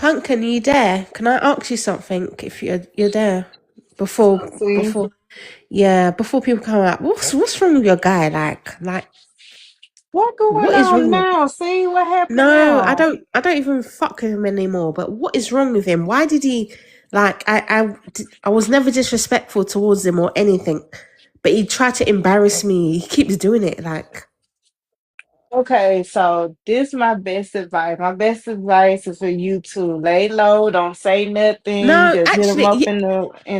Pumpkin, are you there? Can I ask you something if you're there? Before See, before before people come out. What's wrong with your guy? Like what going what is on wrong with now? See what happened No, I now? don't even fuck with him anymore. But what is wrong with him? Why did he like I was never disrespectful towards him or anything. But he tried to embarrass me. He keeps doing it like Okay, so this my best advice. My best advice is for you to lay low, don't say nothing, no, just hit him actually, up in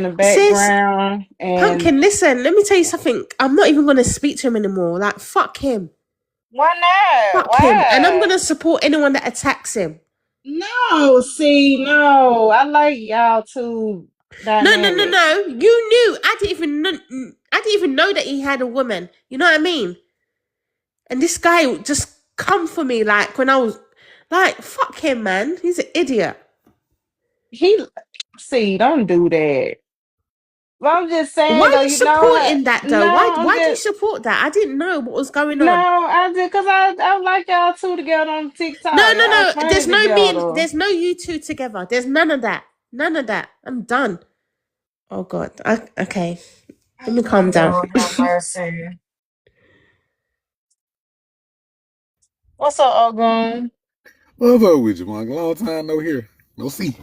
the sis, background, and Pumpkin, listen, let me tell you something. I'm not even gonna speak to him anymore. Like fuck him. why not? Fuck him. And I'm Why? gonna support anyone that attacks him. No, see, no, I like y'all two No, no, no, dynamic. no. You knew. I didn't even know that he had a woman. You know what I mean? And this guy would just come for me like when I was like, fuck him, man. He's an idiot. He see, don't do that. But I'm just Why saying are though, you you know what? supporting that though? No, I'm Why do you just support that? I didn't know what was going no, on. I just because I like y'all two together on No, TikTok. no, Y'all no. funny together. There's no you two together. There's none of that. None of that. I'm done. Oh god. Okay. Let me calm down. Lord have mercy. What's up, Ogun? What's up with you, man? Long time no hear. No see.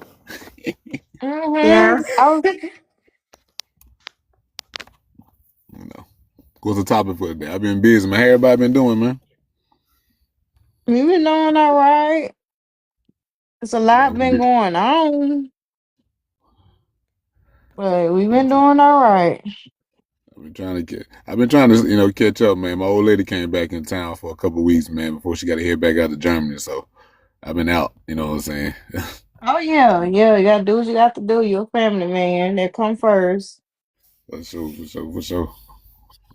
Yeah. Oh, You know. What's the topic for today? I've been busy, man. How everybody been doing, man? you been doing all right? It's a lot been going on, but we've been doing all right. I've been trying to, catch up, man. My old lady came back in town for a couple of weeks, man, before she got to head back out to Germany. So I've been out, you know what I'm saying? Oh yeah, yeah. You gotta do what you got to do. You're a family man. That come first. For sure, for sure, for sure.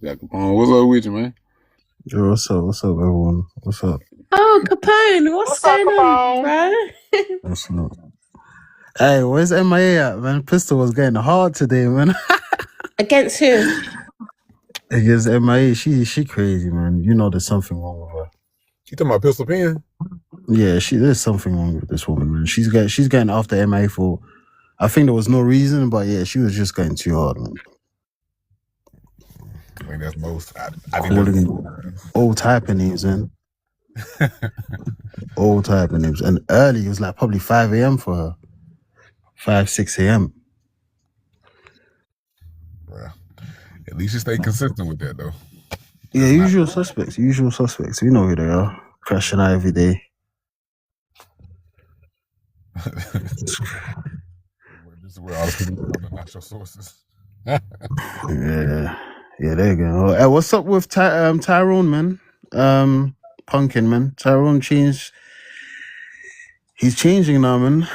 Yeah, Capone, what's up with you, man? Yo, what's up, everyone? What's up? Oh, Capone, what's What's up, going on, Capone? bro? What's up? Hey, where's MIA at, man? Pistol was getting hard today, man. Against who? Against MIA, she crazy, man. You know there's something wrong with her. You talking about Pistol Pen? Yeah, there's something wrong with this woman, man. She's getting after MIA for, I think there was no reason, but yeah, she was just going too hard, man. I think that's most. I think Calling all type of names, man. All type of names. And early, it was like probably 5 a.m. for her. 5, 6 a.m. Well, at least you stay consistent with that, though. Yeah, usual suspects. We know who they are. Crashing out every day. This is where all the people are not your sources. Yeah, there you go. Hey, what's up with Tyrone, man? Pumpkin, man. Tyrone changed. He's changing now, man.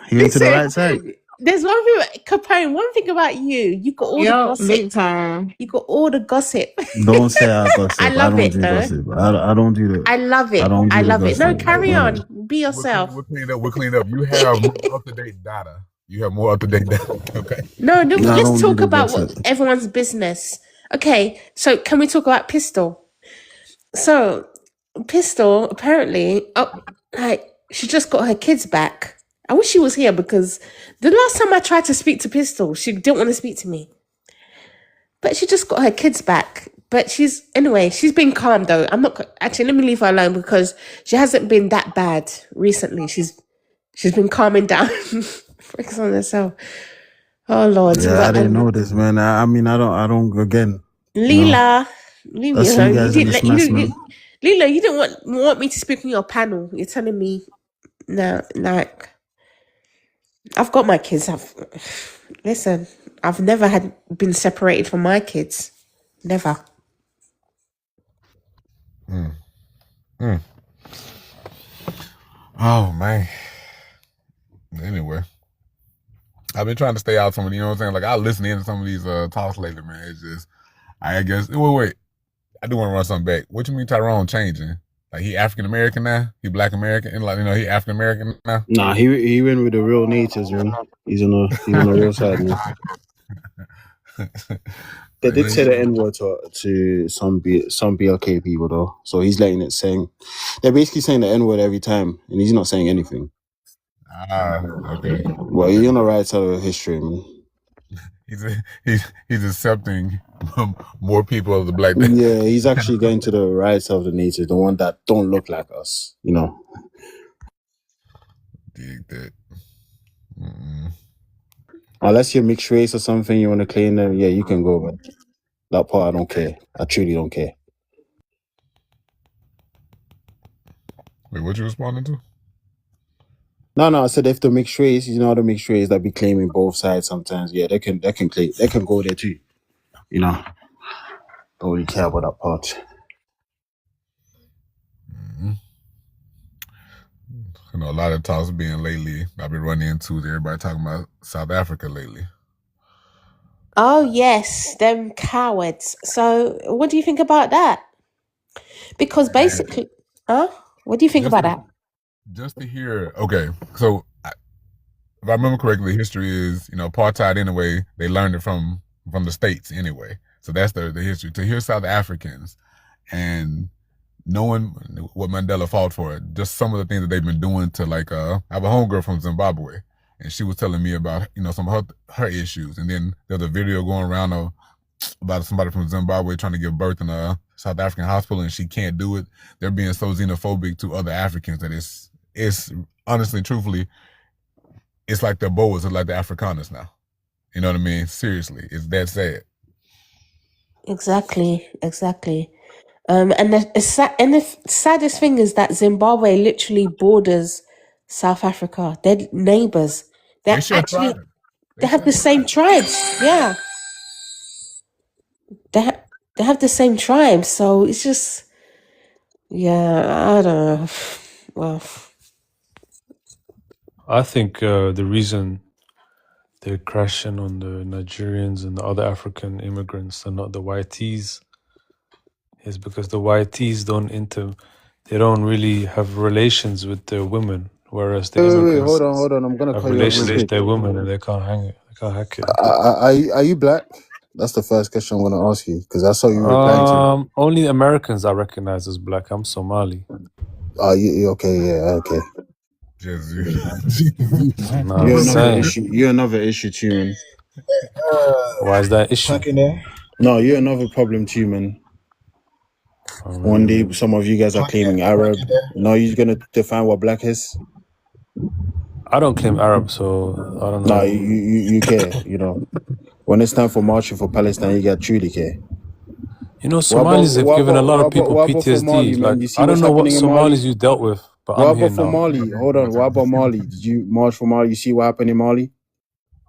He went to the Listen, right side. there's one thing, Capone. One thing about you, you got all the Yep, gossip. big time. You got all the gossip. Don't say I gossip. I love don't it, do though. gossip. I don't do that. I love it. I don't do I the love it. No, gossip. carry No. on. Be yourself. We'll clean up. You have more up-to-date data. Okay. No, let's don't talk do the about gossip. everyone's business. Okay, so can we talk about Pistol? So, Pistol apparently, she just got her kids back. I wish she was here because the last time I tried to speak to Pistol, she didn't want to speak to me. But she just got her kids back. But she's been calm though. I'm not actually. Let me leave her alone because she hasn't been that bad recently. She's been calming down. Focus on herself. Oh Lord. Yeah, I didn't know this, man. I mean, I don't. Again, Leela, leave me that's you alone. guys in this mess, man. Leela, you didn't want me to speak on your panel. You're telling me no, like I've got my kids. Listen, I've never been separated from my kids. Never. Oh man. Anyway, I've been trying to stay out some of the, you know what I'm saying? Like I listen in to some of these talks lately, man. It's just, I guess. Wait. I do want to run something back. What you mean Tyrone changing? Like he African American now? He Black American? And like he African American now? Nah, he went with the real natives, man. He's on the real side, man. They did say the N-word to some BLK people though, so he's letting it sing. They're basically saying the N-word every time, and he's not saying anything. Okay. Well, you're on the right side of history, man. He's accepting more people of the black. Yeah, he's actually going to the right side of the native, the one that don't look like us. You know. Dig that. Mm-mm. Unless you're mixed race or something, you want to claim them. Yeah, you can go, but that part I don't care. I truly don't care. Wait, what you responding to? No, I said if the mixed race, you know, the mixed race that be claiming both sides sometimes, yeah, they can claim, they can go there too. You know, don't really care about that part. Mm-hmm. You know, a lot of talks being lately. I've been running into everybody talking about South Africa lately. Oh yes, them cowards. So what do you think about that? Because basically, huh? What do you think about that? Just to hear, okay, so if I remember correctly, history is, you know, apartheid anyway. They learned it from the States anyway. So that's the history. To hear South Africans and knowing what Mandela fought for, just some of the things that they've been doing to, like, I have a homegirl from Zimbabwe, and she was telling me about, you know, some of her issues. And then there's a video going around about somebody from Zimbabwe trying to give birth in a South African hospital, and she can't do it. They're being so xenophobic to other Africans that it's honestly, truthfully, it's like the Boers are like the Afrikaners now. You know what I mean? Seriously, it's that sad. Exactly. And the saddest thing is that Zimbabwe literally borders South Africa. They're neighbors. They share tribes. They have the same tribes. Yeah. They have the same tribes. So it's just, yeah, I don't know. Well, I think the reason they're crashing on the Nigerians and the other African immigrants and not the YTs is because the YTs they don't really have relations with their women, whereas the immigrants Wait, hold on. I'm gonna have call you up relations real with quick. their women and they can't hack it. Are you black? That's the first question I'm gonna ask you because I saw you replying to. Only Americans I recognize as black. I'm Somali. You okay? Yeah, okay. No, I'm saying. You're another issue too, man. Why is that issue? No, you're another problem too, man. One day, some of you guys are claiming Arab. No, you're gonna define what black is. I don't claim Arab, so I don't know. No, you care. You know, when it's time for marching for Palestine, you got truly care. You know, Somalis have given a lot of people PTSD. Mali, like, you see I don't know what Somalis Mali? you dealt with, but what I'm here about for now. Mali? Hold on. What about Mali? Did you march for Mali? You see what happened in Mali?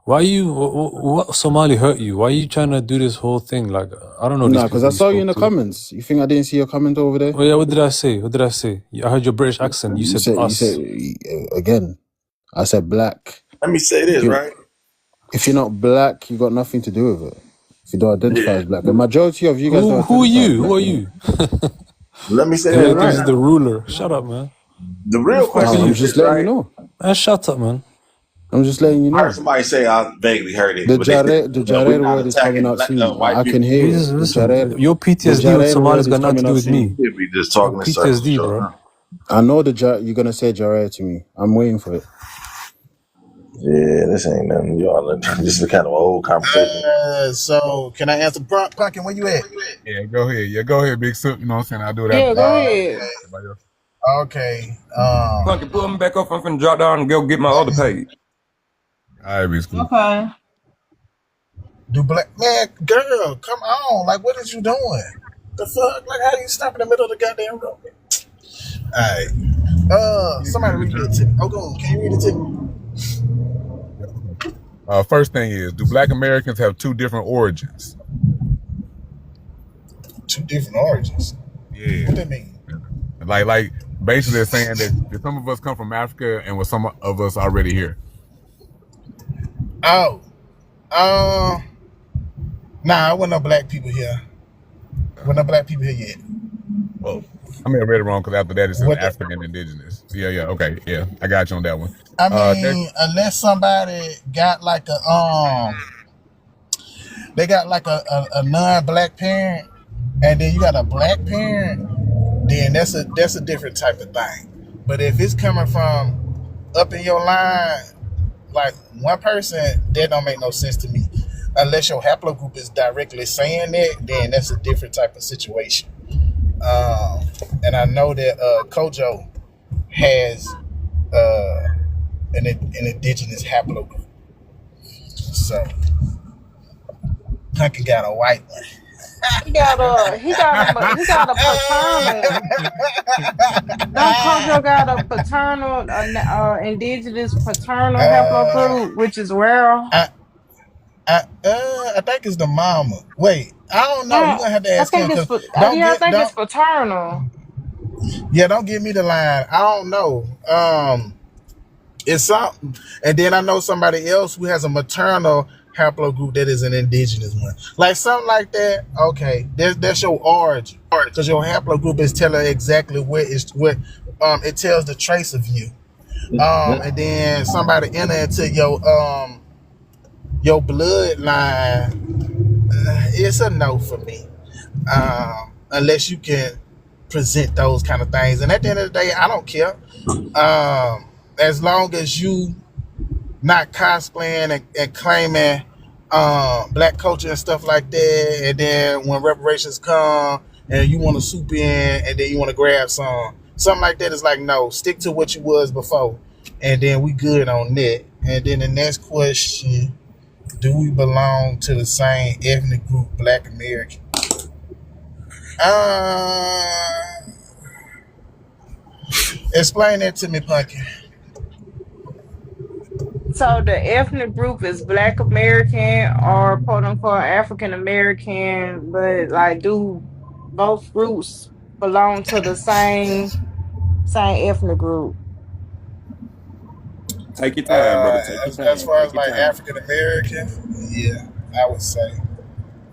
Why what Somali hurt you? Why are you trying to do this whole thing? Like, I don't know. No, because I saw you in the comments. You think I didn't see your comment over there? Oh yeah, what did I say? I heard your British accent. You said us. You said, again, I said black. Let me say this, right? If you're not black, you got nothing to do with it. If you don't identify as black. The majority of you guys don't Who are identify as you? black. Who are you? Let me say this, right? This is the ruler. Shut up, man. The real question I'm is just this, letting right? you know. Man, shut up, man. I'm just letting you know. I heard somebody say I vaguely heard it. The but they said, Jared we're not word is coming out attacking soon. white I people. can hear it. Listen, your PTSD with Somalis got nothing to do with me. You be just talking in circles, PTSD, bro. I know you're gonna say Jared to me. I'm waiting for it. Yeah, this ain't nothing, y'all. This is kind of an old conversation. So can I answer Pumpkin? Where you at? Yeah, go ahead. Yeah, go ahead, Big Soup. You know what I'm saying? I'll do it Yeah, after go ahead. Okay. Pumpkin, pull me back up. I'm finna drop down and go get my other page. All right, Big Soup. Okay. Do black man, girl, come on. Like, what is you doing? The fuck? Like, how do you stop in the middle of the goddamn road? Alright. Somebody read it to me. Oh, go on. Can you read it to me? First thing is, do black Americans have two different origins? Two different origins? Yeah. What that mean? Like basically saying that some of us come from Africa and with some of us already here. Oh. Nah, I wasn't no black people here. Wasn't no black people here yet. Well, I may have read it wrong because after that it says African and indigenous. Yeah, okay, yeah, I got you on that one. I mean, unless somebody got like they got like a non-black parent, and then you got a black parent, then that's a different type of thing. But if it's coming from up in your line, like one person, that don't make no sense to me. Unless your haplogroup is directly saying that, then that's a different type of situation. And I know that Kojo has an indigenous haplogroup, so Punky got a white one. He got a paternal. Don't Kojo got a paternal, indigenous paternal Uh, haplogroup, which is rare. I think it's the mama. Wait, I don't know. You're No, gonna have to I ask him think because don't yeah, I get think it's don't paternal. yeah, don't give me the line. I don't know. It's something, and then I know somebody else who has a maternal haplogroup that is an indigenous one, like something like that. Okay, that's your origin, because your haplogroup is telling exactly what it tells the trace of you. And then somebody enter into your bloodline. It's a no for me, unless you can present those kind of things. And at the end of the day, I don't care. As long as you not cosplaying and claiming black culture and stuff like that, and then when reparations come and you want to swoop in and then you want to grab something like that, is like, no, stick to what you was before, and then we good on that. And then the next question: do we belong to the same ethnic group, Black American? Explain that to me, Punky. So the ethnic group is Black American or quote unquote African American, but like do both groups belong to the same ethnic group? Take your time, brother. Take your As time. far Take as your like time. African American, yeah, I would say.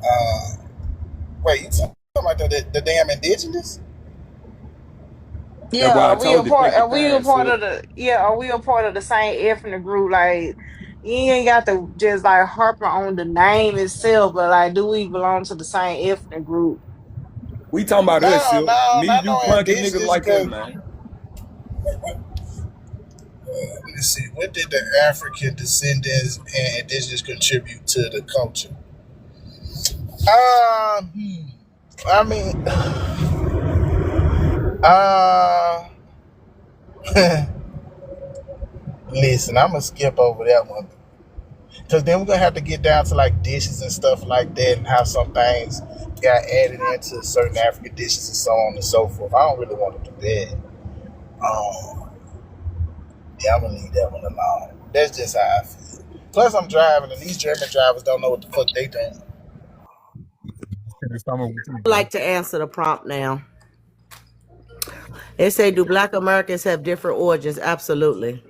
Uh, Wait, you talking about the damn indigenous? Yeah, That's why I are we a told you part? take your Are we a time, part sis. of the? Yeah, are we a part of the same ethnic group? Like, you ain't got to just like harp on the name itself, but like, do we belong to the same ethnic group? We talking about us, No, sis. no, Me, not you, no punky niggas indigenous. like that, Because man. let's see, what did the African descendants and indigenous contribute to the culture? I mean, uh, listen, I'm gonna skip over that one because then we're gonna have to get down to like dishes and stuff like that, and how some things got added into certain African dishes and so on and so forth. I don't really want to do that. Um, yeah, I'm gonna leave that one alone. That's just how I feel. Plus, I'm driving, and these German drivers don't know what the fuck they doing. I'd like to answer the prompt now. They say, do Black Americans have different origins? Absolutely.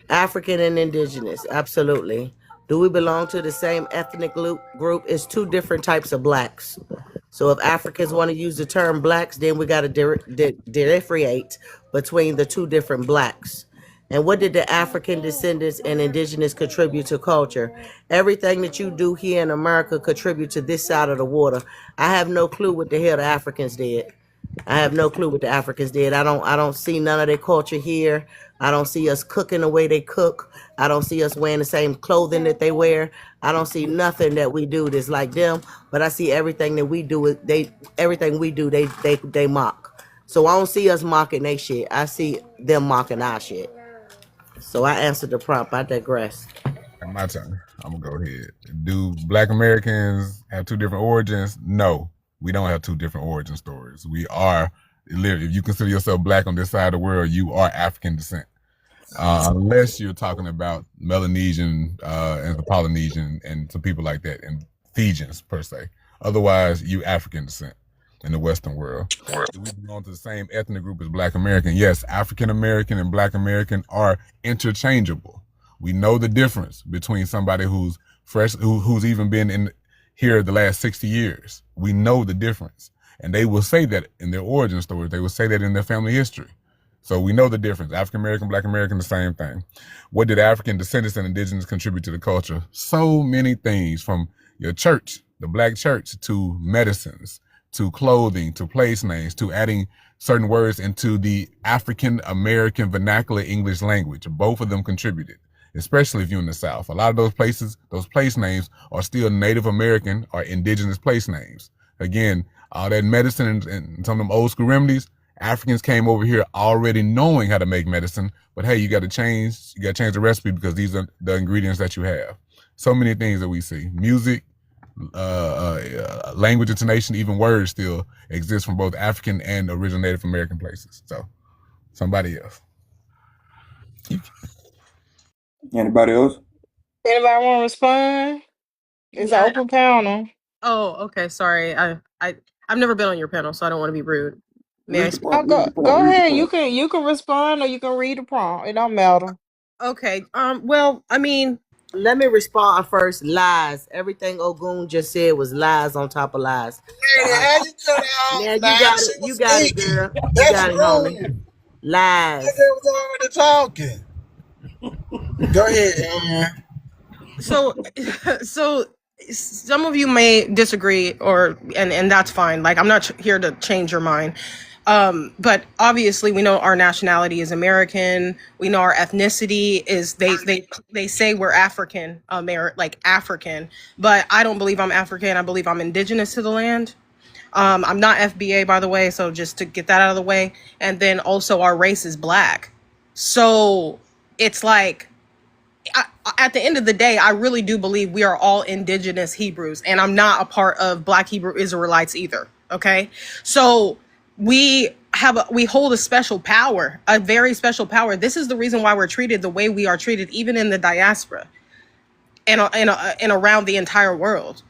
African and indigenous? Absolutely. Do we belong to the same ethnic group? It's two different types of blacks. So if Africans want to use the term blacks, then we got to differentiate between the two different blacks. And what did the African descendants and indigenous contribute to culture? Everything that you do here in America contribute to this side of the water. I have no clue what the hell the Africans did. I have no clue what the Africans did. I don't see none of their culture here. I don't see us cooking the way they cook. I don't see us wearing the same clothing that they wear. I don't see nothing that we do that's like them. But I see everything that we do. Everything we do. They mock. So I don't see us mocking their shit. I see them mocking our shit. So I answered the prompt. I digress. My turn. I'm gonna go ahead. Do Black Americans have two different origins? No, we don't have two different origin stories. We are, literally, if you consider yourself Black on this side of the world, you are African descent. Unless you're talking about Melanesian and the Polynesian and some people like that, and Fijians per se. Otherwise, you African descent in the Western world. Do we belong to the same ethnic group as Black American? Yes, African American and Black American are interchangeable. We know the difference between somebody who's fresh, who's even been in here the last 60 years. We know the difference. And they will say that in their origin stories. They will say that in their family history. So we know the difference. African American, Black American, the same thing. What did African descendants and indigenous contribute to the culture? So many things, from your church, the Black church, to medicines, to clothing, to place names, to adding certain words into the African American vernacular English language. Both of them contributed, especially if you're in the South. A lot of those places, those place names are still Native American or indigenous place names. Again, all that medicine and some of them old school remedies, Africans came over here already knowing how to make medicine, but hey, you got to change the recipe because these are the ingredients that you have. So many things that we see. Music, language, intonation, even words still exist from both African and original Native American places. So, somebody else. Anybody else? Anybody want to respond? It's an Yeah. open panel. Oh, okay. Sorry. I've never been on your panel, so I don't want to be rude. May I Read the speak? Oh, prompt. Read the prompt. go Read the ahead. prompt. You can respond or you can read the prompt. It don't matter. Okay. Well, I mean, Let me respond first. Lies. Everything Ogun just said was lies on top of lies. Lady, how you cut her off? Now Now you got she it. You was got it, speaking. girl. You That's got it, homie. rude. Lies. That was already talking. Go ahead, Aaron. so so some of you may disagree, and that's fine. Like, I'm not here to change your mind. But obviously we know our nationality is American. We know our ethnicity is they say we're African, like African, but I don't believe I'm African. I believe I'm indigenous to the land. I'm not FBA, by the way, so just to get that out of the way. And then also our race is black. So it's like, at the end of the day, I really do believe we are all indigenous Hebrews, and I'm not a part of Black Hebrew Israelites either. Okay, so we hold a special power, a very special power. This is the reason why we're treated the way we are treated, even in the diaspora and around the entire world,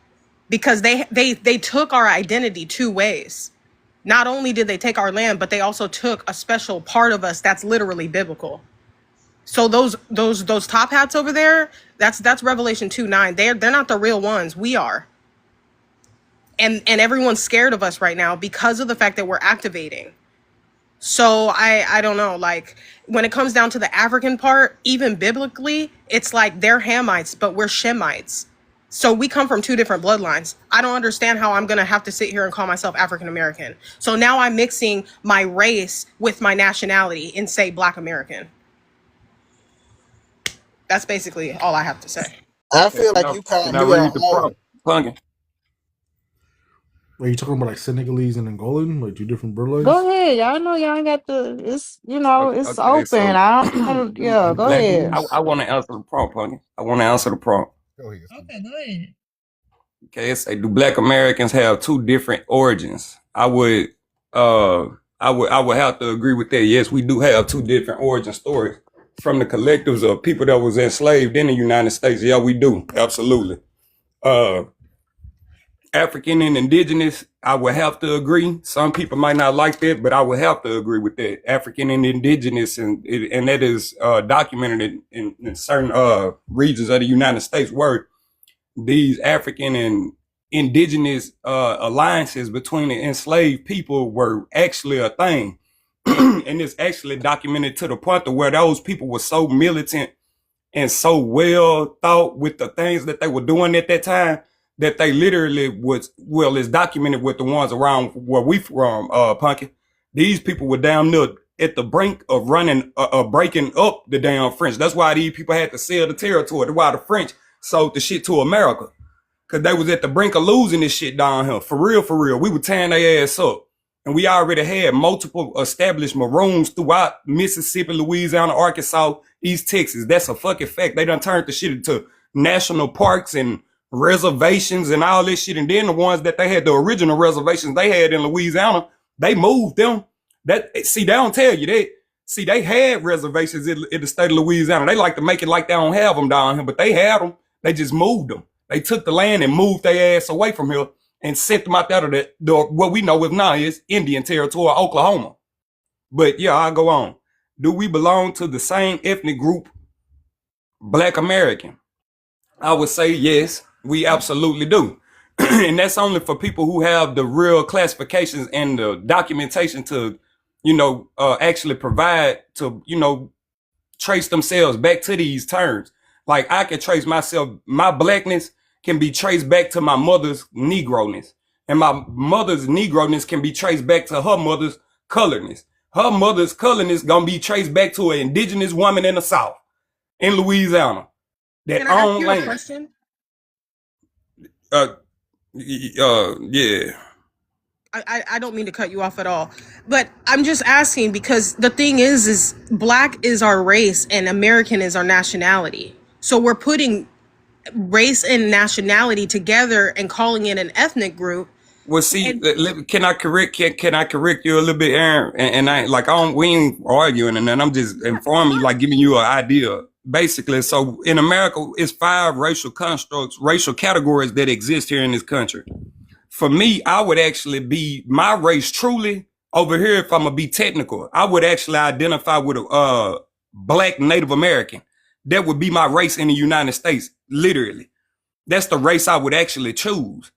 because they took our identity two ways. Not only did they take our land, but they also took a special part of us that's literally biblical. So those top hats over there, that's Revelation 2:9. They're not the real ones. We are. And everyone's scared of us right now because of the fact that we're activating. So I don't know, like, when it comes down to the African part, even biblically, it's like they're Hamites, but we're Shemites. So we come from two different bloodlines. I don't understand how I'm going to have to sit here and call myself African American. So now I'm mixing my race with my nationality and say Black American. That's basically all I have to say. I Okay, feel like you can called I me a read the hoe. prompt? Punkin. Are you talking about like Senegalese and Angolan, like two different bloodlines? Go ahead. Y'all know y'all ain't got the. It's it's Okay, open. so I don't. do Yeah. Go black. ahead. I want to answer the prompt, Punkin. I want to answer the prompt. Go ahead. Okay. Go ahead. Okay, it say, do Black Americans have two different origins? I would have to agree with that. Yes, we do have two different origin stories from the collectives of people that was enslaved in the United States. Yeah, we do. Absolutely. African and indigenous, I would have to agree. Some people might not like that, but I would have to agree with that. African and indigenous, and that is documented in certain regions of the United States where these African and indigenous alliances between the enslaved people were actually a thing. And it's actually documented to the point to where those people were so militant and so well thought with the things that they were doing at that time that they literally was, well, it's documented with the ones around where we from, Punkin. These people were down there at the brink of breaking up the damn French. That's why these people had to sell the territory. That's why the French sold the shit to America. Cause they was at the brink of losing this shit down here. For real, for real. We were tearing their ass up. And we already had multiple established maroons throughout Mississippi, Louisiana, Arkansas, East Texas. That's a fucking fact. They done turned the shit into national parks and reservations and all this shit. And then the ones that they had, the original reservations they had in Louisiana, they moved them. See, they don't tell you that. See, they had reservations in the state of Louisiana. They like to make it like they don't have them down here, but they had them. They just moved them. They took the land and moved their ass away from here and sent them out there to what we know of now is Indian Territory, Oklahoma. But yeah, I'll go on. Do we belong to the same ethnic group, Black American? I would say yes, we absolutely do. And that's only for people who have the real classifications and the documentation to, actually provide to, trace themselves back to these terms. Like I can trace myself, my blackness can be traced back to my mother's Negroness. And my mother's Negroness can be traced back to her mother's colorness. Her mother's colorness gonna be traced back to an indigenous woman in the South, in Louisiana, that Can I ask owned you a land. question? Yeah. I don't mean to cut you off at all, but I'm just asking because the thing is black is our race and American is our nationality. So we're putting race and nationality together and calling it an ethnic group. Well, see, And can I correct you a little bit, Aaron? And I like we ain't arguing, and then I'm just informing you, like giving you an idea. Basically, so in America, it's 5 racial constructs, racial categories that exist here in this country. For me, I would actually be my race truly over here. If I'm gonna be technical, I would actually identify with a black Native American. That would be my race in the United States. Literally, that's the race I would actually choose.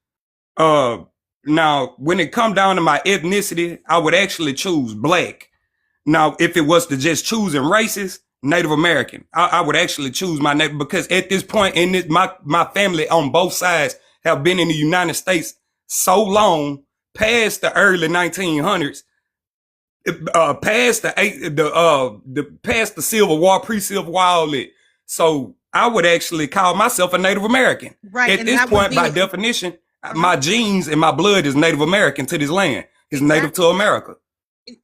Uh, Now, when it come down to my ethnicity, I would actually choose black. Now, if it was to just choosing races, Native American, I would actually choose my native, because at this point in this, my family on both sides have been in the United States so long, past the early 1900s, past past the Civil War, pre-Civil War, all that. So I would actually call myself a Native American. right, At and this that would point, by be definition, my genes and my blood is Native American to this land. It's native to exactly America.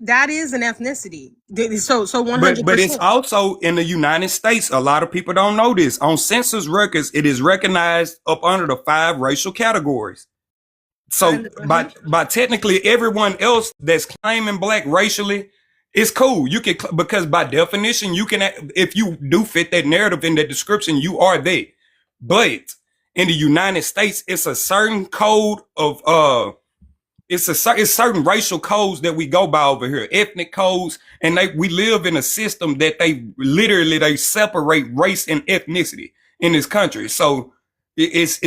that is an ethnicity. So But it's 100%. also in the United States. A lot of people don't know this. On census records, it is recognized up under the 5 racial categories. So by technically everyone else that's claiming black racially, it's cool. You can, because by definition, you can, if you do fit that narrative in that description, you are there. But in the United States, it's a certain code of it's certain racial codes that we go by over here, ethnic codes, and we live in a system that they separate race and ethnicity in this country. So it's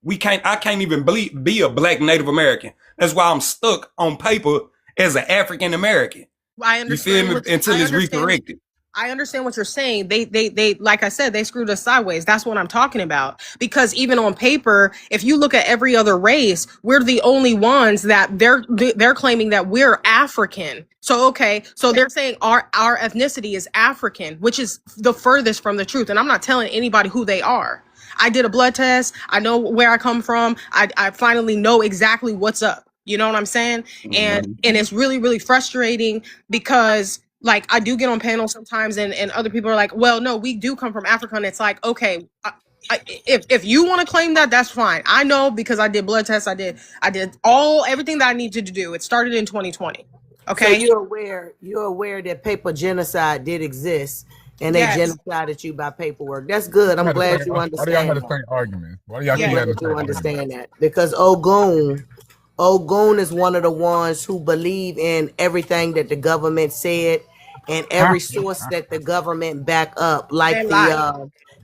I can't even be a black Native American. That's why I'm stuck on paper as an African American. I You feel understand me? what Until it's recorrected. I understand what you're saying. They, like I said, they screwed us sideways. That's what I'm talking about. Because even on paper, if you look at every other race, we're the only ones that they're claiming that we're African. So okay, so they're saying our ethnicity is African, which is the furthest from the truth. And I'm not telling anybody who they are. I did a blood test. I know where I come from. I finally know exactly what's up. You know what I'm saying? And it's really, really frustrating because like I do get on panels sometimes and other people are like, well, no, we do come from Africa. And it's like, okay, if you want to claim that, that's fine. I know because I did blood tests. I did everything that I needed to do. It started in 2020. So Okay. you're aware that paper genocide did exist and they Yes. genocided you by paperwork. That's good. I'm glad you Why do y'all have understand the that. same argument? Why do y'all Yeah. keep I'm having glad the same you argument? understand that. Because Ogun is one of the ones who believe in everything that the government said and every source that the government back up, like They lie.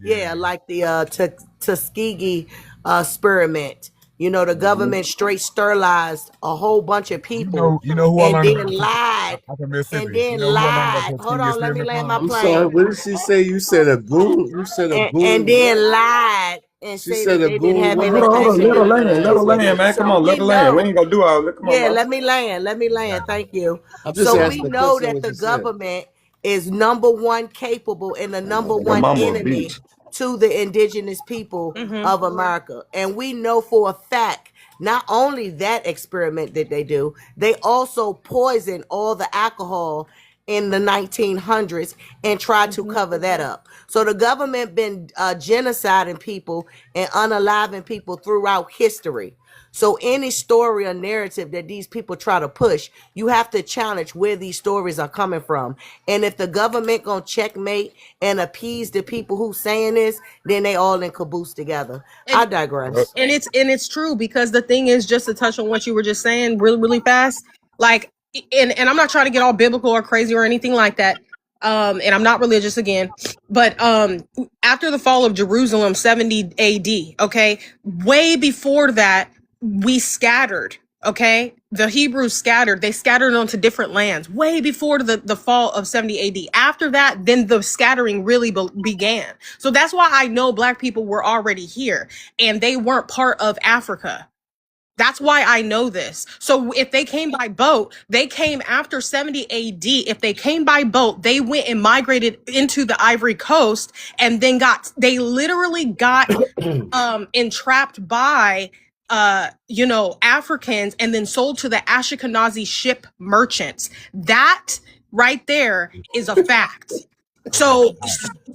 the Tuskegee experiment. You know, the government straight sterilized a whole bunch of people You know who I and learned then about lied I'm from and Mississippi. You then know who I learned about lied. the Hold Tuskegee on, let me experiment land my from? I'm sorry. plane. What did she say? You said a goon. You said a And goon. What? then lied and She say said that a they didn't goon. have What? Hold on, hold anything on. to Let her do land. Let her with land, it. man. Come So on, let we her land. We know. ain't gonna do all that. Come on, Yeah, bro. let me land. Let me land. Thank you. I'm just So we asking a know question. that What the you said. government is number one capable and the number Your one mama a enemy bitch. to the indigenous people of America. And we know for a fact, not only that experiment that they do, they also poison all the alcohol in the 1900s and try to cover that up. So the government been genociding people and unaliving people throughout history. So any story or narrative that these people try to push, you have to challenge where these stories are coming from. And if the government gonna checkmate and appease the people who saying this, then they all in caboose together. I And digress. it's true because the thing is, just to touch on what you were just saying really really fast, like and I'm not trying to get all biblical or crazy or anything like that, and I'm not religious again, but after the fall of Jerusalem 70 AD, okay, way before that we scattered. Okay, the Hebrews scattered. They scattered onto different lands way before the fall of 70 AD. After that, then the scattering really began. So that's why I know black people were already here and they weren't part of Africa. That's why I know this. So if they came by boat, they came after 70 AD. If they came by boat, they went and migrated into the Ivory Coast and then they literally got entrapped by Africans and then sold to the Ashkenazi ship merchants. That right there is a fact. So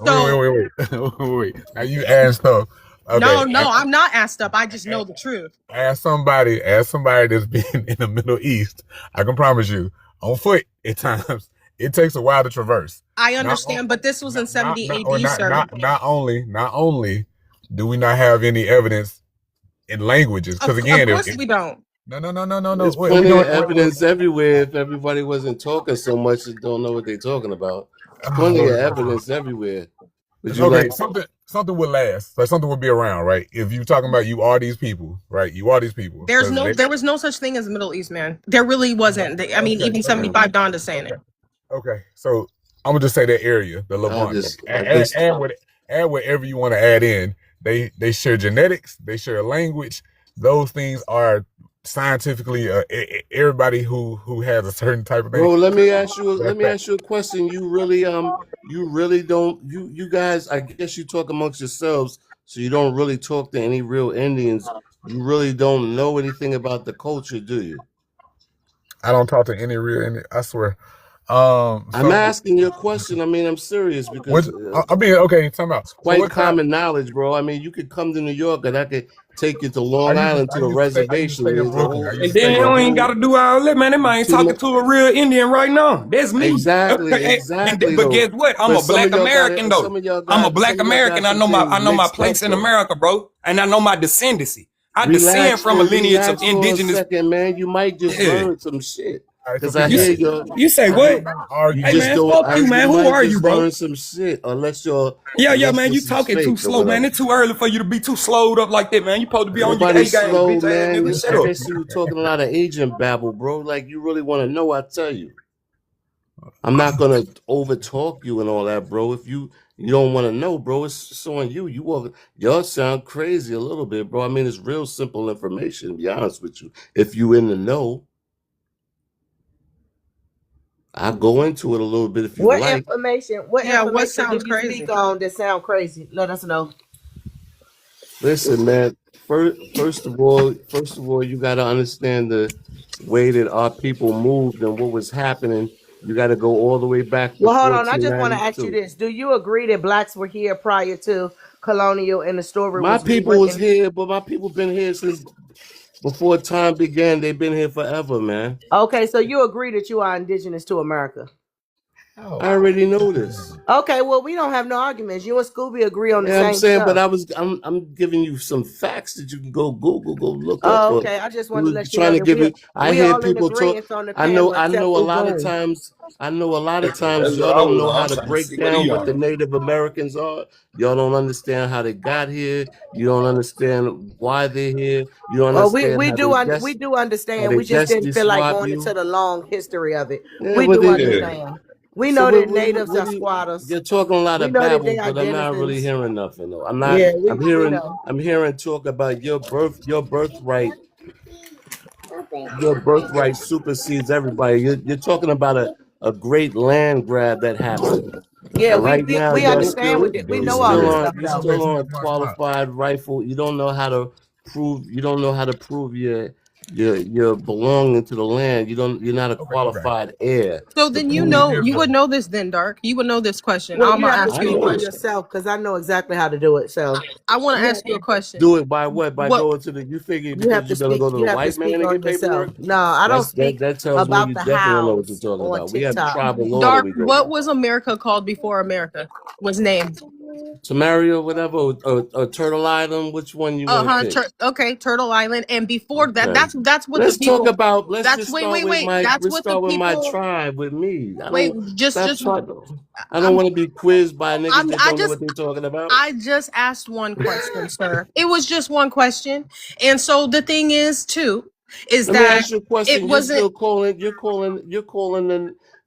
Wait. Now you asked up. Okay. no, I'm not asked up. I just know the truth. Ask somebody that's been in the Middle East. I can promise you, on foot at times, it takes a while to traverse. I understand, but this was in 70 AD, sir. Not only do we not have any evidence in languages, because again, of course we don't. No. There's plenty of evidence everywhere. If everybody wasn't talking so much, and don't know what they're talking about. There's plenty of evidence everywhere. Okay, something would last. Like something would be around, right? If you talking about you are these people, right? You are these people. There was no such thing as the Middle East, man. There really wasn't. I mean, even 75 Donda saying it. Okay, so I'm gonna just say that area, the Levant. Add whatever you want to add in. They share genetics. They share language. Those things are scientifically everybody who has a certain type of thing. Bro, let me ask you a question. You really don't you guys, I guess you talk amongst yourselves, so you don't really talk to any real Indians. You really don't know anything about the culture, do you? I don't talk to any real Indian, I swear. I'm asking you a question. I mean, I'm serious because okay, time out. It's quite common knowledge, bro. I mean, you could come to New York and I could take you to Long Island to the reservation. And then you ain't got to do all that, man. That man ain't talking to a real Indian right now. That's me. Exactly. But guess what? I'm a black American, though. I'm a black American. I know my place in America, bro. And I know my descendancy. I descend from a lineage of indigenous. Second, man, you might just learn some shit. Because I hear you say what? Hey man, fuck you, man. Who are you, bro? Learn some shit unless you're. Yeah, man. You talking too slow, man. It's too early for you to be too slowed up like that, man. You supposed to be on your A game, slow, man. Shut up. I guess you were talking a lot of Asian babble, bro. Like you really want to know? I tell you, I'm not gonna over talk you and all that, bro. If you don't want to know, bro, it's on you. Y'all sound crazy a little bit, bro. I mean, it's real simple information. To be honest with you, if you in the know. I'll go into it a little bit if you like. What information sounds did you speak on that sound crazy? Let us know. Listen, man. First of all, you got to understand the way that our people moved and what was happening. You got to go all the way back. Well, hold on. I just want to ask you this: do you agree that blacks were here prior to colonial and the story? My people was here, but my people been here since before time began. They've been here forever, man. Okay, so you agree that you are indigenous to America? I already know this. Okay, well, we don't have no arguments. You and Scooby agree on the same I'm saying, stuff. but I'm giving you some facts that you can go Google, go look up. Oh, okay. I just wanted to let you know. I hear people talk. I know a lot of times y'all don't know how to break down what the Native Americans are. Y'all don't understand how they got here. You don't understand why they're here. You don't understand. We do understand. We just didn't feel like going into the long history of it. We do understand. We know that natives are squatters. You're talking a lot of babble, but I'm not really hearing nothing though. I'm not. I'm hearing talk about your birthright. Your birthright supersedes everybody. You're talking about a great land grab that happened. Yeah, we understand. We know all this stuff. You still aren't qualified rifle. You don't know how to prove. You don't know how to prove your belonging to the land. You're not a qualified heir. So then you would know this then, Dark. You would know this question. Well, I'm gonna ask you a question yourself because I know exactly how to do it. So I want to ask you a question. Do it by what? By going to the. You figure you have to go to the white man and get paperwork? No, I don't speak. That tells about me you the definitely house know what you're talking about. We have tribal law. Dark. What was America called before America was named? Samaria, whatever, or Turtle Island. Which one you want to pick? Okay, Turtle Island. And before that, that's what let's the people. Talk about. Let's that's just wait, start wait, with wait. my. That's let's what start the with people. my tribe with me. I don't want to be quizzed by niggas that don't know what they're talking about. I just asked one question, sir. It was just one question, and so the thing is too. Let me ask you a question.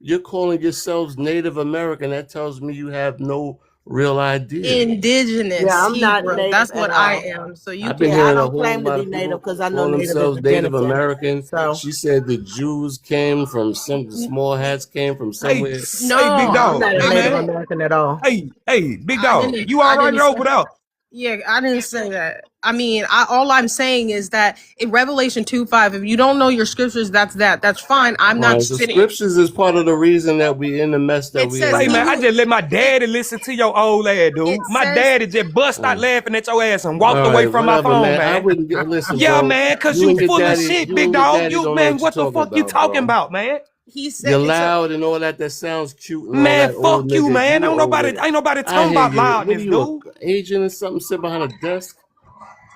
You're calling yourselves Native American. That tells me you have no real idea. Indigenous Yeah, I'm not Hebrew. native That's at what I all. am. So you I've been can. Yeah, I hearing a don't whole claim to lot be of people native because I know call native is themselves a Native genitive. American. So She said the Jews came from some small hats came from Hey, somewhere. hey, big No, no, I'm dog. not a Hey, native man. American at all. Hey, big I dog. didn't. You I all right didn't say. over there? Yeah, I didn't say that. I mean, all I'm saying is that in Revelation 2:5, if you don't know your scriptures, that's that. That's fine. I'm not Right. The sitting. scriptures is part of the reason that we in the mess that It we says in Hey, he man, I now. who just let my daddy listen to your old ass, it dude. My says daddy just bust out Mm. laughing at your ass and All walked away right, from my whatever, phone, man. I man. wouldn't get listen, Yeah, bro. man, cause You you and your full of daddy, shit, you big and your dog. daddy You, don't know man, what you're what the talking fuck you about, talking bro. about, man? he said You're it's a loud and all that. That sounds cute and all Man, that, old fuck you, nigga. man. You Ain't nobody I talking hear about you. What are loudness, you, dude. a agent or something? Sit behind a desk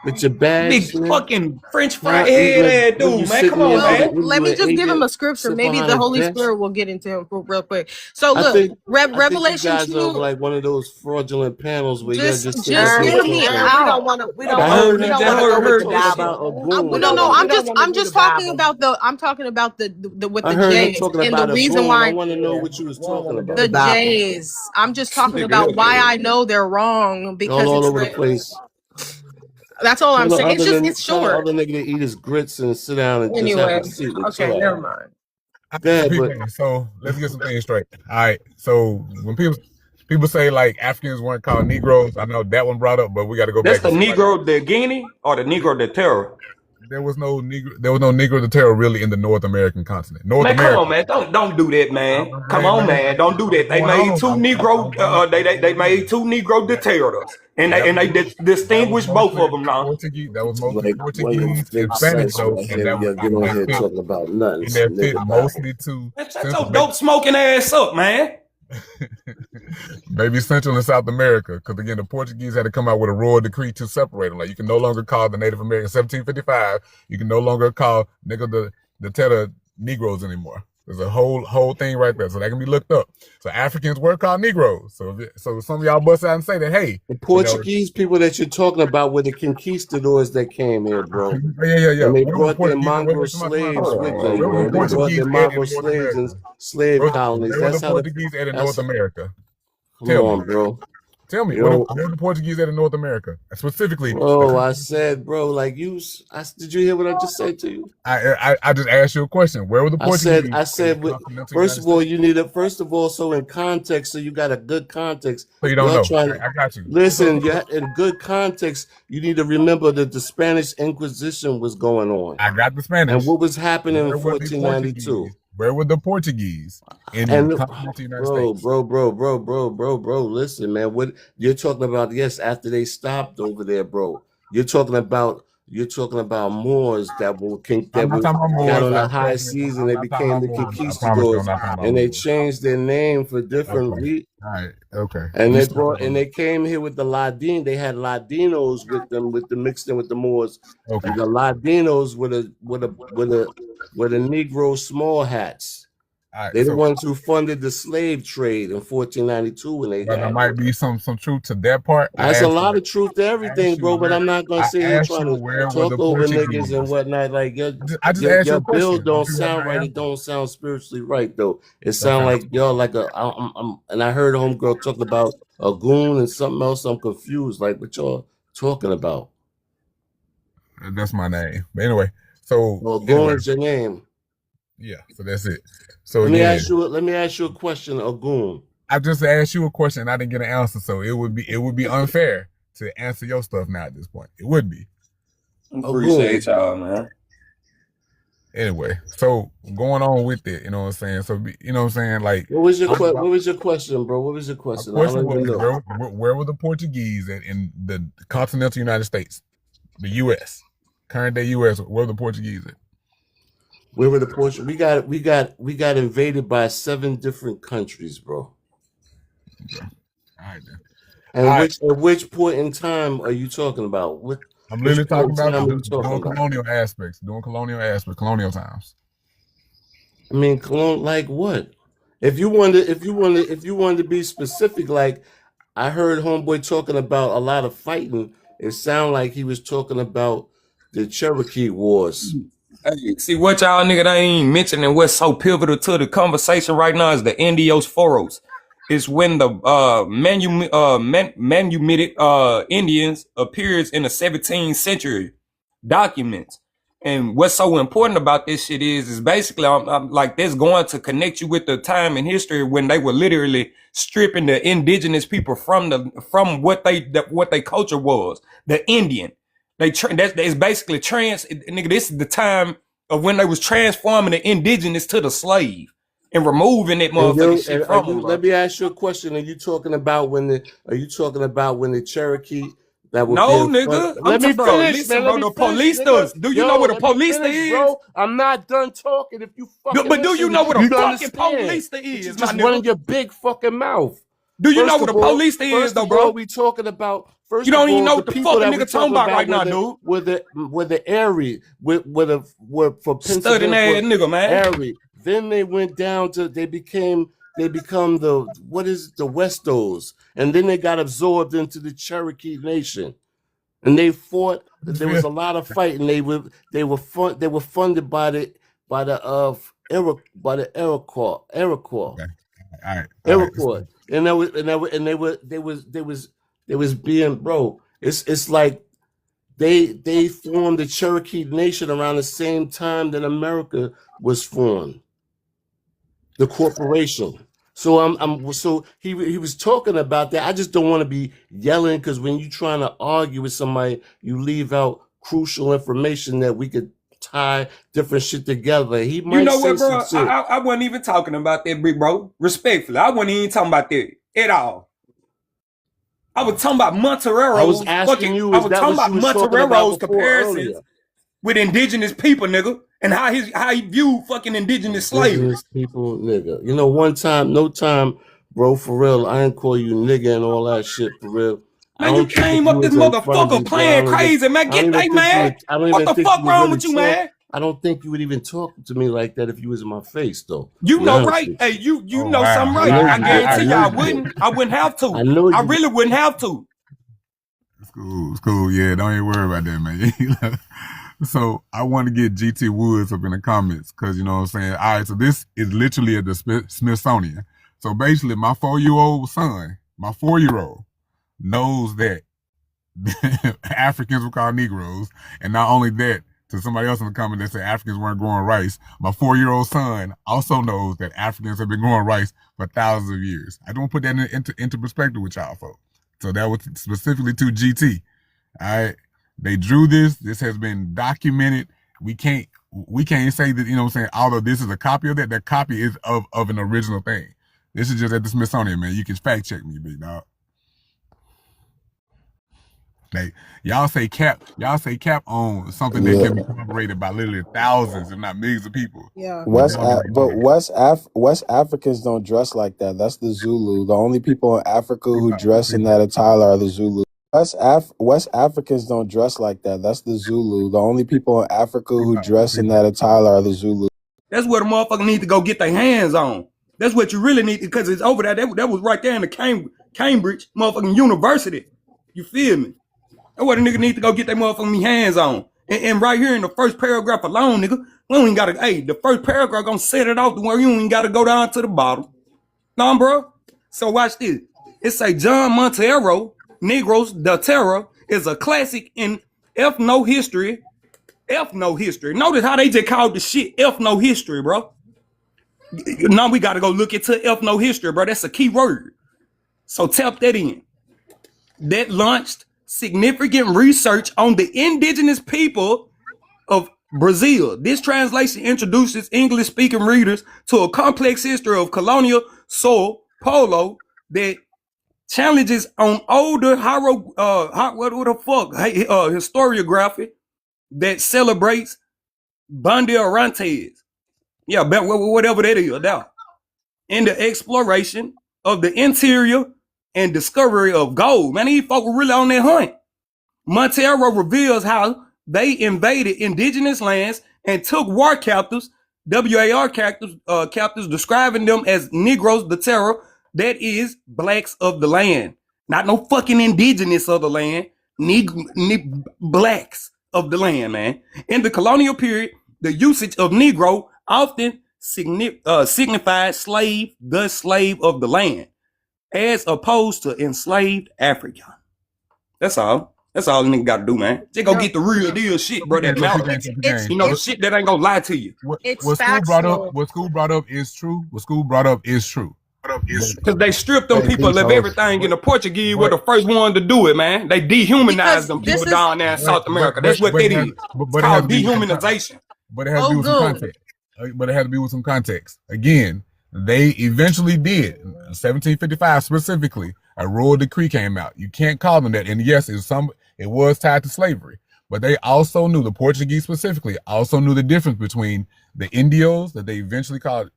with your badge, Big man. fucking French fry Huh? head Eating a, ass what you dude, man. Come sitting on, there with well, it? man. What are let you, me an just give him agent? a scripture. Sit Maybe behind the a Holy desk. Spirit will get into him real quick. So I look, think you Revelation guys are 2, like one of those fraudulent panels where you're just sitting up just here hear me talking. We don't out. want to. We Hold don't I on, want. heard We you just don't want just to go with heard the your talk shit. Bible. about a Well, goon no, no, though. We don't want to I'm do the just talking Bible. about the with I the heard him J's talking and the about a reason goon. I why want to know Yeah, what you was we don't talking want to do the the about. Bible. J's. I'm just talking Nigga, about why here. I know they're wrong All, because all it's over the place. that's all I'm saying. It's just it's Tell the short. other nigga to eat his grits and sit down and just have Anyway, a seat and okay, chill out. never mind. All Go right, so ahead, people, but so let's get some things straight. All right, so when people say like Africans weren't called Negroes, I know that one brought up, but we got to go That's back the and see like Negro de Guinea or the Negro de Terror. there was no Negro the Terror really in the North American continent. North Man, come on, America. man. Don't do that, I man. was Come hey on, man, man. Don't do I was that. They going made on. two I Negro. was going. I was They going on. made two Negro That dictators, and that was they that was distinguished both mostly of them now. Portuguese. That was mostly like William Portuguese and Fifth Spanish Sense though, right and here. You get on here talking about nothing, that fit nigga Bible. mostly to Man, shut Central. your dope smoking ass up, man. Maybe Central and South America, because again, the Portuguese had to come out with a royal decree to separate them. Like you can no longer call the Native Americans 1755. You can no longer call the Teta Negroes anymore. There's a whole thing right there, so that can be looked up. So Africans were called Negroes. So some of y'all bust out and say that, hey, The Portuguese people that you're talking about were the conquistadors that came here, bro. yeah. And they Where were the brought their Portuguese? mongrel Hold slaves with on, them, Where were bro. the They brought Portuguese their at in mongrel North slaves and America? slave colonies. Where were the Portuguese at in North That's America? come Tell me. on, bro. Tell me, You where know, were the Portuguese at in North America? Specifically, bro, I said, bro, like did you hear what I just said to you? I just asked you a question. Where were the Portuguese I in the said, continental first United of all, States? you need it. First of all, so in context, so you got a good context. So you don't Y'all know. trying to I got you. listen. In good context, you need to remember that the Spanish Inquisition was going on, I got the and Spanish. what was happening in Where were the 1492. Portuguese? Where were the Portuguese in And continental United States? bro, listen, man. What you're talking about? Yes, after they stopped over there, bro. You're talking about Moors I'm not talking about got Moors. on the high seas and I'm they not talking became about the Moors. I promise you, I'm conquistadors not talking about and they Moors. changed their name for different Okay. All right. Okay. and You they still brought and they came here with the Ladin. They had Ladinos with them, mixed in with the Moors. okay? And the Ladinos were the Negro small hats. All right. They're the So, ones who funded the slave trade in 1492 when they but there got might here. be some truth to that part. That's a lot of truth to everything, bro. But I'm not gonna I sit here asked trying you to where were talk the over Portuguese. niggas and whatnot. Like I just asked you your a question, bill but don't you have sound not right. It answered. don't sound spiritually right though. It That's sound fine. like y'all like and I heard homegirl talking about a goon and something else. I'm confused. Like what y'all talking about? That's my name. But anyway, so Well, anyway, goon is your name. yeah. So that's it. So Let again, me ask you a question, a goon. I just asked you a question and I didn't get an answer. So it would be unfair to answer your stuff now at this point. It would be. Appreciate y'all, man. Anyway, so going on with it, you know what I'm saying? So you know what I'm saying? Like What was your question, bro? What was your my question? I question don't even know. was where were the Portuguese in the continental United States? The US. Current day US, where were the Portuguese at? Where were the Portuguese? We got invaded by 7 different countries, bro. Okay. All right then. And All right. at which point in time are you talking about? I'm Which literally point talking in about time are you talking doing about? colonial aspects, colonial times. I mean, like what? If you wanted to be specific, like I heard homeboy talking about a lot of fighting. It sounded like he was talking about the Cherokee Wars. Hey, see what y'all nigga ain't mentioning what's so pivotal to the conversation right now is the Indios Foros. is when the Manumitted Indians appears in the 17th century documents. And what's so important about this shit is basically I'm like this going to connect you with the time in history when they were literally stripping the indigenous people from what they culture was, the Indian. That's basically nigga. This is the time of when they was transforming the indigenous to the slave and removing that And motherfucking shit from them, bro. let me ask you a question. Are you talking about when the Cherokee that were No, being nigga. let me Bro, finish, listen, man. bro. Let me The finish, police. nigga. Do you know what a let me police finish, is? bro? I'm not done talking. If you fucking But do you listen, know what a you fucking understand. police But is, you my just running nigga? your big fucking mouth. Do you know what a police is, though, bro? we talking about. First You don't of even all, know the what the people fuck a that we nigga talking talking about about right now, dude. were the Erie, were for Studying ass Pennsylvania, nigga, man. Erie. Then they went down to they become the Westos, and then they got absorbed into the Cherokee Nation, and they fought. There was a lot of fighting. They were funded by the Iroquois. Okay. All right. Iroquois, and they was being, bro. It's like they formed the Cherokee Nation around the same time that America was formed, the corporation. So so he was talking about that. I just don't want to be yelling, because when you're trying to argue with somebody, you leave out crucial information that we could tie different shit together. He You might know say what, some bro? shit. I wasn't even talking about that, big bro. Respectfully, I wasn't even talking about that at all. I was talking about I was Montero's asking you, I is was that talking what about you was talking about Montero's before comparisons earlier? with indigenous people, nigga, and how he viewed fucking indigenous slavery. Indigenous people, nigga. You know, one time, no time, bro, for real. I ain't call you nigga and all that shit, for real. Man, you came up this motherfucker playing crazy, man. Hey, man. What the fuck wrong with you, man? I don't think you would even talk to me like that if you was in my face, though. You Be know, honest right? with Hey, you. you Oh, know wow. something, right? I guarantee you, know I you wouldn't. would. I wouldn't have to. I know I you. really wouldn't have to. It's cool. It's cool. Yeah, don't even worry about that, man. So I want to get GT Woods up in the comments, because you know what I'm saying. All right, so this is literally at the Smithsonian. So basically, my 4-year-old son, my 4-year-old, knows that Africans were called Negroes, and not only that, to somebody else in the comment that said Africans weren't growing rice, my 4-year-old son also knows that Africans have been growing rice for thousands of years. I don't put that into perspective with y'all, folks. So that was specifically to GT. All right, they drew this. This has been documented. We can't say that, you know what I'm saying, although this is a copy of that copy is of an original thing. This is just at the Smithsonian, man. You can fact check me, big dog. Like, y'all say cap on something that can be corroborated by literally thousands, if not millions of people. Yeah. West Africans don't dress like that. That's the Zulu. The only people in Africa who dress in that attire are the Zulu. West Africans don't dress like that. That's the Zulu. The only people in Africa who dress in that attire are the Zulu. That's where the motherfucker need to go get their hands on. That's what you really need, because it's over there. That was right there in the Cambridge motherfucking university. You feel me? That's what a nigga need to go get their motherfucking hands on. And right here in the first paragraph alone, nigga, we don't even gotta, the first paragraph gonna set it off to where you ain't gotta go down to the bottom. Nah, bro. So watch this. It say John Montero, Negroes, the Terror, is a classic in ethno-history. Ethno-history. Notice how they just called the shit ethno-history, bro. Now we gotta go look into ethno-history, bro. That's a key word. So tap that in. That launched significant research on the indigenous people of Brazil. This translation introduces English-speaking readers to a complex history of colonial Sao Paulo that challenges on older historiography that celebrates Bandeirantes. Yeah, whatever that is now. In the exploration of the interior and discovery of gold. Man, these folk were really on that hunt. Montero reveals how they invaded indigenous lands and took war captives, WAR captives, describing them as Negroes, the terror, that is, blacks of the land. Not no fucking indigenous of the land, blacks of the land, man. In the colonial period, the usage of Negro often signified slave, the slave of the land. as opposed to enslaved Africa. That's all. That's all the nigga got to do, man. Just go get the real deal shit, bro. That matter. You know, the shit that ain't gonna lie to you. What school brought up is true. What school brought up is true. Because they stripped them people of everything, and the Portuguese were the first one to do it, man. They dehumanized them people down there in South America. That's what that is. It's called dehumanization. But it has to be with some context. But it has to be with some context. Again, they eventually did. In 1755 specifically, a royal decree came out. You can't call them that. And yes, it was tied to slavery. But they also knew, the Portuguese specifically, also knew the difference between the Indios, that they eventually called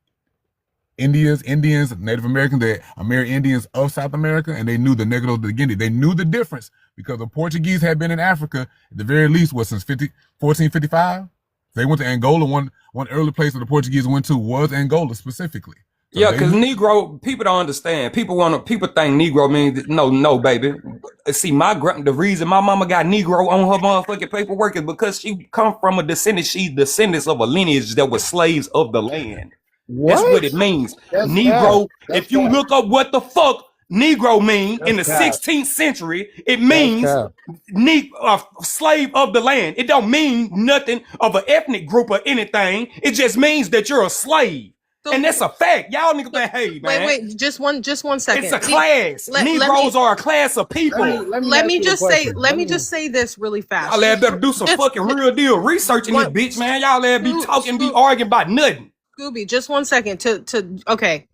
Indians, Native Americans, the Amerindians of South America, and they knew the Negros de Guinea. They knew the difference because the Portuguese had been in Africa at the very least since 1455. They went to Angola. One early place that the Portuguese went to was Angola specifically. So yeah, because Negro, people don't understand. People think Negro means no, baby. See, the reason my mama got Negro on her motherfucking paperwork is because she come from a descendant. She's descendants of a lineage that was slaves of the land. That's what it means. That's Negro, if you look up what the fuck Negro mean in the 16th century, it means slave of the land. It don't mean nothing of an ethnic group or anything. It just means that you're a slave. So, and that's a fact. Y'all niggas think, hey, man. Wait, just one second. It's a class. Negroes are a class of people. Let me just say this really fast. Y'all better do some fucking real deal research in this bitch, man. Y'all be talking, be arguing about nothing. Scooby, just 1 second okay.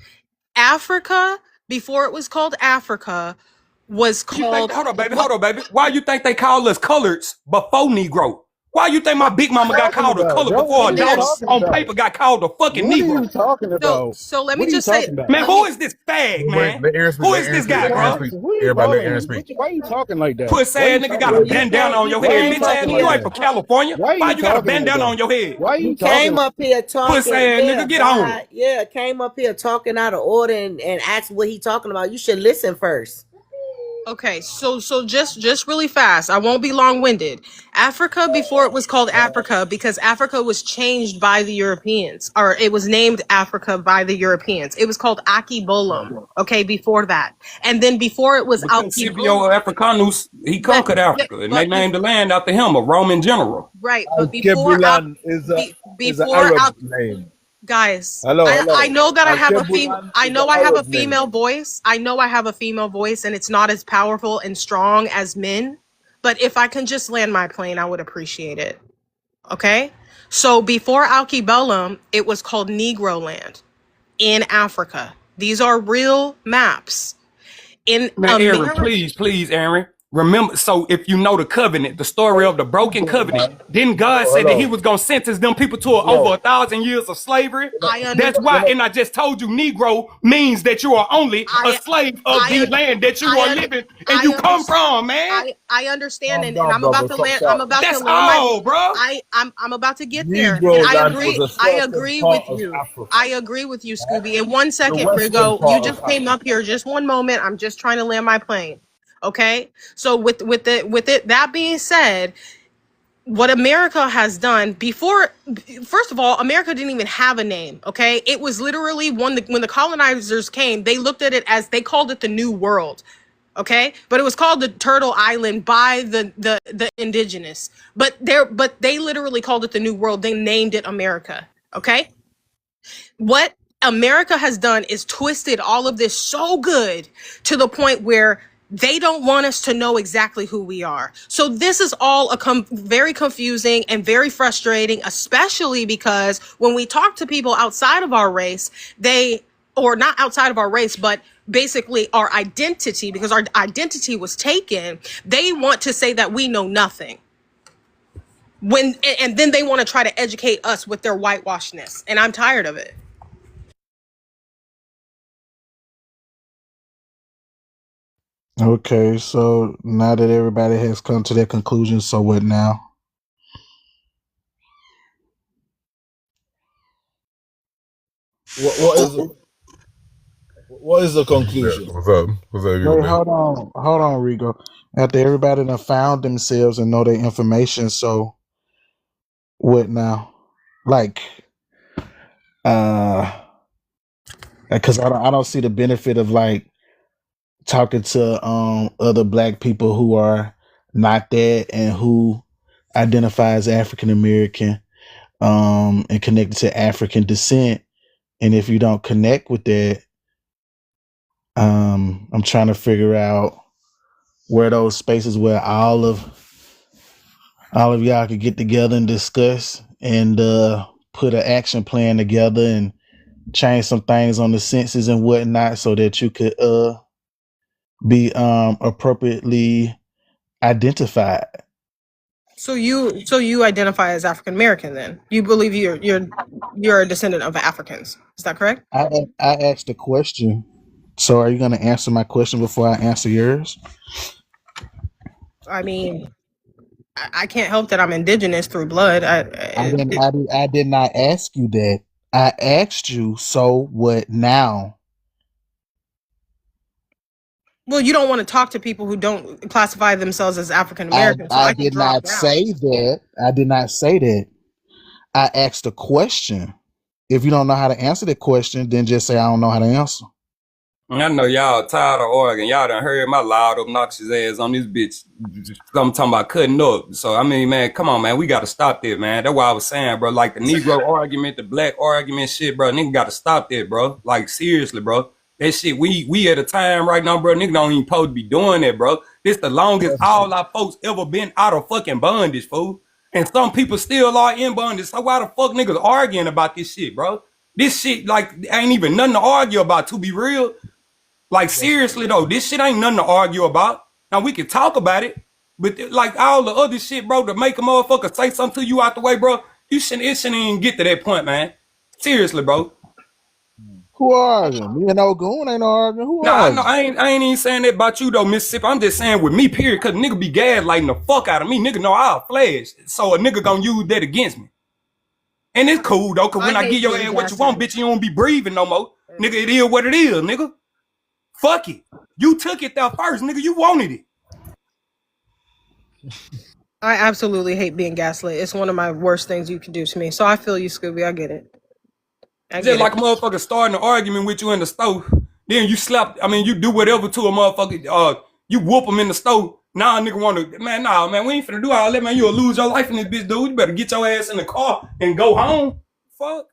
Africa, before it was called Africa, was called... Hold on, baby. Why you think they call us coloreds before Negro? Why you think my big mama got called a color before a daughter on paper got called a fucking Negro? What are you talking about? So let me just say... Man, who is this fag, man? Who is this guy, bro? Everybody let Aaron speak. Why are you talking like that? Pussy ass nigga got a bandana on your head. Bitch ass nigga, you ain't from California. Why you got a bandana on your head? Why you came up here talking? Pussy ass nigga, get on. Yeah, came up here talking out of order and asked what he talking about. You should listen first. Okay, so just really fast. I won't be long-winded. Africa, before it was called Africa, because Africa was changed by the Europeans, or it was named Africa by the Europeans. It was called Akibolum, okay, before that. And then before it was Scipio Africanus, he conquered Africa, and they named the land after him, a Roman general. Right, but before is an Arab name. Guys, hello. I know that I have a female. I know I have a female voice. I know I have a female voice, and it's not as powerful and strong as men. But if I can just land my plane, I would appreciate it. Okay. So before Alkebulan, it was called Negro Land in Africa. These are real maps. Aaron, please, Aaron. Remember, so if you know the covenant, the story of the broken covenant, didn't God say that he was going to sentence them people to over 1,000 years of slavery? That's why, and I just told you, Negro means that you are only a slave of the land that you are living and you come from, man. I understand, and I'm about to land. I'm about That's to land. all, bro. I'm about to get there. I agree with you. I agree with you, Scooby. In 1 second, Rigo, you just came up here. Just one moment. I'm just trying to land my plane. Okay, so with it that being said, what America has done before, first of all, America didn't even have a name. Okay, it was literally when the colonizers came, they looked at it as, they called it the New World. Okay, but it was called the Turtle Island by the indigenous. But they literally called it the New World. They named it America. Okay, what America has done is twisted all of this so good to the point where they don't want us to know exactly who we are. So this is all very confusing and very frustrating, especially because when we talk to people outside of our race, or not outside of our race, but basically our identity, because our identity was taken, they want to say that we know nothing. And then they want to try to educate us with their whitewashedness. And I'm tired of it. Okay, so now that everybody has come to their conclusion, so what now? What is the conclusion? What's up? Wait, hold on, Rigo. After everybody done found themselves and know their information, so what now? Like, because I don't see the benefit of like talking to other black people who are not that and who identify as African American and connected to African descent. And if you don't connect with that, I'm trying to figure out where those spaces where all of y'all could get together and discuss and put an action plan together and change some things on the census and whatnot so that you could be appropriately identified. So you identify as African American then? You believe you're a descendant of Africans. Is that correct? I asked a question. So are you going to answer my question before I answer yours? I mean, I can't help that I'm indigenous through blood. I did not ask you that. I asked you, so what now? Well, you don't want to talk to people who don't classify themselves as African American, so I can did drop not down. say that. I did not say that. I asked a question. If you don't know how to answer the question, then just say I don't know how to answer. I know y'all tired of arguing. Y'all done heard my loud, obnoxious ass on this bitch. I'm talking about cutting up. So, I mean, man, come on, man. We got to stop that, man. That's why I was saying, bro. Like, the Negro argument, the black argument shit, bro. Nigga got to stop that, bro. Like, seriously, bro. That shit, we at a time right now, bro. Nigga don't even supposed to be doing that, bro. This the longest all our folks ever been out of fucking bondage, fool. And some people still are in bondage. So why the fuck niggas arguing about this shit, bro? This shit, like, ain't even nothing to argue about, to be real. Like, seriously though, this shit ain't nothing to argue about. Now we can talk about it, but like all the other shit, bro, to make a motherfucker say something to you out the way, bro, it shouldn't even get to that point, man. Seriously, bro. Who arguing? Me and Ogun ain't arguing. Who Nah, I know arguing? I ain't even saying that about you though, Mississippi. I'm just saying with me, period, cause nigga be gaslighting the fuck out of me. Nigga know I'll flash. So a nigga gonna use that against me. And it's cool though, cause when I hate give your being ass what you want, gaslighted. bitch, you don't be breathing no more. Nigga, it is what it is, nigga. Fuck it. You took it there first, nigga. You wanted it. I absolutely hate being gaslit. It's one of my worst things you can do to me. So I feel you, Scooby. I get it. Just like a motherfucker starting an argument with you in the store, then you slap, you do whatever to a motherfucker, you whoop them in the store. Nah, nigga wanna, man, nah, man, we ain't finna do all that, man. You'll lose your life in this bitch, dude. You better get your ass in the car and go home. Fuck.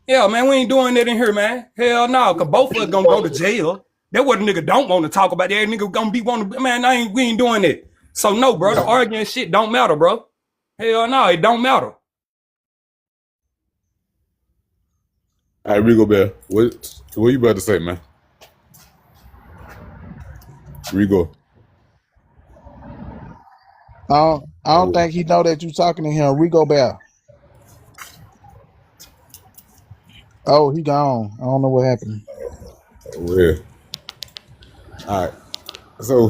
Yeah, man, we ain't doing that in here, man. Hell no, cause both of us gonna go to jail. That what a nigga don't want to talk about. That nigga gonna be man, we ain't doing that. So no, bro, the arguing shit don't matter, bro. Hell no, it don't matter. All right, Rigo Bear, what you about to say, man? Rigo. I don't think he know that you talking to him. Rigo Bear. Oh, he gone. I don't know what happened. Oh, yeah. All right. So,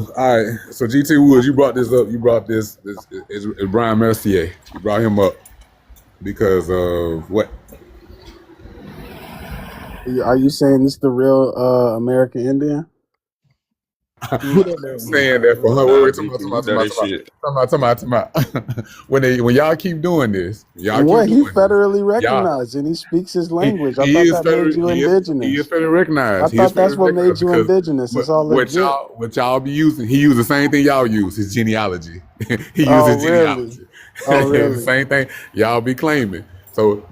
GT Woods, you brought this up. You brought this is Brian Mercier. You brought him up because of what? Are you saying this the real American Indian? I'm saying that for her. Nah, We're GT, you know that shit. talking about. When y'all keep doing this, What? He federally y'all. recognized and he speaks his He, language. I he thought is that made federally you he is indigenous. federally I recognized. He is thought that's federally what recognized made you because indigenous. It's all legit. what y'all be using. He used the same thing y'all use. His genealogy. He used Oh, his really? genealogy. Oh, The really? same thing y'all be claiming. So,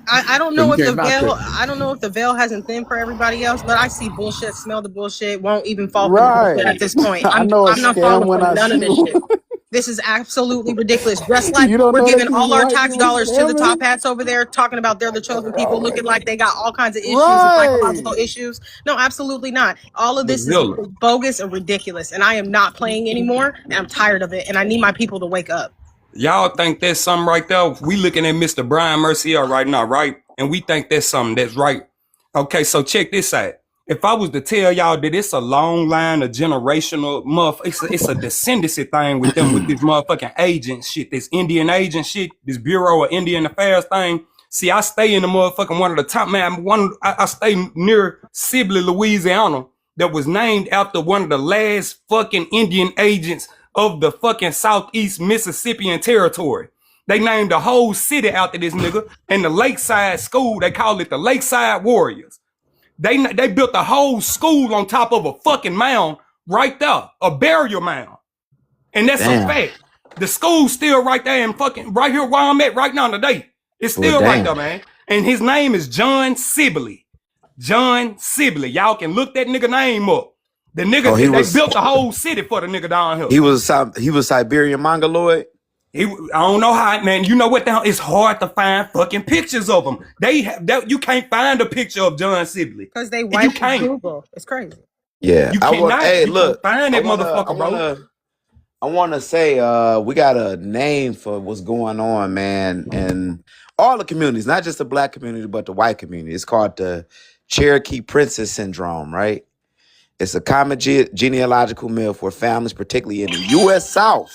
I don't so know you if the can't knock veil that. I don't know if the veil hasn't thinned for everybody else, but I see bullshit, smell the bullshit, won't even fall for the bullshit at Right. this point. I know a I'm not falling scam for when I none of see this one. shit. This is absolutely ridiculous. Just like You don't we're know that giving these all our white tax people dollars to the top scamming? hats over there, talking about they're the chosen people, looking like they got all kinds of issues and psychological Right. issues. No, absolutely not. All of this is Mozilla. bogus and ridiculous, and I am not playing anymore, and I'm tired of it, and I need my people to wake up. Y'all think that's something right there? We looking at Mr. Brian Mercier right now, right? And we think that's something that's right. Okay, so check this out. If I was to tell y'all that it's a long line of generational it's a descendancy thing with them, with this motherfucking agent shit, this Indian agent shit, this Bureau of Indian Affairs thing. See, I stay in the motherfucking one of the top, man. I stay near Sibley, Louisiana, that was named after one of the last fucking Indian agents of the fucking Southeast Mississippian territory. They named the whole city after this nigga, and the Lakeside School, they call it the Lakeside Warriors. They built a whole school on top of a fucking mound right there, a burial mound. And that's a fact. The school's still right there and fucking right here where I'm at right now today. It's still right there, man. And his name is John Sibley. John Sibley. Y'all can look that nigga name up. The nigga, they built the whole city for the nigga down here. He was Siberian Mongoloid. I don't know how, man. You know what? It's hard to find fucking pictures of him. You can't find a picture of John Sibley because they wiped Google. It's crazy. Yeah, you cannot. Hey, you look, find that motherfucker, bro. I want to say we got a name for what's going on, man, and all the communities, not just the black community, but the white community. It's called the Cherokee Princess Syndrome, right? It's a common genealogical myth where families, particularly in the U.S. South,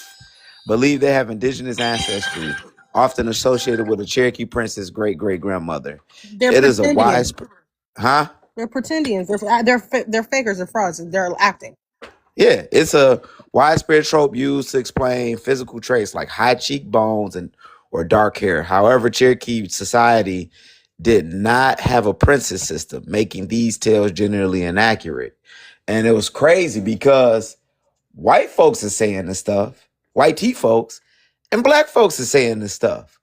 believe they have indigenous ancestry, often associated with a Cherokee princess great-great-grandmother. It is a widespread... Huh? They're pretendians. They're fakers and frauds. They're acting. Yeah, it's a widespread trope used to explain physical traits like high cheekbones or dark hair. However, Cherokee society did not have a princess system, making these tales generally inaccurate. And it was crazy because white folks are saying this stuff, white tea folks, and black folks are saying this stuff.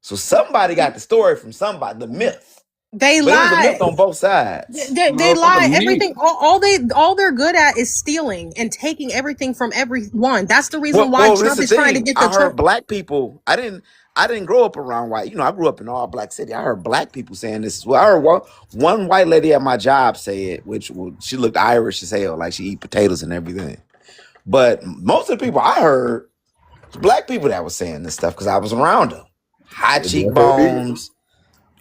So somebody got the story from somebody, the myth. They lie. It was a myth on both sides. They lie. Everything. All they're good at is stealing and taking everything from everyone. That's the reason why Trump is trying to get the. I heard black people. I didn't grow up around white. You know, I grew up in an all black city. I heard black people saying this as well. I heard one white lady at my job say it, which she looked Irish as hell, like she eat potatoes and everything. But most of the people I heard was black people that was saying this stuff because I was around them. High cheekbones,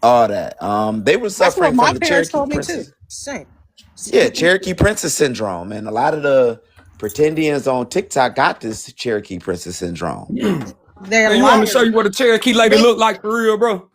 all that. They were suffering from the Cherokee Princess. Same. Yeah, Cherokee Princess Syndrome, and a lot of the pretendians on TikTok got this Cherokee Princess Syndrome. They're you want me to show you what a Cherokee lady look like for real, bro?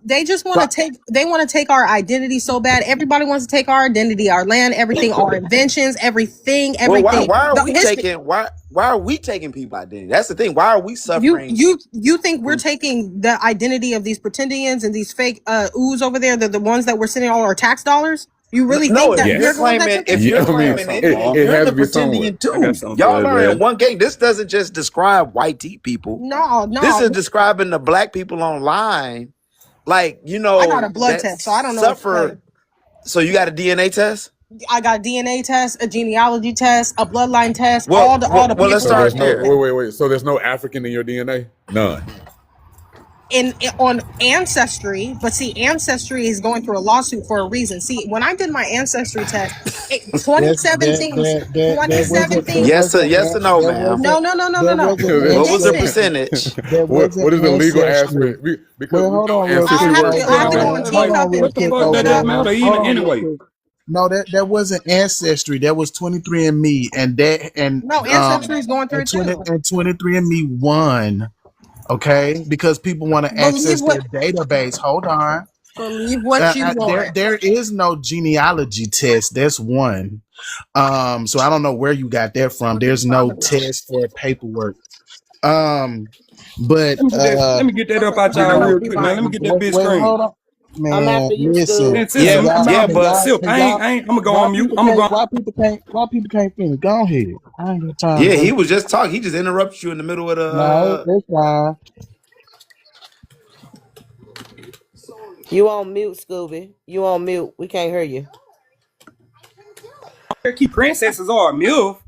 They just want to take. They want to take our identity so bad. Everybody wants to take our identity, our land, everything, our inventions, everything. Well, why are we taking? Why are we taking people's identity? That's the thing. Why are we suffering? You think we're taking the identity of these pretendians and these fake ooze over there? The ones that we're sending all our tax dollars. You really think that you're claiming? If you're claiming it, you're the pretendian too. Y'all are in one gang. This doesn't just describe white tea people. No. This is describing the black people online. Like, you know, I got a blood test, so I don't know. So you got a DNA test? I got a DNA test, a genealogy test, a bloodline test. Well, all the people. Let's start there. Wait. So there's no African in your DNA? None. On Ancestry, but see, Ancestry is going through a lawsuit for a reason. See, when I did my Ancestry test, 2017. Yes or no, ma'am? No. What was the percentage? What is the legal aspect? Because hold on, what the fuck does that matter anyway? No, that wasn't Ancestry. That was 23andMe, and Ancestry is going through it too. And 23andMe won. Okay, because people want to access their database. Hold on. Believe what you want. There is no genealogy test. That's one. So I don't know where you got that from. There's no test or paperwork. But let me get that up out y'all real quick, man. Let me get that big screen. Hold on. Man, listen. But Silk, I ain't. I'm gonna go on mute. Why people can't finish? Go ahead. I ain't got time. Yeah, he was just talking. He just interrupted you in the middle of the. No, that's fine. You on mute, Scooby? You on mute? We can't hear you. Cherokee princesses are a MILF.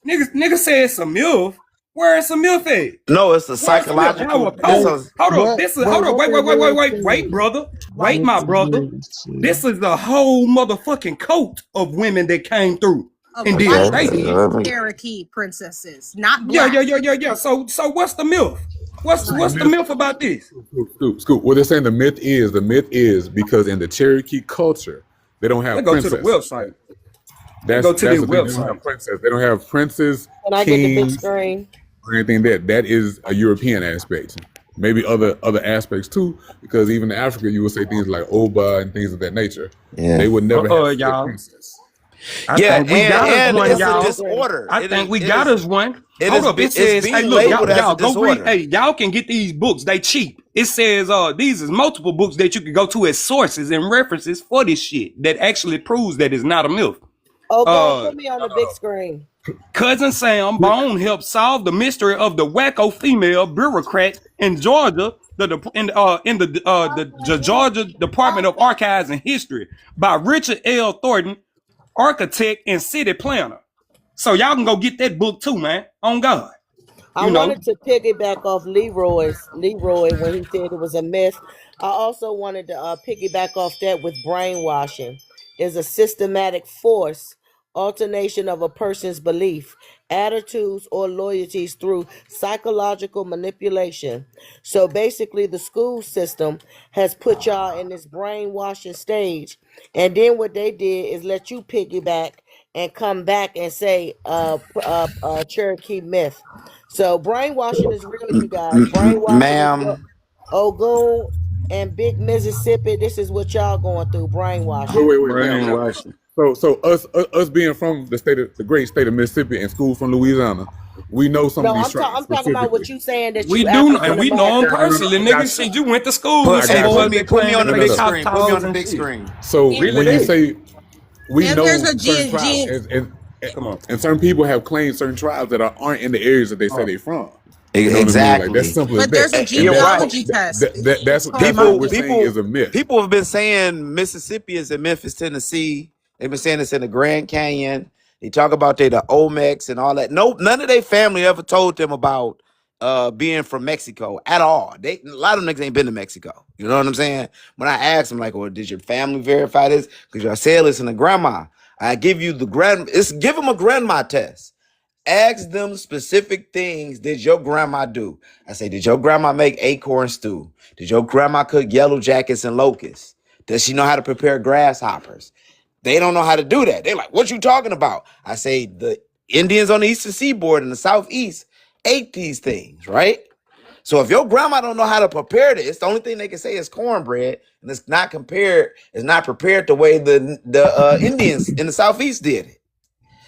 Niggas say it's a MILF. Where is a MILF at? No, it's a psychological. Hold on. Wait, brother. Wait, my brother. This is the whole motherfucking coat of women that came through and did Cherokee princesses, not black. Yeah. So what's the MILF? What's the MILF about this? Scoop. What they're saying the myth is because in the Cherokee culture they don't have princesses. Go to the website. Go to the website. They don't have princes, Can I get the big screen? Or anything that is a European aspect. Maybe other aspects too, because even in Africa you would say things like Oba and things of that nature. Yeah. They would never have a princess. I Yeah, think we got us and one, it's a y'all. disorder. I think we got us one. It Hold is up. It it's says, hey, being look, labeled as a y'all go read. disorder. Hey, y'all can get these books. They cheap. It says these is multiple books that you can go to as sources and references for this shit that actually proves that it's not a myth. Oh, go Uh put me on the big screen. Cousin Sam Bone helped solve the mystery of the wacko female bureaucrat in Georgia, the Georgia Department of Archives and History by Richard L. Thornton, architect and city planner. So y'all can go get that book too, man. On God, I you know. wanted to piggyback off Leroy when he said it was a myth. I also wanted to piggyback off that with brainwashing is a systematic force alternation of a person's belief, attitudes, or loyalties through psychological manipulation. So basically, the school system has put y'all in this brainwashing stage, and then what they did is let you piggyback and come back and say Cherokee myth. So brainwashing is real, you guys. Brainwashing is real. Ma'am. Ogun and Big Mississippi, this is what y'all going through. Brainwashing. Wait, ma'am. Brainwashing. So us being from the great state of Mississippi and school from Louisiana, we know some of No, these tribes I'm talking about what specifically. you saying that We you do, and African we know them American. personally, I nigga. got you. Shit, you went to school with I some got you. boys that Put me claim on that the they big No. top screen. Put me on towers the and big shit. screen. So Really, when you that. say we If there's know a certain tribes, Come on. and certain people have claimed certain tribes that aren't in the areas that they say they're from. You know what I mean? Like that's Exactly. simple as but there's that. a And You're right. genealogy test. that's It's what called that's what People, we're Bible. saying is a myth. people have been saying Mississippians in Memphis, Tennessee. They've been saying this in the Grand Canyon. They talk about the Olmecs and all that. No, none of their family ever told them about being from Mexico at all. A lot of them niggas ain't been to Mexico. You know what I'm saying? When I asked them, like, well, did your family verify this? Because y'all said listen to grandma. I give you give them a grandma test. Ask them specific things did your grandma do. I say, did your grandma make acorn stew? Did your grandma cook yellow jackets and locusts? Does she know how to prepare grasshoppers? They don't know how to do that. They're like, what you talking about? I say, the Indians on the eastern seaboard and the southeast ate these things, right? So if your grandma don't know how to prepare this, the only thing they can say is cornbread, and it's not prepared the way the Indians in the southeast did it.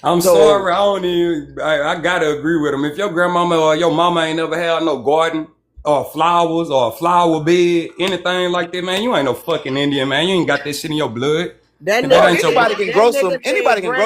I'm So sorry, I gotta agree with him. If your grandmama or your mama ain't never had no garden or flowers or a flower bed, anything like that, man, you ain't no fucking Indian, man. You ain't got that shit in your blood. That And that well, nigga ain't your said blood. that anybody nigga can grow said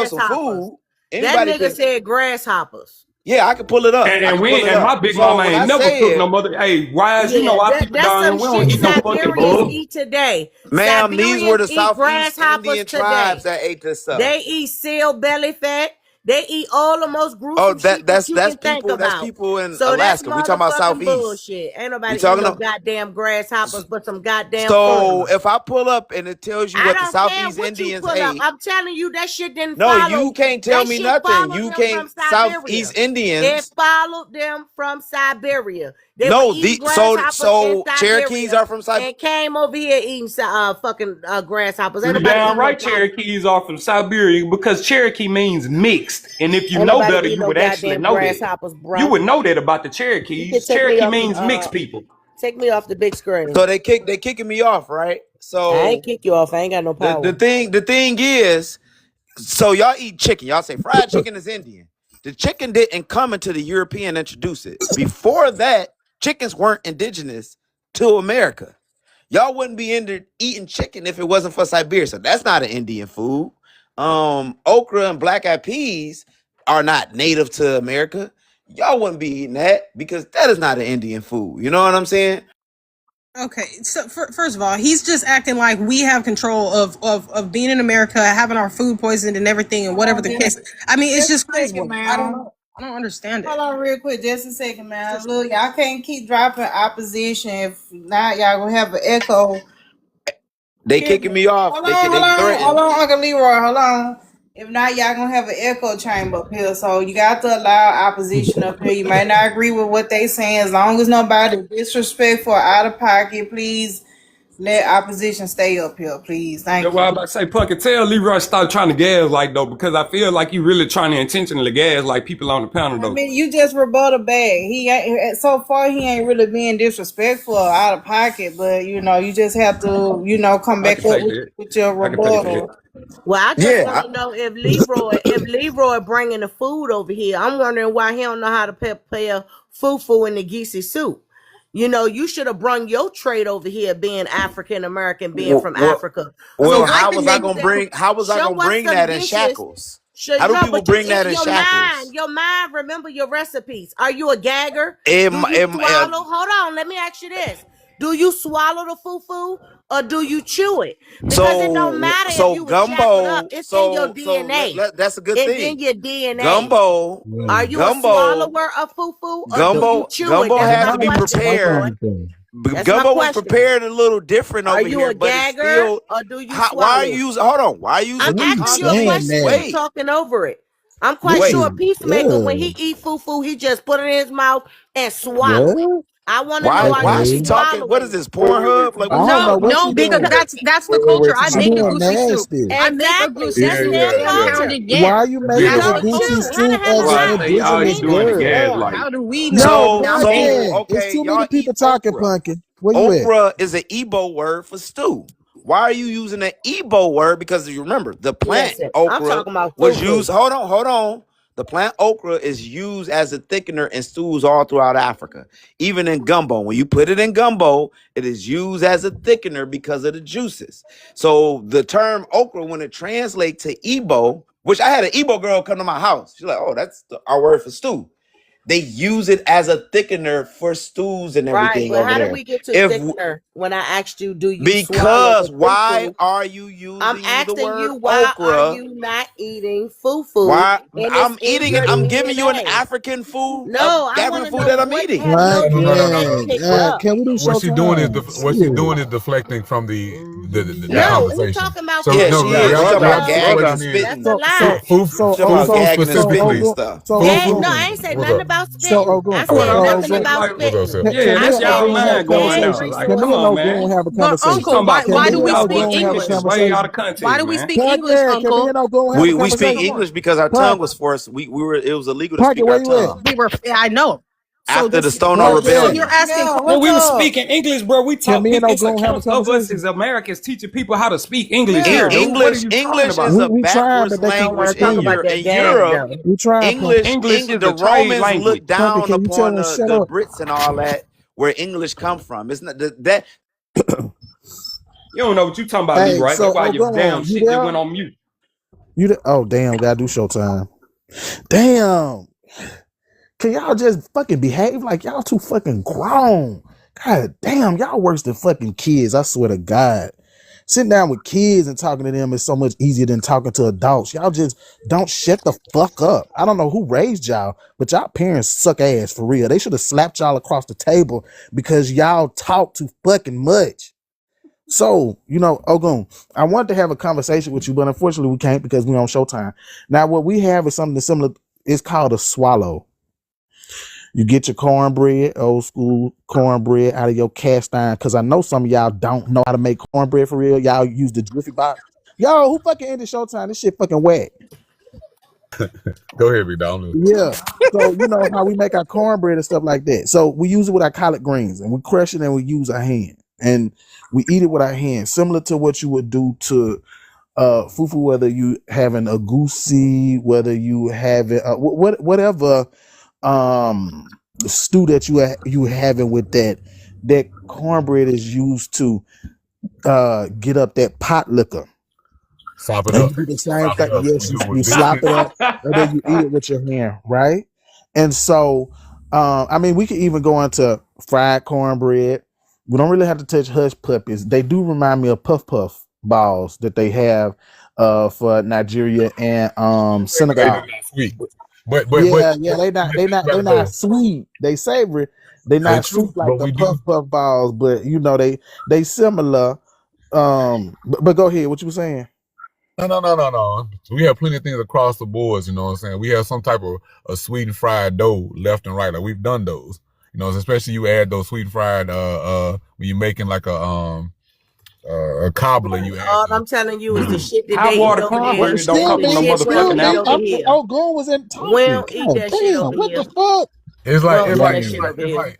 some grasshoppers. food. That Anybody nigga can. said grasshoppers. Yeah, I can pull it up. I And can pull we it and my up. big So mama when ain't I never say cooked no it, mother. Hey, wise, you Yeah, know our people that's down some here, we don't shit eat no fucking Siberians bugs. eat today. ma'am, these were Siberians the eat Southeast grasshoppers Indian tribes today. that ate this stuff. They eat seal belly fat. They eat all the most Oh, gruesome shit that you that's can think people. That's about. people in So that's Alaska. We talking about motherfucking Southeast. bullshit. Ain't We nobody eating talking no about. goddamn grasshoppers but some goddamn So foreigners. if I pull up and it tells you I what the don't care Southeast what you Indians pull up. ate, I'm telling you that shit didn't no, you follow. can't tell That me shit nothing. followed You them from can't. Siberia. Southeast It Indians. followed them from Siberia. They were No, eating the grasshoppers in Cherokees Siberia are from Siberia. and came over here eating fucking grasshoppers. Ain't You nobody damn eating no right goddamn. Cherokees are from Siberia because Cherokee means mixed. And if you Ain't know nobody better, eating you no would actually goddamn know that. grasshoppers, You bro. would know that about the You can Cherokees. take me Cherokee off the means mixed people. big screen. So they kicking me off, right? I ain't So kick you off. I ain't got no power. the thing is, so y'all eat chicken. Y'all say fried chicken is Indian. The chicken didn't come until the European introduced it. Before that, chickens weren't indigenous to America. Y'all wouldn't be eating chicken if it wasn't for Siberia. So that's not an Indian food. Okra and black eyed peas are not native to America. Y'all wouldn't be eating that because that is not an Indian food. You know what I'm saying? Okay, so first of all, he's just acting like we have control of being in America, having our food poisoned and everything, and whatever the case. I mean, it's just crazy. I don't know. I don't understand it. Hold on real quick, just a second, man. Look, y'all can't keep dropping opposition. If not, y'all gonna have an echo. They Hear kicking me. me off. Hold They on, hold they on, hold threaten. on, Uncle Leroy, hold on. If not, y'all gonna have an echo chamber up here. So you got to allow opposition up here. You might not agree with what they saying. As long as nobody disrespectful or out of pocket, please let opposition stay up here, please. That's Thank why you. I'm about to say, Puck, tell Leroy stop trying to gas like though, because I feel like you really trying to intentionally gas like people on the panel I though. mean, you just rebut a bag. He ain't so far. He ain't really being disrespectful or out of pocket, but you know, you just have to, come I back can up take that. with your I can take that. rebuttal. Well, I just want Yeah. to know if Leroy bringing the food over here. I'm wondering why he don't know how to prepare fufu in the geese soup. You know, you should have brung your trade over here, being African American, being Well, from well, Africa. So well, So one bring how thing was some I they gonna of them. bring? How was I Show gonna us bring some that in dishes. shackles? Show, How do no, people but you bring that in in your mind, shackles? your mind. Remember your recipes. Are you a gagger? Do Am, you am, am, swallow? Hold on, let me ask you this: do you swallow the fufu or do you chew it? Because it don't matter if so you was shackled up; gumbo. it's in your So DNA. that's a good It's in thing. your DNA. Gumbo, Are Yeah. you a gumbo, swallower of fufu or do you chew it? gumbo That's But has my to be no, question, hold Leroy. prepared. on, though. That's my Gumbo was question. prepared a little different Are over you here, a but it's gagger still. or do you Why are swallow you it? using? Hold on. Why are you using I'm What the are you asking you a saying, condiments? question and man? you Wait, talking over it. I'm quite This wait. sure a is peacemaker, when he good. eat fufu, he just put it in his mouth and swallow it. What? I want to know, Why? are Why you is she Okay. talking? What is swallowing it? this? Pornhub? Like, I what is she don't know no, talking what about? no, she because doing. that's the culture. I She make a doing goosey soup. nasty. I make a Exactly. goosey That's Yeah, soup their yeah, and yeah. culture. pounded Why are yam. you Yeah, making We That's a the don't goosey chew. culture. How the soup hell as am an Why I I say y'all eating you indigenous doing the English girl? gaslighting? How yam? do we know? No, Now I'm So Pumpkin. ignorant. It's okay, too many y'all people eat talking, okra. Pumpkin. Where you at? Okra is an Igbo word for stew. Why are you using an Igbo word? Because you remember the plant Listen, I'm okra talking about was fufu. used. Hold on. The plant okra is used as a thickener in stews all throughout Africa, even in gumbo. When you put it in gumbo, it is used as a thickener because of the juices. So the term okra, when it translates to Igbo, which I had an Igbo girl come to my house, she's like, "Oh, that's our word for stew." They use it as a thickener for stews and Right, everything but over how did there. we get to If thickener when I asked you, do you swallow the Because why fufu? are you I'm using the asking word you, why are okra? you not eating fufu Why and it's I'm in eating it? your I'm giving you an DNA? African food, No, I want African to food know that I'm what eating. have your DNA Pumpkin. picked up. Can we do What she doing is Showtime? what she Shit. doing is deflecting from the Yeah. No, he conversation. talking about So Yeah, no, fufu she no, is. She y'all, talking y'all, about Brother, so gagging what and I brother. mean, That's spitting. a So so lie. fufu, so She talking about Ogun. gagging and So spitting and Ogun. stuff. So fufu. No, I Ogun. ain't said What's nothing up? about So spitting. I Ogun. That's what said I'm So nothing Ogun. saying. about Like, What's up, spitting. sir? yeah, Can I me that's and y'all said Ogun have a mind going DNA now. conversation? Like, Can come me and on, results. Ogun man. have a But You conversation? uncle, talking about Can why me do fufu? and we Y'all speak brought Ogun have a English? English way conversation? out of Why do context, we man. speak English, Pumpkin. Can me uncle? and Ogun have a We speak conversation? English because our tongue Pumpkin. was forced. We were it was illegal to Pumpkin, speak where our you at? tongue We were, I know. So after the this, Stono so Pumpkin. you're Rebellion. asking, Yeah, When what's we was up? speaking English, bro, we Can taught me and people. It's Ogun have a accounts of us conversation? as Americans teaching people how to speak English here, Yeah. dude. What are English you talking English is about? a We trying, backwards but they I don't keep want language to talk in about hey, that In gag Europe. though. we trying, Pumpkin. English is The the trade Romans looked language. Pumpkin, down can you tell upon him shut the up? Brits and all that, where English come from. It's not that You don't know what you talking about, Hey, Leroy. so That's why your damn Ogun, you shit just there? went on mute. Oh damn, gotta do Showtime. Damn. Can y'all just fucking behave like y'all too fucking grown? God damn, y'all worse than fucking kids. I swear to God. Sitting down with kids and talking to them is so much easier than talking to adults. Y'all just don't shut the fuck up. I don't know who raised y'all, but y'all parents suck ass for real. They should have slapped y'all across the table because y'all talk too fucking much. So, Ogun, I wanted to have a conversation with you, but unfortunately we can't because we're on Showtime. Now, what we have is something similar. It's called a swallow. You get your cornbread, old school cornbread, out of your cast iron. Because I know some of y'all don't know how to make cornbread for real. Y'all use the Jiffy box. Yo, who fucking ended Showtime? This shit fucking whack. Go ahead, big dog. Yeah. So you know how we make our cornbread and stuff like that. So we use it with our collard greens and we crush it and we use our hand. And we eat it with our hands, similar to what you would do to fufu, whether you having a goosey, whether you having whatever stew that you having with that cornbread is used to get up that pot liquor. Sop it And up. you do the same Sop thing. it up. You Yes, do it you with slop it biscuits. up and then you eat it with your hand, right? And so I mean we could even go into fried cornbread. We don't really have to touch hush puppies. They do remind me of puff puff balls that they have for Nigeria and But they do Senegal. not sweet. But Yeah, they better not though. sweet. They savory. They Hey, not sweet true. like But the we puff do. puff balls, but they similar. But go ahead. What you were saying? No. We have plenty of things across the boards, you know what I'm saying? We have some type of a sweet and fried dough left and right. Like we've done those. You know, especially you add those sweet and fried when you're making like a cobbler, you add All I'm telling you is the shit that Hot they eat water over there. But cornbread don't Is still, come the from no man, shit we don't still, motherfucking eat man. over alligator. here. Oh, Gon was in We talking. don't eat God that shit damn, over what here. the fuck? it's We like don't it's do like that it's shit like over it's here. like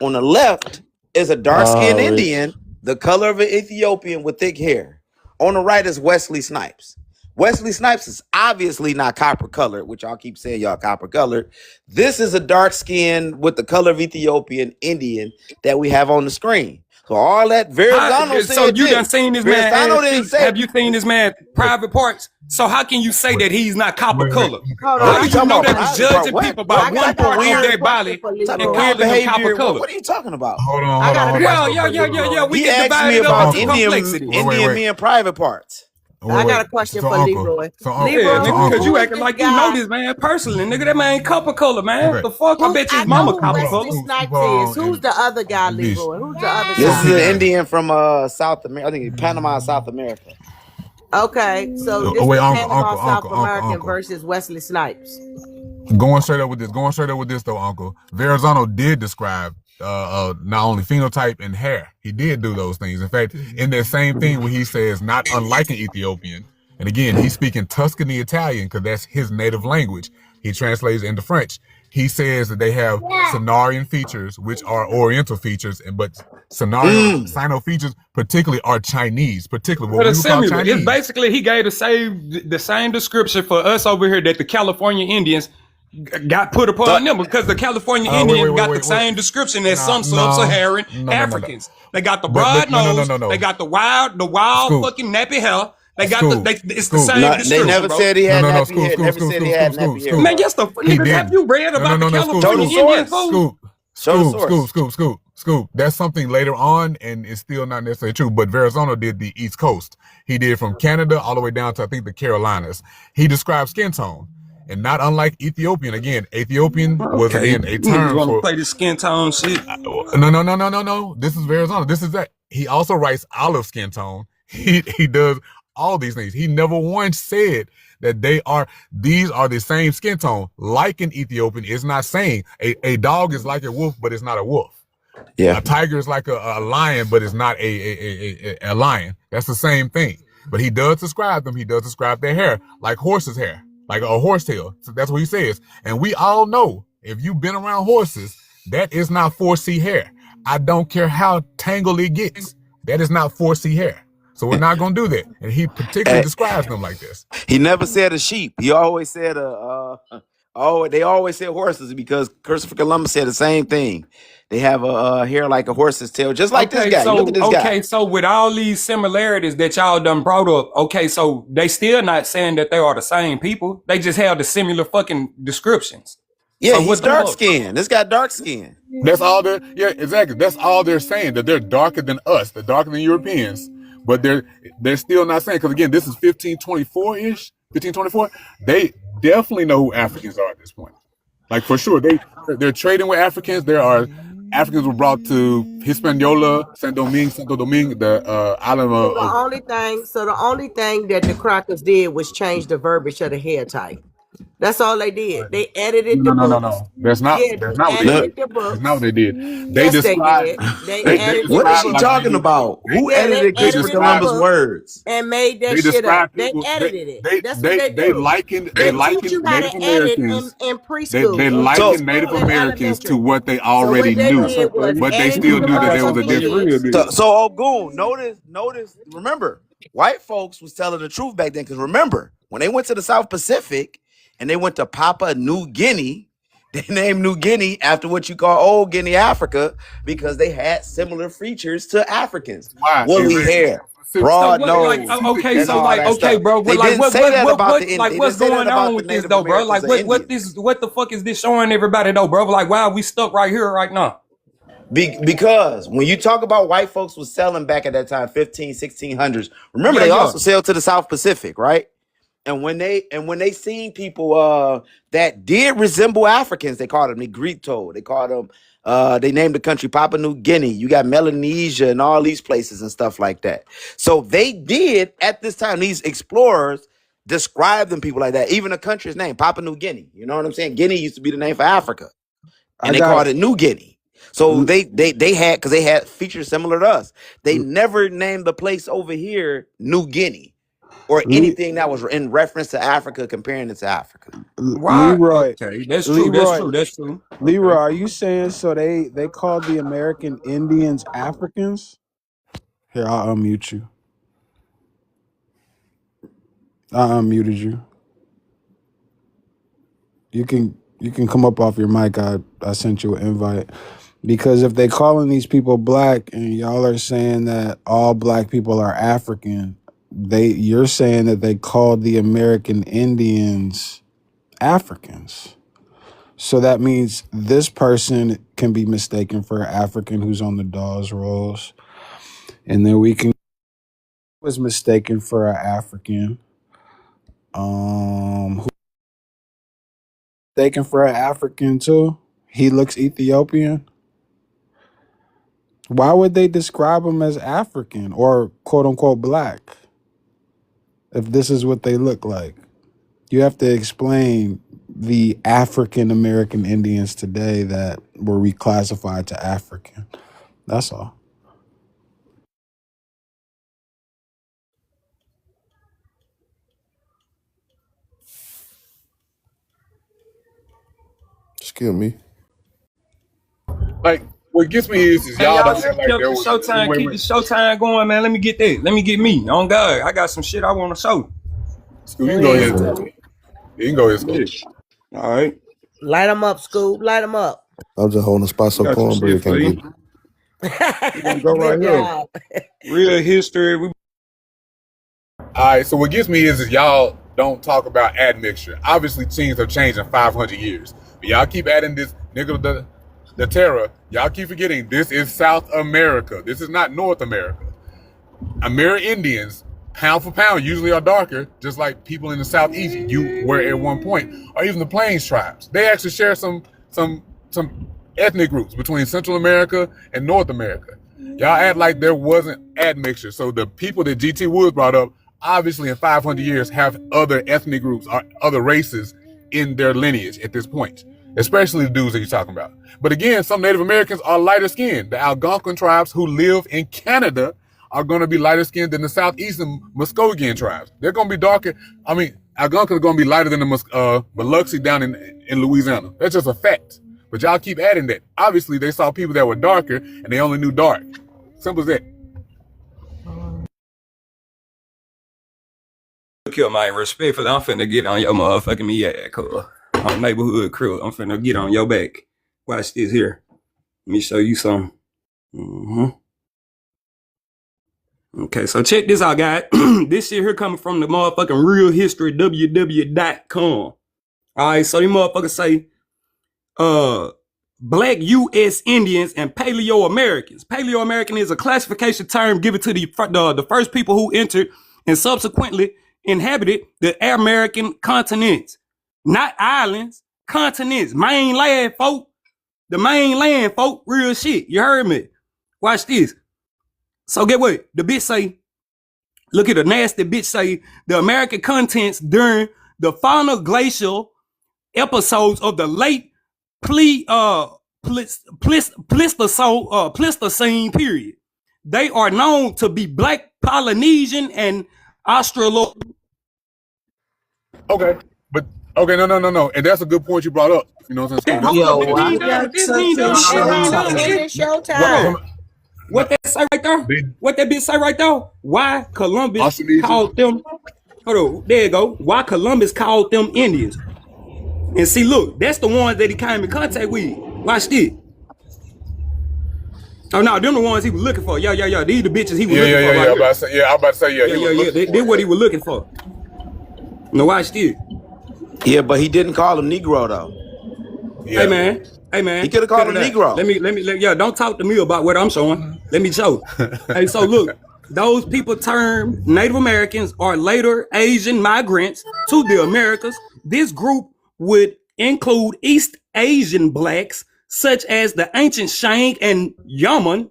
On the left is a dark-skinned Already. Indian, the color of an Ethiopian with thick hair. On the right is Wesley Snipes. Wesley Snipes is obviously not copper colored, which y'all keep saying y'all copper colored. This is a dark skin with the color of Ethiopian Indian that we have on the screen. So all that Verrazano So said you done this. seen this man Verrazano ass didn't feet? say. Have you seen this man private parts? So how can you say that he's not copper color? Hold How on. do you know that was judging What? people by I one got a part of their question body for Type and of Leroy. weird calling them copper behavior. color? What are you talking about? Hold on, I hold got on. a Wait, Yeah, question yeah, for yeah, yeah, yeah. Leroy. We He can asked divide me it up about into complexity. wait. Indian men private parts. I got wait. a question So for uncle. Leroy. Yeah, Leroy, So nigga, cause uncle. you who is acting this like you know guy? this man personally, nigga. That man copper color, man. Okay. The fuck? I Who bet you I his know mama who copper Hold on. Wesley color. Scoop Snipes is. on Who's and the other guy, Bish. Leroy? Who's the other This Scoop, is guy? you an got it. Indian from South America. I think Panama, South America. Okay, so Oh, this wait, the uncle, Panama uncle, South uncle, uncle, American uncle. versus Wesley Snipes. Going straight up with this. Going straight up with this though, uncle. Verrazano did describe not only phenotype and hair. He did do those things. In fact, in that same thing where he says not unlike an Ethiopian, and again he's speaking Tuscany Italian because that's his native language. He translates into French. He says that they have Cenarian features, which are Oriental features, but Sino features particularly are Chinese, particularly what But we it's would call similar. It's Chinese. basically he gave the same description for us over here that the California Indians got put upon them because the California Indians got the same description as some sub-Saharan No. Africans. They got the But broad nose. no. They got the wild Scoop. fucking nappy hair. They got Scoop. it's the Scoop. same No, they description, never bro. said he had No, nappy hair. Never said he had nappy hair, Man, bro. yes, the He nigga, have didn't. you read about the Scoop, Show the California Indian source. food? Show the source. Scoop. That's something later on, and it's still not necessarily true. But Verrazano did the East Coast. He did from Canada all the way down to I think the Carolinas. He described skin tone, and not unlike Ethiopian. Again, Ethiopian was Okay, again a niggas term want to for play this skin tone shit. no. This is Verrazano. This is that. He also writes olive skin tone. He does all these things. He never once said that these are the same skin tone. Like an Ethiopian is not saying a dog is like a wolf, but it's not a wolf. Yeah. A tiger is like a lion, but it's not a lion. That's the same thing. But he does describe them. He does describe their hair like horse's hair, like a horse tail. So that's what he says. And we all know, if you've been around horses, that is not 4C hair. I don't care how tangled it gets. That is not 4C hair. So we're not going to do that. And he particularly describes them like this. He never said a sheep. He always said they always said horses because Christopher Columbus said the same thing. They have a hair like a horse's tail, just like this guy. Look at this guy. So with all these similarities that y'all done brought up, so they still not saying that they are the same people. They just have the similar fucking descriptions. Yeah, so he's dark skinned. This guy dark skinned. That's all exactly. That's all they're saying, that they're darker than us. They're darker than Europeans. But they're still not saying, because again, this is 1524-ish, 1524. They definitely know who Africans are at this point. Like for sure, they're trading with Africans. There are Africans were brought to Hispaniola, Santo Domingue, the island of. The only thing that the crackers did was change the verbiage of the hair type. That's all they did. They edited the book. No. That's not what they did. That's not what they did. They Yes, described. they did. They edited What is the she book. talking about? Who edited Christopher Columbus' words? And made that shit up. They edited it. That's what they do. They likened Native Americans. In preschool. They likened Native Americans to what they already knew, but they still knew that there was a difference. So Ogun, notice. Remember, white folks was telling the truth back then. Because remember, when they went to the South Pacific and they went to Papua New Guinea, they named New Guinea after what you call Old Guinea, Africa, because they had similar features to Africans. Why? Woolly hair, broad nose. Bro. They didn't say that about the Indians. What's going on with this though, bro? Like, what the fuck is this showing everybody though, bro? Like, why are we stuck right here right now? Because when you talk about white folks was selling back at that time, 1600s, remember they also sell to the South Pacific, right? And when they seen people that did resemble Africans, they called them Negrito. They called them they named the country Papua New Guinea. You got Melanesia and all these places and stuff like that. So they did at this time, these explorers describe them people like that. Even the country's name, Papua New Guinea. You know what I'm saying? Guinea used to be the name for Africa. And they called it New Guinea. So they had, because they had features similar to us. They never named the place over here New Guinea or anything that was in reference to Africa, comparing it to Africa. Leroy, okay, that's true. Leroy, are you saying so they called the American Indians Africans? Here, I'll unmute you. I unmuted you. You can come up off your mic. I sent you an invite. Because if they calling these people black and y'all are saying that all black people are African, you're saying that they called the American Indians Africans. So that means this person can be mistaken for an African who's on the Dawes rolls. And then we can Was mistaken for an African. Who mistaken for an African too? He looks Ethiopian. Why would they describe him as African or quote unquote black if this is what they look like? You have to explain the African American Indians today that were reclassified to African. That's all. Excuse me. Like, what gets me is Hey, y'all y'all don't keep act like there the was. showtime, Wait, keep the wait. showtime going, man. Let me get that. Let me get me. On God, I got some shit I want to show. Scoop, you Go can go ahead, ahead. Scoop. You can go ahead, Yeah. Scoop. All right, Light them up, Scoop. Light them up. I'm just holding a spot I so got some shit cornbread for can't you. get. We're gonna go right Good here. job. Real history. We All right, so what gets me is y'all don't talk about admixture. Obviously, things have changed in 500 years. But y'all keep adding this nigga the terror. Y'all keep forgetting this is South America. This is not North America. Amerindians, pound for pound, usually are darker, just like people in the Southeast you were at one point, or even the Plains tribes. They actually share some ethnic groups between Central America and North America. Y'all act like there wasn't admixture. So the people that GT Woods brought up, obviously in 500 years, have other ethnic groups or other races in their lineage at this point, especially the dudes that you're talking about. But again, some Native Americans are lighter skinned. The Algonquin tribes who live in Canada are going to be lighter skinned than the southeastern Muskogean tribes. They're going to be darker. I mean, Algonquin are going to be lighter than the Biloxi down in Louisiana. That's just a fact. But y'all keep adding that. Obviously, they saw people that were darker and they only knew dark. Simple as that. kill my respectfully. I'm finna get on your motherfucking me cuz. On neighborhood crew. I'm finna get on your back. Watch this here. Let me show you something. Okay, so check this out, guys. This shit here coming from the motherfucking real history www.com. Alright, so these motherfuckers say Black U.S. Indians and Paleo Americans. Paleo American is a classification term given to the first people who entered and subsequently inhabited the American continents. Not islands, continents. Mainland, folk. The mainland, folk. Real shit. You heard me. Watch this. So get what? The bitch say, look at the nasty bitch say, the American continents during the fauna glacial episodes of the late Pleistocene period. They are known to be Black Polynesian and Australo. Okay. But, okay, no. And that's a good point you brought up. You know what I'm saying? Yo, That's why y'all This such ain't a done. This ain't done. showtime? Nigga. It's showtime. what, What that say right there? What that bitch say right there? Why Columbus Australasia? called them? Hold on, there you go. Why Columbus called them Indians? And see, look, that's the ones that he came in contact with. Watch this. Oh no, them the ones he was looking for. Yeah. These the bitches he was looking for right I'm here. about to say, I'm about to say, he was looking for This it. what he was looking for. Now watch this. Yeah, but he didn't call him Negro though. Yeah. Hey man. He could have called him Negro. Let me. Yeah, don't talk to me about what I'm showing. Let me show. Hey, so look, those people termed Native Americans or later Asian migrants to the Americas. This group would include East Asian blacks, such as the ancient Shang and Yaman.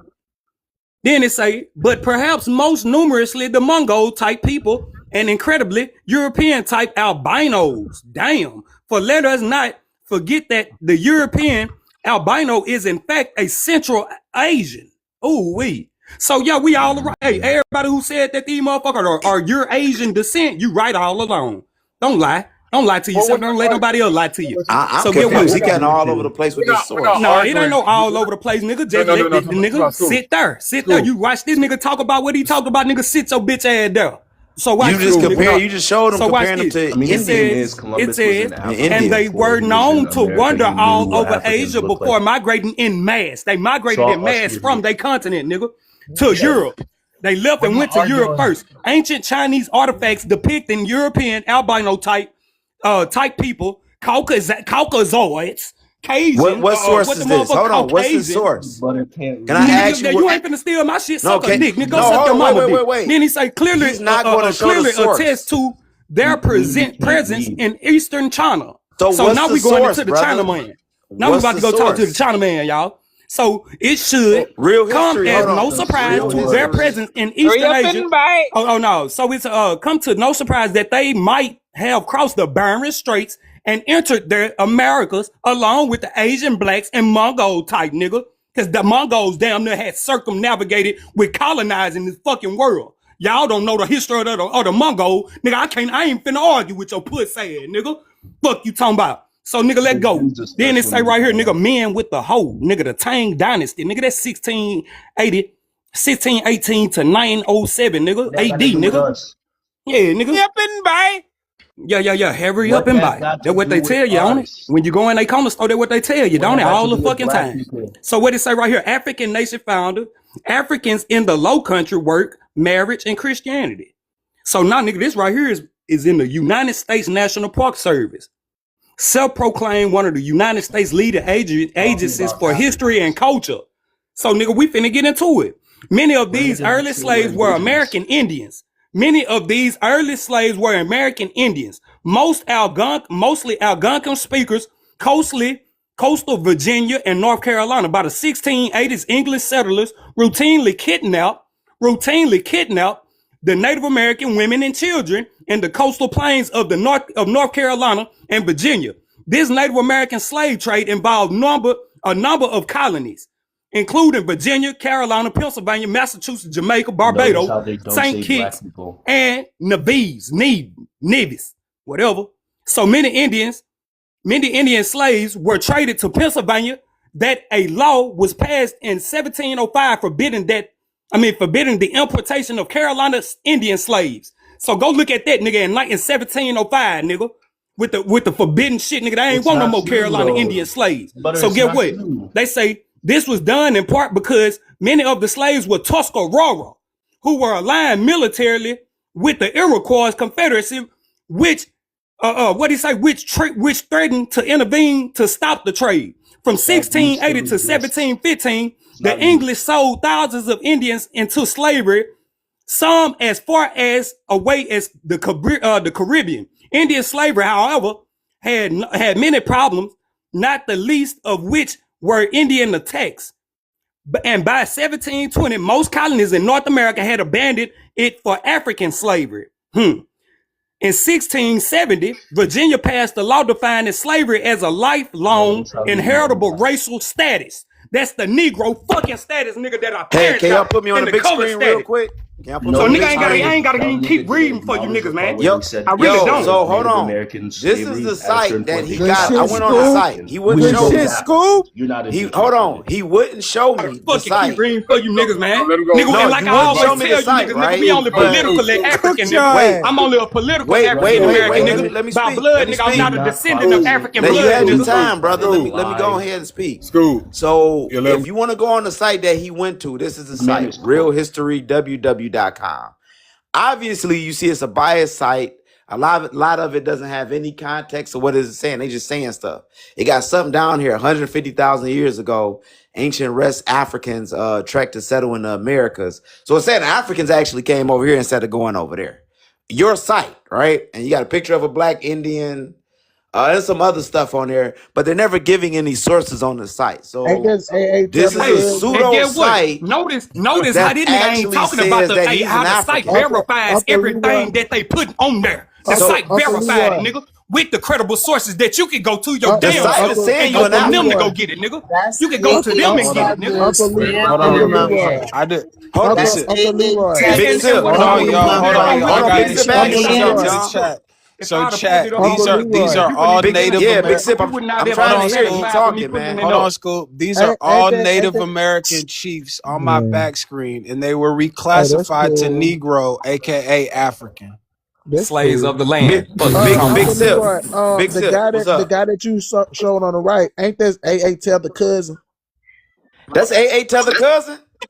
Then it say, but perhaps most numerously the Mongol type people and incredibly European type albinos. Damn. For let us not forget that the European albino is in fact a Central Asian. Ooh wee. So yeah, we all right. Hey, everybody who said that these motherfuckers are your Asian descent, you right all along. Don't lie. Don't lie to yourself. Don't let nobody else lie to you. I'm So get confused. what? He got all over the place with this source. No, it ain't no all over the place, nigga. Just let the nigga sit there. Sit there. You watch this nigga talk about what he talked about, nigga. Sit your bitch ass there. So watch You just this, compare. nigga. You just showed him So watch comparing them this. to Indians. It says, Indian. and they were known to wander all over Asia before migrating in mass. They migrated in mass from their continent, nigga, to Europe. They left and went to Europe first. Ancient Chinese artifacts depicting European albino type people, Caucasoids, Cajun, What source what the is this? motherfucker Hold on. called What's his Cajun. source? Can I ask Nigga, you you what? ain't finna steal my shit. No, Suck a okay. dick. Nigga, go No, suck hold your on. mama dick. Wait. Then he say clearly, He's not going to show the clearly source. attest to their presence in Eastern China. So So what's now the we going source, into the brother? Chinaman. Now we What's about the to go talk to the source? Chinaman, y'all. So it should Real come history. as Hold no on. surprise Real to their history. presence in Hurry Eastern up Asia. and bite. Oh no. So it's come to no surprise that they might have crossed the Bering Straits and entered the Americas along with the Asian blacks and Mongol type nigga. Because the Mongols damn near had circumnavigated with colonizing this fucking world. Y'all don't know the history of the Mongol. Nigga, I ain't finna argue with your pussy ass, nigga. Fuck you talking about. So nigga, let go. Then it say right here, nigga, men with the hoe. Nigga, the Tang Dynasty. Nigga, that's 1618 to 907, nigga. AD, nigga. Yeah, nigga. Hurry up and bite. Yeah. Hurry up and buy. That's what they tell you, on it. When you go in they corner store, that's what they tell you, don't it? All the fucking time. So what it say right here? African nation founder. Africans in the low country work, marriage, and Christianity. So now, nigga, this right here is in the United States National Park Service. Self-proclaimed one of the United States leading agencies for history and culture. So, nigga, we finna get into it. Many of these early slaves were American Indians. Many of these early slaves were American Indians. Mostly Algonquin speakers, coastal Virginia and North Carolina. By the 1680s, English settlers routinely kidnapped the Native American women and children in the coastal plains of North Carolina and Virginia. This Native American slave trade involved a number of colonies, including Virginia, Carolina, Pennsylvania, Massachusetts, Jamaica, Barbados, St. Kitts, and Nevis, whatever. So many Indian slaves were traded to Pennsylvania. That a law was passed in 1705 forbidding the importation of Carolina's Indian slaves. So go look at that, nigga, in 1705, nigga, with the forbidden shit, nigga. They ain't want no more Carolina Indian slaves. So get what? They say this was done in part because many of the slaves were Tuscarora, who were aligned militarily with the Iroquois Confederacy, which threatened to intervene to stop the trade. From 1680 to 1715, the English sold thousands of Indians into slavery, some as far as away as the Caribbean. Indian slavery, however, had many problems, not the least of which were Indian attacks. And by 1720, most colonies in North America had abandoned it for African slavery. In 1670, Virginia passed a law defining slavery as a lifelong inheritable racial status. That's the Negro fucking status, nigga, that our parents Can y'all got put me on in the the big color screen status. real quick? Can y'all put me So on the nigga, big I screen? ain't gotta even keep reading for you niggas, man. Yo, I really don't. So hold on. This is the site that he Good got. I shit, went on the Scoop. site. He wouldn't Good show me. shit, Scoop. Hold on. He wouldn't show me the Fucking keep site. reading for you niggas, man. Let him go. Nigga, No, and like you I wouldn't show always me tell the you site, niggas, right? nigga, we only But politically African, Cook your nigga. ass. I'm only a political wait. African American, nigga. Let me By speak. blood, Let me nigga, I'm speak. not a descendant of African Now you blood, had your nigga. time, brother. Let me go ahead and speak. Scoop. So Yeah, let him- if you want to go on the site that he went to, this is the site, realhistorywww.com. Obviously, you see it's a biased site. A lot of it doesn't have any context of what is it saying. They just saying stuff. It got something down here 150,000 years ago. Ancient West Africans trekked to settle in the Americas. So it's saying Africans actually came over here instead of going over there. Your site, right? And you got a picture of a black Indian. There's some other stuff on there, but they're never giving any sources on the site. So Ain't this AA this is Tether a good? And pseudo get what? site Notice that how this nigga ain't actually talking about says that he's how an the site African. verifies Uncle Leroy. everything that they put on there. The Uncle, So site Uncle verified it, Leroy. nigga, with the credible sources that you can go to your Un- The damn site self is Uncle, saying and you go an from Uncle them to African. go Leroy. get it, nigga. That's You can go to them and Uncle, get A it, nigga. Uncle, Stand Uncle on them, Leroy. yeah. Hold on, Big Uncle, Sip. Uncle Leroy. That's Big Sip. Hold AA on, Tether. Hold on, Big Sip. Ask you something, Big y'all. Sip. If I'd have pulled it up, Uncle Leroy. you wouldn't even Big, been yeah, able Big to, Sip. you would not I'm have trying been to hear you satisfied with me talking, putting man. it up. Ain't that, oh, that's cool. That's Slaves cool. of the land. Fuck you talking Big Uncle about. Sip. Leroy, Big Sip. What's the up? guy that you showed on the right, ain't this AA Tether cousin? That's AA Tether cousin.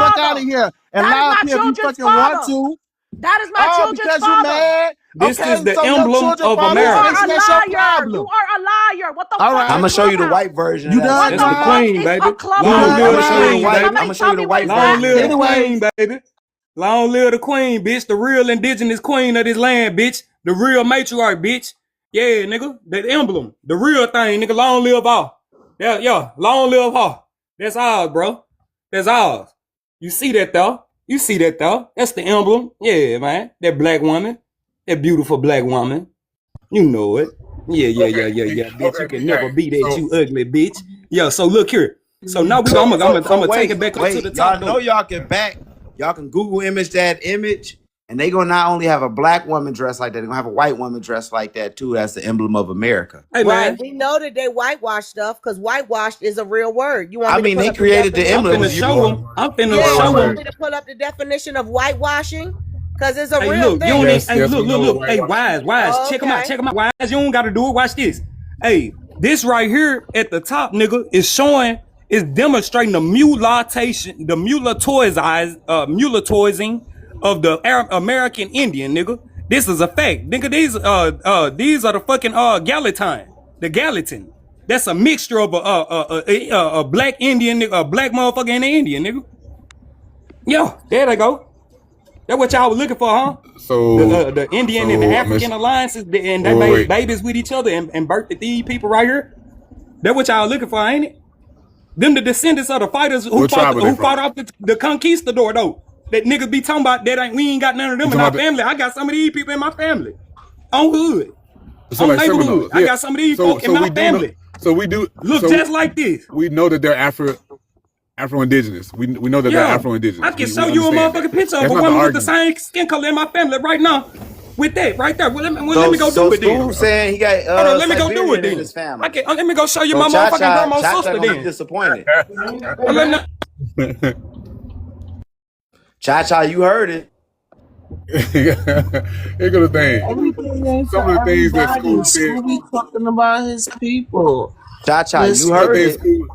fuck out of father. here and That is lie up my here if you children's fucking want father. to. That is my Oh, children's because you father. mad? This Okay, is the so your emblem children of father You is are America. a missing. That's your liar. You problem. are a liar. What the All fuck right. I'm is gonna show you the Clubhouse? white version of You that done What That's the the song. fuck queen, is baby. a You Long Clubhouse? done? live All I'm the gonna Nigga, show you the queen, right. white. baby. I'm somebody gonna show you tell the me where white you Long at. version of live the that. queen, Anyways, baby. Long live the queen, bitch. The real indigenous queen of this land, bitch. The real matriarch, bitch. Yeah, nigga. The emblem. The real thing, nigga. Long live her. Yeah. Long live her. That's ours, bro. That's ours. You see that, though? You see that, though? That's the emblem. Yeah, man. That black woman. That beautiful black woman. You know it. Yeah, bitch. You Okay, can never be that, so you ugly bitch. Yeah, so look here. So now I'm gonna take it back up to the top y'all know though. y'all can Google image that image, and they gonna not only have a black woman dressed like that, they're gonna have a white woman dressed like that too. That's the emblem of America. Hey Right. man, We know that they whitewash stuff because whitewashed is a real word. You want me to pull They up the created the definition? I'm emblem. finna show them. I'm finna Yeah, show you want them. me to pull up the definition of whitewashing? Because it's a Hey, real look, you don't thing. need. yes, Hey, yes, we know what look. Hey, whitewash is. wise. Oh, Check them out. okay. Wise, you don't gotta do it. Watch this. Hey, this right here at the top, nigga, is demonstrating the mulattoizing of the American Indian, nigga. This is a fact, nigga. These are the fucking the Gallatin. That's a mixture of a black Indian, a black motherfucker and an Indian, nigga. Yeah, there they go. That's what y'all was looking for, huh? So, The Indian and the so I'm African alliances, and they made wait. babies with each other and birthed these people right here. That's what y'all looking for, ain't it? Them the descendants of the fighters What tribe are they who from? fought off the conquistador though. That niggas be talking about that we ain't got none of them You in talking our about family. I got some of these people in my family. On hood. so On like neighborhood. Seminoles? I Yeah. got some of these So folk in so my we do know. family. So we do. Look So just like this. we know that they're Afro-indigenous. We know that they're Yeah. I Afro-indigenous. can We show you a understand that. motherfucking picture of That's a not the woman with the argument. same skin color in my family right now. With that right there. Well, let So me go do it then. Smooth saying he got Hold on, let me go do it Siberian in then. his family. Let me go show you So my motherfucking grandma's Cha sister gonna be then. disappointed. Let Cha, you heard it. Here go the thing. Everything ain't Some for of the things that everybody. school said. Scooby talking about his people. Cha, you Listen, Some of the heard things it. school.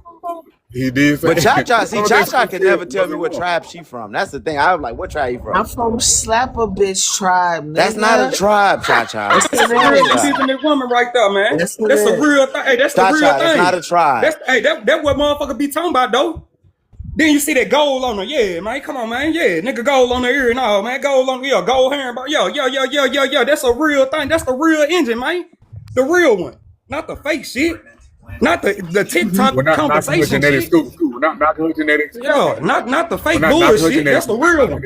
He did say. But Some of the things Cha school can said never tell me wasn't what wrong. tribe she from. That's the thing. I was like, what tribe you I'm from? from Slap a Bitch tribe, That's not a nigga. tribe, Cha. Yes, That's a it real is. indigenous woman right there, man. Yes, it That's a is. real thing. Hey, that's the Cha, real that's not thing. a tribe. That what motherfucker be talking about though. Then you see that gold on her, yeah, man. Come on, man, yeah, nigga, gold on her ear and all, man, gold on, yeah, gold hair, but yeah. That's a real thing. That's the real engine, man. The real one, not the fake shit, not the TikTok We're not knocking her compensation genetics. shit. School. We're not knocking her genetics. Yeah, not the We're fake not knocking her bullshit. That's genetics. the real one.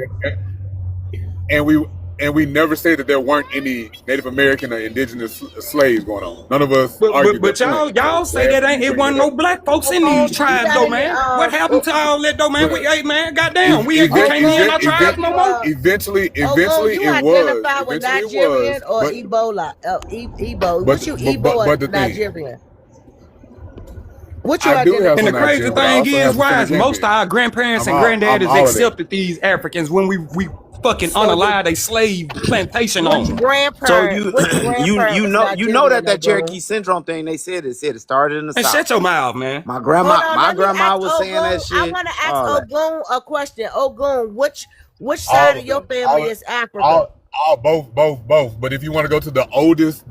And we never said that there weren't any Native American or indigenous slaves going on. None of us argued But that point. y'all say that ain't it wasn't no black folks in these You tribes got though, any man. What happened to all that though, man? But Hey man, goddamn, we can't be in our tribes no more. eventually you it was. identify with Eventually it was. Nigerian or Ebola? Ebo. But What you Ebo or the thing, Nigerian? What you I do have And identify? the some crazy Nigerian, but I thing also is, have some wise, most of grandparents. our grandparents and I'm granddaddies all of that. accepted these Africans when we fucking So unalived a slave plantation on which them. So grandparent? Which grandparent was you know Nigerian? that Ogun? Cherokee syndrome thing they said it started in the And South. shut your mouth, man. My Hold on, let me grandma ask was saying that Ogun. I shit. want to ask All that. Ogun a question. Ogun, which All side of of your them. family is African? All both. But if you want to go to the oldest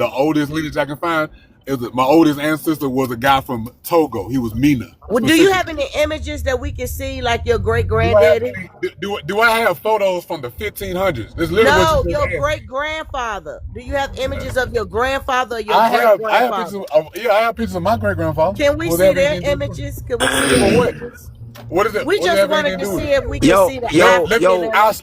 lineage I can find, my oldest ancestor was a guy from Togo. He was Mina. Well, do you have any images that we can see, like your great granddaddy? Do I have photos from the 1500s? That's literally No, what you your just asked. great grandfather. Do you have images of your grandfather or your I great have grandfather? pictures. I have pictures of my great grandfather. Can we see their images? Can we see the images? What is it? We What does just that have wanted anything to to do with see it? if we can see the African.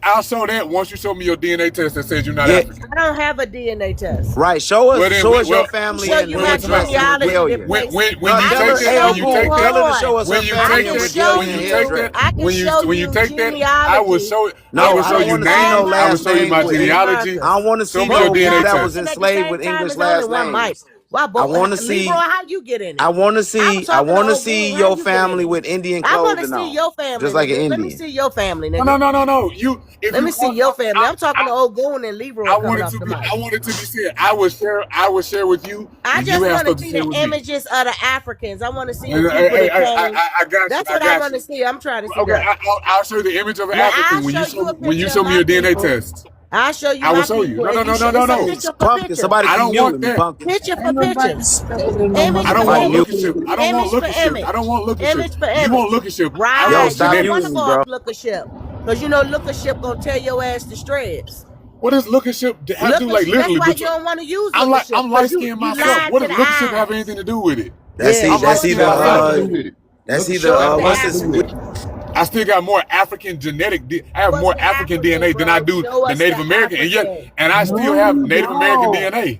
I'll show that once you show me your DNA test that says you're not African. I don't have a DNA test. Right. Show us your I'll family show and you my genealogy regalia. When you take I that, Tell her to show us her when you family take and that, regalia and history. I can show when you you take that, I will genealogy. show No, I will I show don't you want to see no names. I will last show you my names with genealogy. I don't want to see Show me your no DNA people that test. was enslaved with English last names. Why both? I want to see. Leroy, how you get in it? I want to see. I want to see How your you get family in it? with Indian I want to clothing see on, your family. just like an nigga. Let me Indian. see your family, nigga. No. Let me see your family. I'm talking to Ogun and Leroy I coming wanted off to the be. mic. I wanted to be said. I will share with you. I When just you have want to stuff to see share the with me. images of the Africans. I want to see the Hey, people that came. I got you. That's I what I got want to you. see. I'm trying to see Okay, that. I'll show you the image of an Now African I'll when show you a when you picture show of me my your DNA people. test. I'll show you I will my show you. people. No. It's a picture for Pumpkin. picture. Somebody I keep don't want muting me. that. Pumpkin. Picture for Ain't nobody picture. stepping in on Image I for don't Somebody want image. lookership. I don't want Image for lookership. image. I don't want lookership. Image for You want image. lookership. I Right. want You don't genetics. want to go off lookership. Because you know lookership gonna tear your ass to shreds. What does lookership have to do? Like That's literally, why you don't want to use I'm lookership. light Because skinned you myself. lied What to does the lookership have eyes. anything to do with it? That's Yeah, I'm light show us skinned the myself. eyes. That's Show us either the what's this? African. I still got more African I have Show us more the African African, DNA than I bro. do Show the us the Native American, African. and I still No, have you Native American don't. DNA.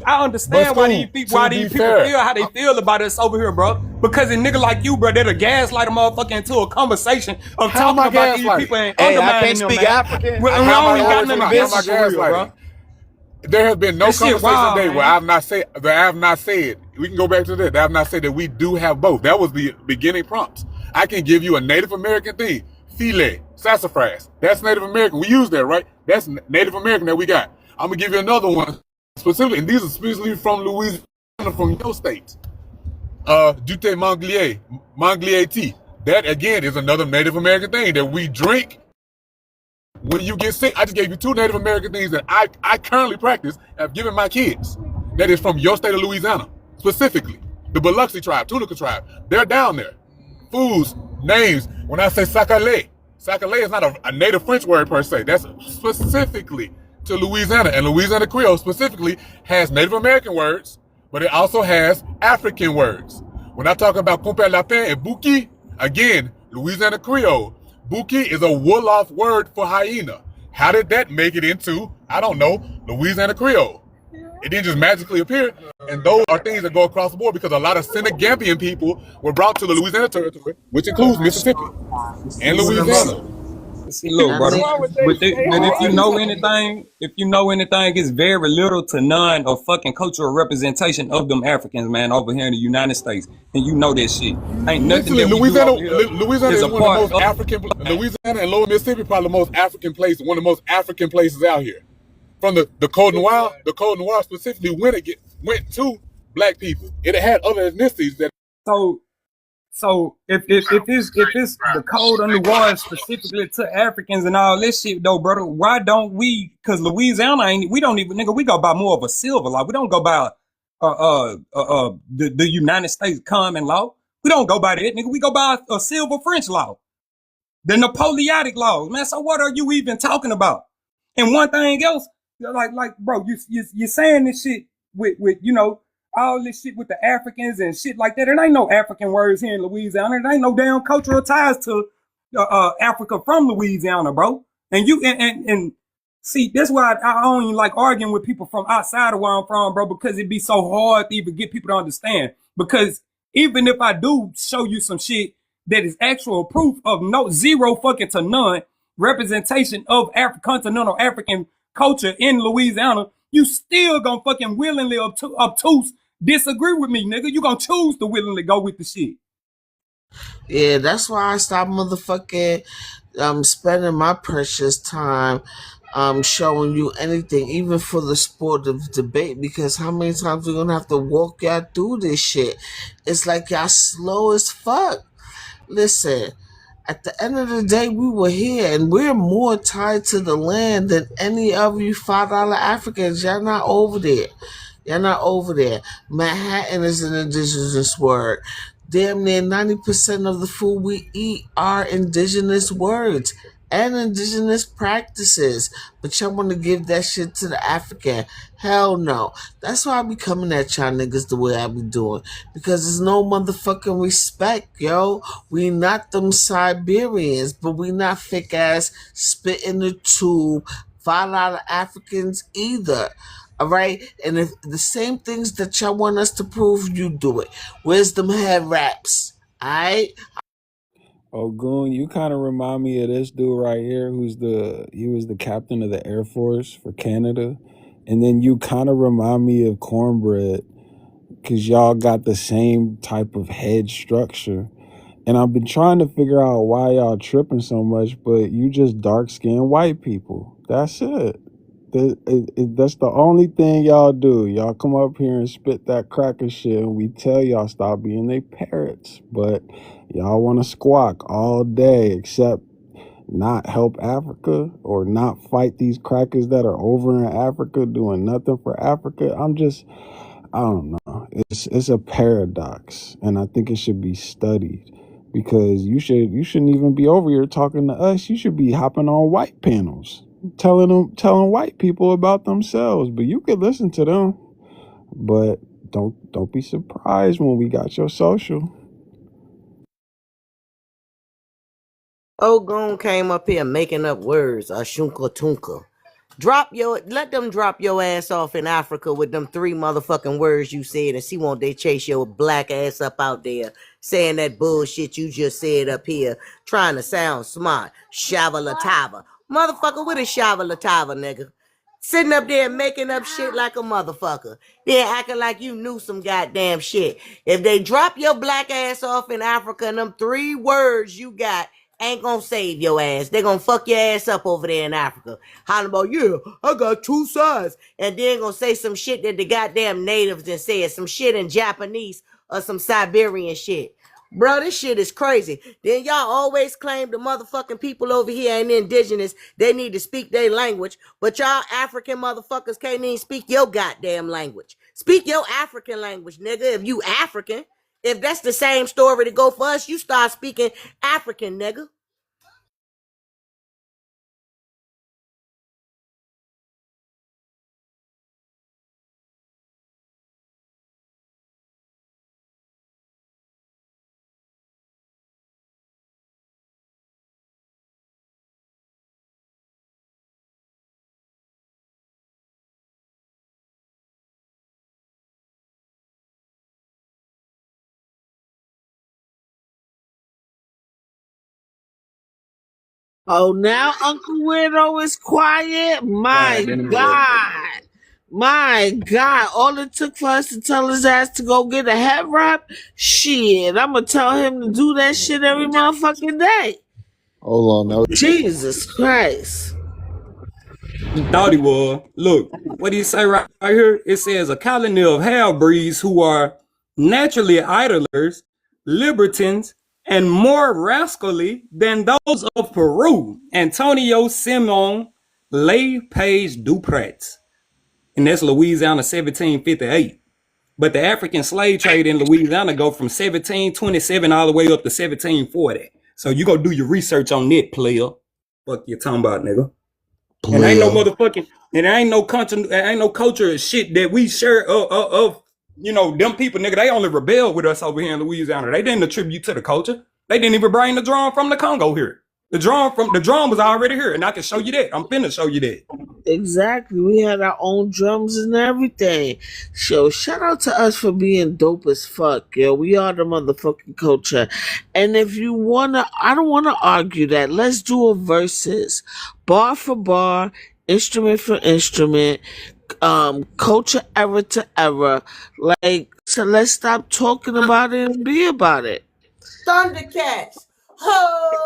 look, I But understand why Scoop, these to be people fair, feel how they feel about us over here, bro. Because a nigga like you, bro, that'll gaslight a motherfucker into a conversation of How am talking I about these people gaslighting? and Hey, I can't undermining them, speak man. African. Well, I we can't How am don't I? even speak Wait, got wait, nothing time out. How am I against you African. for real, gaslighting? bro. There has been no This shit conversation wild, today where I man. have not said that I have not said. We can go back to that. I have not said that we do have both. That was the beginning prompt. I can give you a Native American thing, filet, sassafras. That's Native American. We use that, right? That's Native American that we got. I'm gonna give you another one specifically, and these are specifically from Louisiana, from your state. Jute Manglier tea. That again is another Native American thing that we drink when you get sick. I just gave you two Native American things that I currently practice and have given my kids. That is from your state of Louisiana, specifically. The Biloxi tribe, Tunica tribe, they're down there. Foods, names. When I say sacalé, sacalé is not a native French word per se. That's specifically to Louisiana. And Louisiana Creole specifically has Native American words, but it also has African words. When I talk about compère lapin and bouki, again, Louisiana Creole, bouki is a Wolof word for hyena. How did that make it into, I don't know, Louisiana Creole? It didn't just magically appear. And those are things that go across the board because a lot of Senegambian people were brought to the Louisiana territory, which includes Mississippi and See, Louisiana. look, That brother. nigga, But if you know anything, it's very little to none of fucking cultural representation of them Africans, man, over here in the United States. And you know that shit. Ain't nothing Literally, that we do Louisiana, over here Louisiana is is a one of the part most of. African. Louisiana and Lower Mississippi probably the most African place, one of the most African places out here. From the Code Noir specifically went to black people. It had other ethnicities that. So So if it's the code on the water specifically to Africans and all this shit though, brother, why don't we? Because Louisiana ain't. We don't even nigga. We go by more of a silver law. We don't go by the United States common law. We don't go by that, nigga. We go by a silver French law, the Napoleonic laws, man. So what are you even talking about? And one thing else, bro, you saying this shit with all this shit with the Africans and shit like that. There ain't no African words here in Louisiana. There ain't no damn cultural ties to Africa from Louisiana, bro. And you see, that's why I don't even like arguing with people from outside of where I'm from, bro, because it'd be so hard to even get people to understand. Because even if I do show you some shit that is actual proof of zero fucking to none representation of continental African culture in Louisiana, you still gonna fucking willingly obtuse disagree with me, nigga. You gonna choose to willingly go with the shit. Yeah, that's why I stopped motherfucking spending my precious time showing you anything, even for the sport of debate, because how many times we gonna have to walk y'all through this shit? It's like y'all slow as fuck. Listen, at the end of the day, we were here and we're more tied to the land than any of you $5 Africans. Y'all not over there. Y'all not over there. Manhattan is an indigenous word. Damn near 90% of the food we eat are indigenous words and indigenous practices. But y'all want to give that shit to the African. Hell no. That's why I be coming at y'all niggas the way I be doing. Because there's no motherfucking respect, yo. We not them Siberians, but we not fake ass spit in the tube $5 Africans either. All right, and if the same things that y'all want us to prove, you do it. Where's them head wraps? All right. Oh, Goon, you kind of remind me of this dude right here, he was the captain of the Air Force for Canada, and then you kind of remind me of Cornbread, because y'all got the same type of head structure. And I've been trying to figure out why y'all tripping so much, but you just dark-skinned white people. That's it. That's the only thing y'all do. Y'all come up here and spit that cracker shit, and we tell y'all stop being they parrots. But y'all want to squawk all day, except not help Africa or not fight these crackers that are over in Africa doing nothing for Africa. I don't know. It's a paradox, and I think it should be studied, because you shouldn't even be over here talking to us. You should be hopping on white panels, telling white people about themselves. But you could listen to them, but don't be surprised when we got your social. Ogun came up here making up words, Ashunka Tunka. Let them drop your ass off in Africa with them 3 motherfucking words you said and see won't they chase your black ass up out there saying that bullshit you just said up here, trying to sound smart. Shava motherfucker, what is Shava nigga? Sitting up there making up shit like a motherfucker. Then acting like you knew some goddamn shit. If they drop your black ass off in Africa and them 3 words you got ain't gonna save your ass. They gonna fuck your ass up over there in Africa. Hollering about, yeah, I got 2 sides. And then gonna say some shit that the goddamn natives done said. Some shit in Japanese or some Siberian shit. Bro, this shit is crazy. Then y'all always claim the motherfucking people over here ain't indigenous. They need to speak their language. But y'all African motherfuckers can't even speak your goddamn language. Speak your African language, nigga, if you African. If that's the same story to go for us, you start speaking African, nigga. Oh, now Uncle Weirdo is quiet. Quiet than a motherfucker. My God. All it took for us to tell his ass to go get a head wrap? Shit, I'm going to tell him to do that shit every motherfucking day. Hold on. Jesus Christ. He thought he was. Look, what do you say right here? It says a colony of half-breeds who are naturally idlers, libertines, and more rascally than those of Peru. Antonio Simon Le Page Duprat. And that's Louisiana 1758. But the African slave trade in Louisiana go from 1727 all the way up to 1740. So you go do your research on that, player. Fuck you talking about, nigga. And ain't no motherfucking, and there ain't no culture of shit that we share of them people, nigga. They only rebelled with us over here in Louisiana. They didn't attribute to the culture. They didn't even bring the drum from the Congo here. The drum was already here, and I can show you that. I'm finna show you that. Exactly. We had our own drums and everything. So shout out to us for being dope as fuck, yo. We are the motherfucking culture. And if you wanna, I don't wanna argue that. Let's do a versus, bar for bar, instrument for instrument, culture era to era. Like, so let's stop talking about it and be about it. Thundercats. Oh,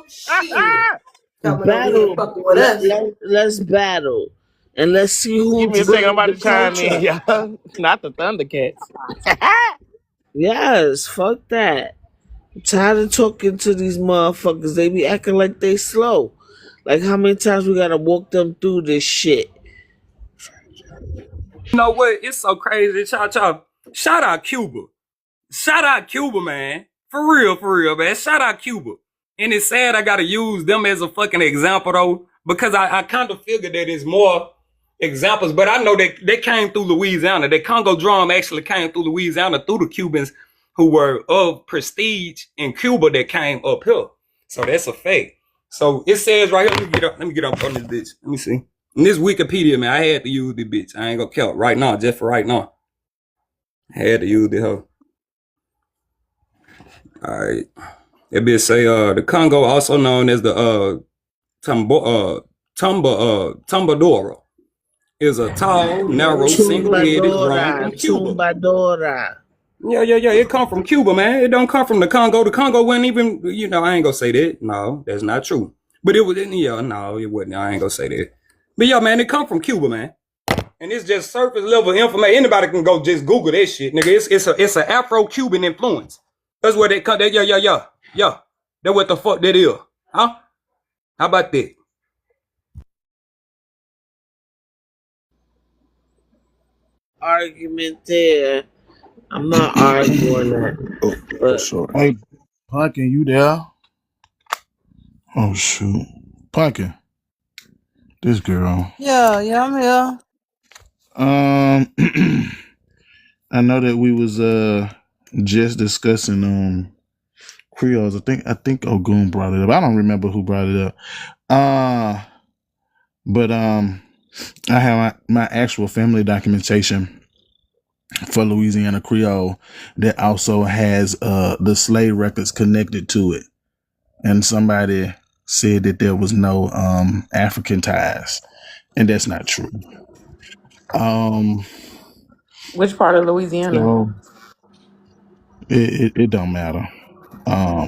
shit. Coming over here Battle. fucking with us. Let's battle. And let's see Give who me a second. I'm brings about the to chime in, culture. y'all. Not the Thundercats. Yes, fuck that. I'm tired of talking to these motherfuckers. They be acting like they slow. Like how many times we gotta walk them through this shit? You know what? It's so crazy. Shout out Cuba. Shout out Cuba, man. For real, man. Shout out Cuba. And it's sad I gotta use them as a fucking example though, because I kind of figured that it's more examples, but I know that they came through Louisiana. The Congo drum actually came through Louisiana through the Cubans who were of prestige in Cuba that came up here. So that's a fact. So it says right here, let me get up on this bitch. Let me see. In this Wikipedia, man, I had to use this bitch. I ain't gonna count right now, just for right now. I had to use this hoe. All right. That bitch say the Congo, also known as the Tumbadora, is a tall, narrow, single-headed drum from Cuba. Tumbadora. Yeah. It come from Cuba, man. It don't come from the Congo. The Congo wasn't even, I ain't gonna say that. No, that's not true. But it was, no, it wasn't. I ain't gonna say that. But yeah, man, it come from Cuba, man. And it's just surface level information. Anybody can go just Google that shit, nigga. It's an Afro-Cuban influence. That's where they cut that. Yeah. That's what the fuck that is, huh? How about that? Argument there. I'm not arguing that. But Sorry. Hey, Pumpkin, you there? Oh shoot, Pumpkin, this girl. Yeah, I'm here. I know that we was just discussing Creoles. I think Ogun brought it up. I don't remember who brought it up. Uh, but I have my actual family documentation for Louisiana Creole that also has the slave records connected to it. And somebody said that there was no African ties, and that's not true. Which part of Louisiana? So it don't matter.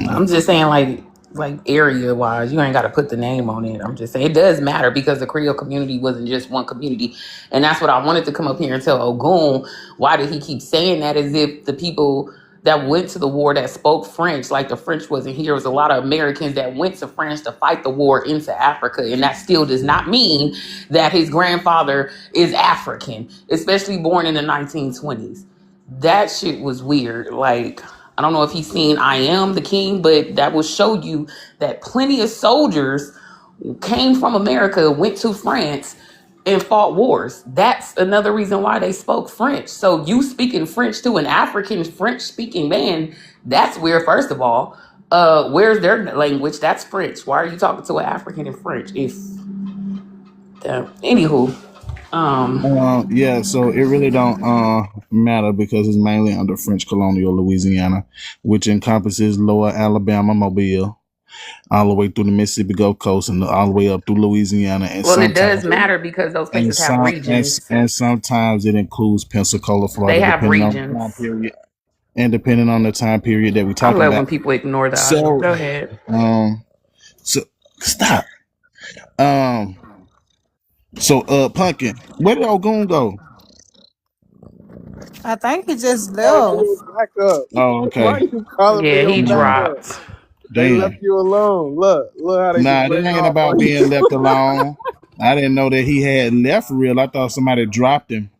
I'm just saying, like area wise, you ain't got to put the name on it. I'm just saying it does matter because the Creole community wasn't just one community, and that's what I wanted to come up here and tell Ogun. Why did he keep saying that? As if the people that went to the war that spoke French, like the French wasn't here. It was a lot of Americans that went to France to fight the war into Africa, and that still does not mean that his grandfather is African, especially born in the 1920s. That shit was weird. Like, I don't know if he's seen I Am the King, but that will show you that plenty of soldiers came from America, went to France, and fought wars. That's another reason why they spoke French. So you speaking French to an African French speaking man, that's weird, first of all. Where's their language? That's French. Why are you talking to an African in French? If anywho, Yeah, so it really don't matter because it's mainly under French colonial Louisiana, which encompasses Lower Alabama, Mobile, all the way through the Mississippi Gulf Coast and all the way up through Louisiana, and well, it does sometimes matter because those places have regions. and sometimes it includes Pensacola, They Florida, have depending on the regions. time period and depending on the time period that we're I talking love when about. people ignore the audio. So, Go ahead. so stop. Pumpkin, where did Ogun go? I think he just Hey, they left. back up. Oh, Why okay. you calling for Yeah, your he back Nah, up? dropped. They left damn. you alone. Look how they just Nah, it ran ain't off about on you. being left alone. I didn't know that he had left for real. I thought somebody dropped him.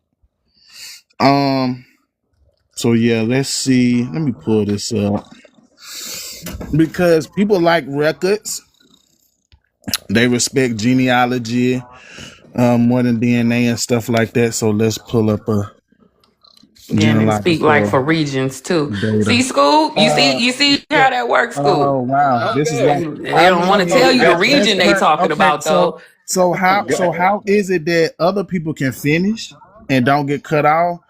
So yeah, let's see. Let me pull this up. Because people like records. They respect genealogy more than DNA and stuff like that. So let's pull up a Yeah, and they speak like genealogical for regions too. data. See, school, Uh, you see yeah. how that works, school. Oh wow, this is like, They I don't want to tell mean, you the region they talking okay. about though. So how is it that other people can finish and don't get cut off,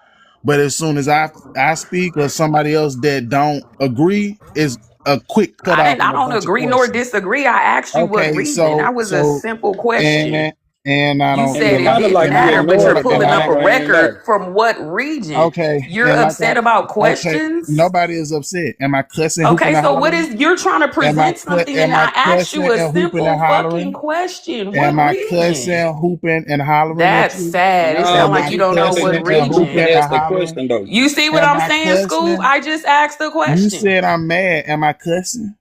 but as soon as I speak or somebody else that don't agree is a quick cutoff I and a don't bunch of agree nor questions? disagree. I asked you what Okay, region. That was a simple question. and I You don't And said it and it I sounded didn't like and I you matter, don't but feel ignored you're it like for and a pulling I up don't a minute and ain't record matter. from what region? okay You're and like upset about okay, questions? nobody is upset. Am I cussing, hooping Okay, and so what hollering? is you're trying to present something and Am I I asked cussing you a and hooping and simple fucking hollering? question. What Am I region? cussing, hooping and hollering at That's you? sad. It No, sounds Am like but I you you don't know cussing what cussing until and the people hooping region. and ask the hollering? question though. You see what Am I'm I saying, Scoop? cussing? I just asked the You question. said I'm mad. Am I cussing?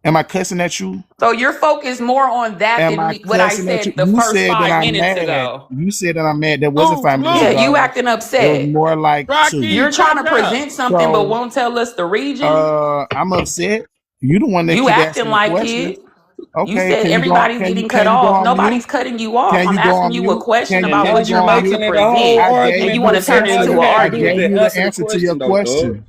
Am I cussing at you? So you're focused more on that Am than I me, what I cussing at you? said the You first said that 5 minutes I'm mad. ago. You said that I'm mad. That wasn't Move, 5 minutes Yeah, move. you ago. acting It was upset. more like two. Rocky, You're trying catch to up. present something but So won't tell us the region. I'm upset. You the one that You keep acting asking the like questions. it. You Okay, said everybody's getting cut can you go off. on mute? Nobody's cutting you off. Can I'm you go asking on you a mute? question And about now what Can you you're you're go on about to making mute? it a present, whole I and gave argument you you want an to though. So turn it all answer. into you an had to I do is gave just you argument. the answer the answer to your question though, dog. question.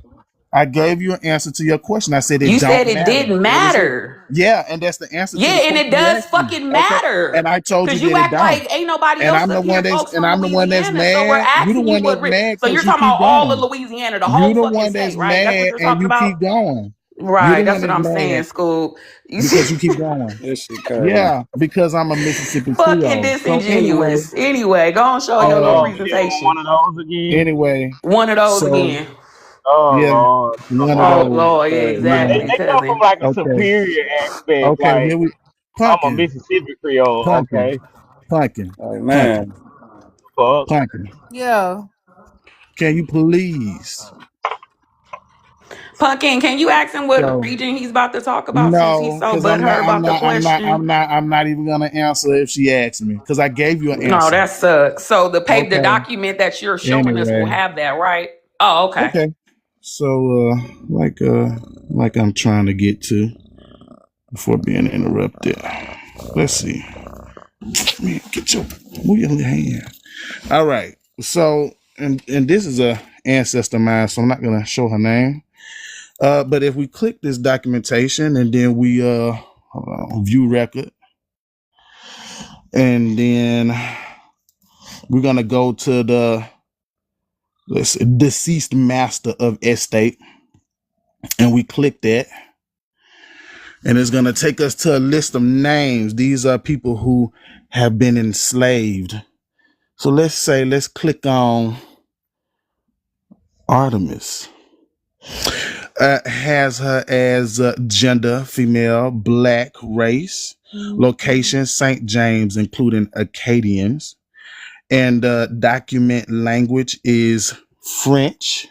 I gave you an answer to your question. I said it You don't said it matter. didn't That was it. matter. Yeah, and that's the answer to the Yeah, and it question you does asked me. fucking Okay, and matter. I told you Cause you that it act don't. like ain't nobody And else I'm the up one here, that's folks from that's Louisiana. So we're mad. You the asking you one that's what. mad So you're because you talking keep about all of going. Louisiana, the You whole the fucking one that's state, right? That's what mad you're and talking you about, keep going. You right? the That's one what that's I'm saying, mad school. You see, because you keep going. This shit crazy. Yeah, because I'm a Mississippi fucking Creole. So anyway, disingenuous. Anyway, go on, show your little uh, Oh, we getting presentation. one of those again. anyway, One of those so again. Oh yeah, Lord. one of Oh those. Lord, yeah, Yeah. exactly, They come from cousin. like a Okay. superior aspect. Okay. Like Here we I'm a pumpkin, Mississippi Creole. pumpkin, Okay. pumpkin, Like pumpkin, man, Fuck. pumpkin. Yeah. Can you please? Pumpkin, can you ask him what So region he's about to talk about since he's no, so because butthurt about the question? I'm not even gonna answer if she asks me because I gave you an No, answer. that sucks. So the Okay. document that you're showing us will Anyway. have that, right? Oh, okay. Okay. So like I'm trying to get to before being interrupted. Let's see. Man, move your little hand. All right. So and this is a ancestor of mine, so I'm not gonna show her name. But if we click this documentation and then we hold on, view record, And then we're gonna go to the deceased master of estate, and we click that, and it's gonna take us to a list of names. These are people who have been enslaved. So let's click on Artemis. Has her as gender, female, black, race, location, St. James, including Acadians, and document language is French.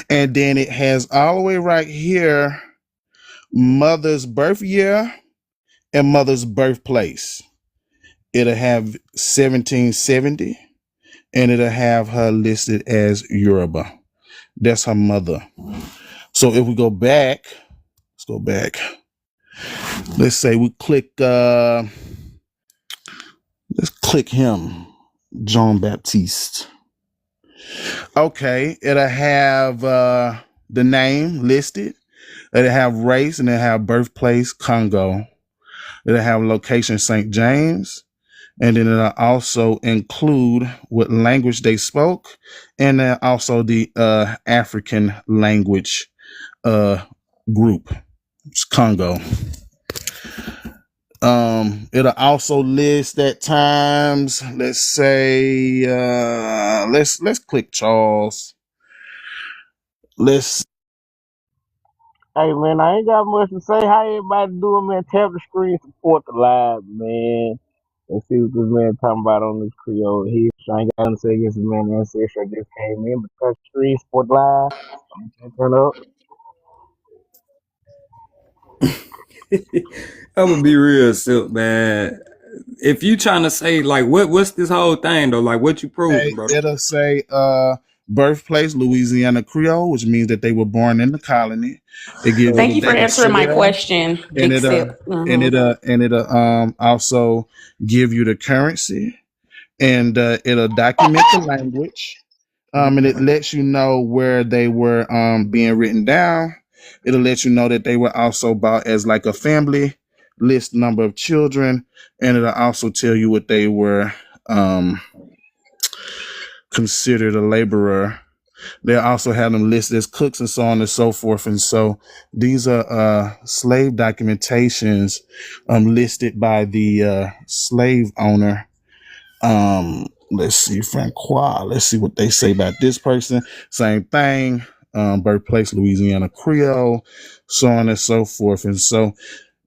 And then it has all the way right here mother's birth year and mother's birthplace. It'll have 1770, and it'll have her listed as Yoruba. That's her mother. So if we go back, let's go back. Let's say we click let's click him, Jean Baptiste. Okay, it'll have the name listed. It'll have race, and it'll have birthplace Congo. It'll have location St. James, and then it'll also include what language they spoke, and then also the African language group. It's Congo. It'll also list at times. Let's say let's click Charles. Let's Hey man, I ain't got much to say. How everybody doing, man? Tap the screen, support the live, man. Let's see what this man talking about on this Creole here. I ain't got nothing to say against the man that said I just came in, but tap the screen, support the live. I'm turn up. I'm gonna be real simple, man. If you trying to say like what's this whole thing though? Like what you proving, say bro? it'll say birthplace Louisiana Creole, which means that they were born in the colony. It gives you Thank what you for they answering my consider, question, and Big Sip. it'll also give you the currency, and it'll document the language, and it lets you know where they were being written down. It'll let you know that they were also bought as like a family, list number of children, and it'll also tell you what they were considered a laborer. They also have them listed as cooks and so on and so forth. And so these are slave documentations listed by the slave owner. Let's see, Francois. Let's see what they say about this person. Same thing. Birthplace, Louisiana Creole, so on and so forth. And so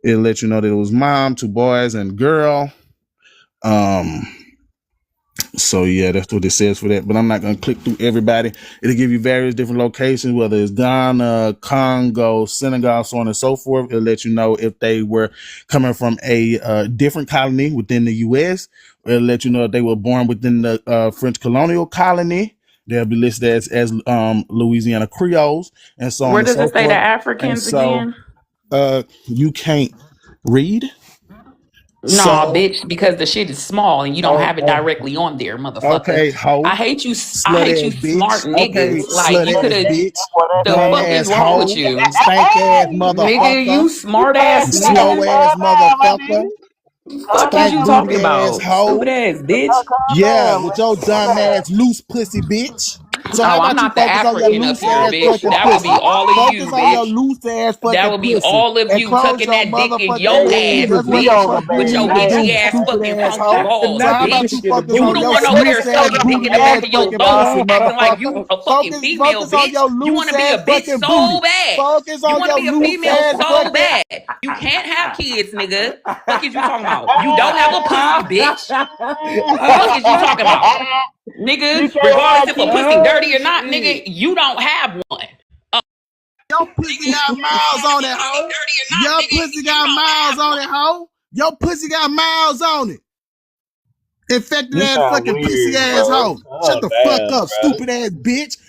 it let you know that it was mom, two boys, and girl. So yeah, that's what it says for that. But I'm not gonna click through everybody. It'll give you various different locations, whether it's Ghana, Congo, Senegal, so on and so forth. It'll let you know if they were coming from a different colony within the U.S. It'll let you know if they were born within the French colonial colony. They'll be listed as Louisiana Creoles, and so on Where and does so it say the forth. And Africans so again? you can't read. Nah, So bitch, because the shit is small and you don't have it directly on there, motherfucker. okay, I hoe. hate you. I Slut hate you, ass smart bitch. Okay, niggas. Like slut you could ass have. bitch. The Dumb fuck is ass wrong with hoe. you, Stank ass nigga? motherfucker. You smart ass Slow nigga. ass motherfucker. Fuck is Stank you booty talking ass about, stupid hoe. ass bitch? Yeah, with your dumb ass loose pussy bitch. So how Oh, I'm about you not the focus on your African up loose here, ass bitch. fucking That would be pussy? all of you, Focus on your bitch. loose ass That fucking would be pussy all of and you close tucking your that dick in motherfucking your mouth. ass, That's what the bitch, fuck you with your need to itchy do, ass stupid fucking asshole. funky balls, So how about bitch. you focus You on the your one over there loose ass sucking dick booty in the ass back of your fucking throat, pussy, acting like motherfucker? you a fucking female, Focus on bitch. your You want loose to be a ass bitch fucking so booty. bad. Focus You on want to your be a loose female ass so fucking. bad. You can't have kids, nigga. Fuck is you talking about? You don't have a pussy, bitch. Fuck is you talking about? You Nigga, can't regardless have if a kids. pussy Oh dirty or not, nigga, shit! you don't have one. Your pussy got miles on it, hoe. Your pussy got miles on it, hoe. Your pussy got miles on it. Infected You ass sound fucking pussy weird, ass bro. hoe. Shut Oh the fuck damn, up, bro. stupid ass bitch.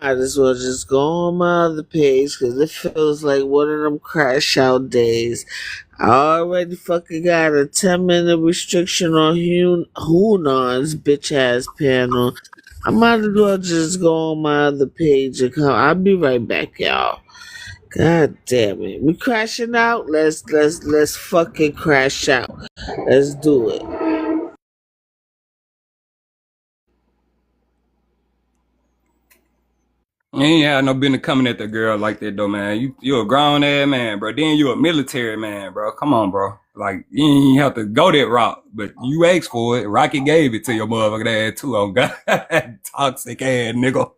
Might as well just go on my other page because it feels like one of them crash out days. I already fucking got a 10-minute restriction on Hunan's bitch ass panel. I might as well just go on my other page and come. I'll be right back, y'all. God damn it. We crashing out? Let's fucking crash out. Let's do it. You ain't had no business coming at the girl like that though, man. You a grown ass man, bro. Then you a military man, bro. Come on, bro. Like you ain't have to go that route, but you asked for it. Rocky gave it to your motherfucking ass too. Oh God, toxic ass nigga.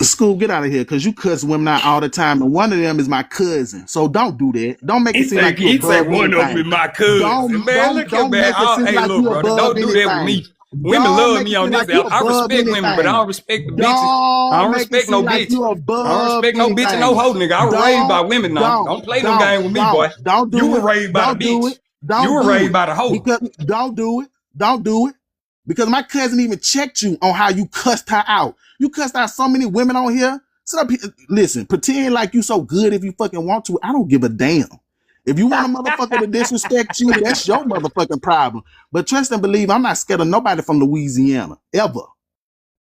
School, get out of here, because you cuss women out all the time, and one of them is my cousin. So don't do that. Don't make it seem like you He say above one of them anything. is my cousin, man. Look here, Don't man. make it seem Hey, like look, you bro. above Don't do that with anything. me. Women Don't love make me it on seem this like you app. I above respect women, but I anything. don't respect the bitches. I Don't don't make it respect no seem like bitch. you I don't above respect no bitch and no anything. hoe, nigga. I was raised by women now. Don't, Don't play no don't, game with me, don't, boy. don't You do were it. raised by the Don't do bitch. it. You Don't were do raised it. by the hoe. Because don't do it. Don't do it. Because my cousin even checked you on how you cussed her out. You cussed out so many women on here. Listen, pretend like you so good if you fucking want to. I don't give a damn. If you want a motherfucker to disrespect you, that's your motherfucking problem. But trust and believe, I'm not scared of nobody from Louisiana. Ever.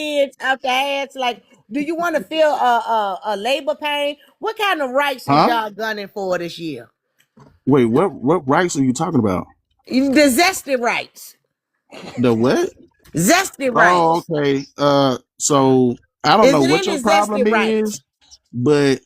kids out the ass? Like, do you want to feel a labor pain? What kind of rights is Huh? y'all gunning for this year? Wait, what rights are you talking about? The zesty rights. The what? Zesty Oh, rights. okay. So I don't Is know it what any your zesty problem rights? is, but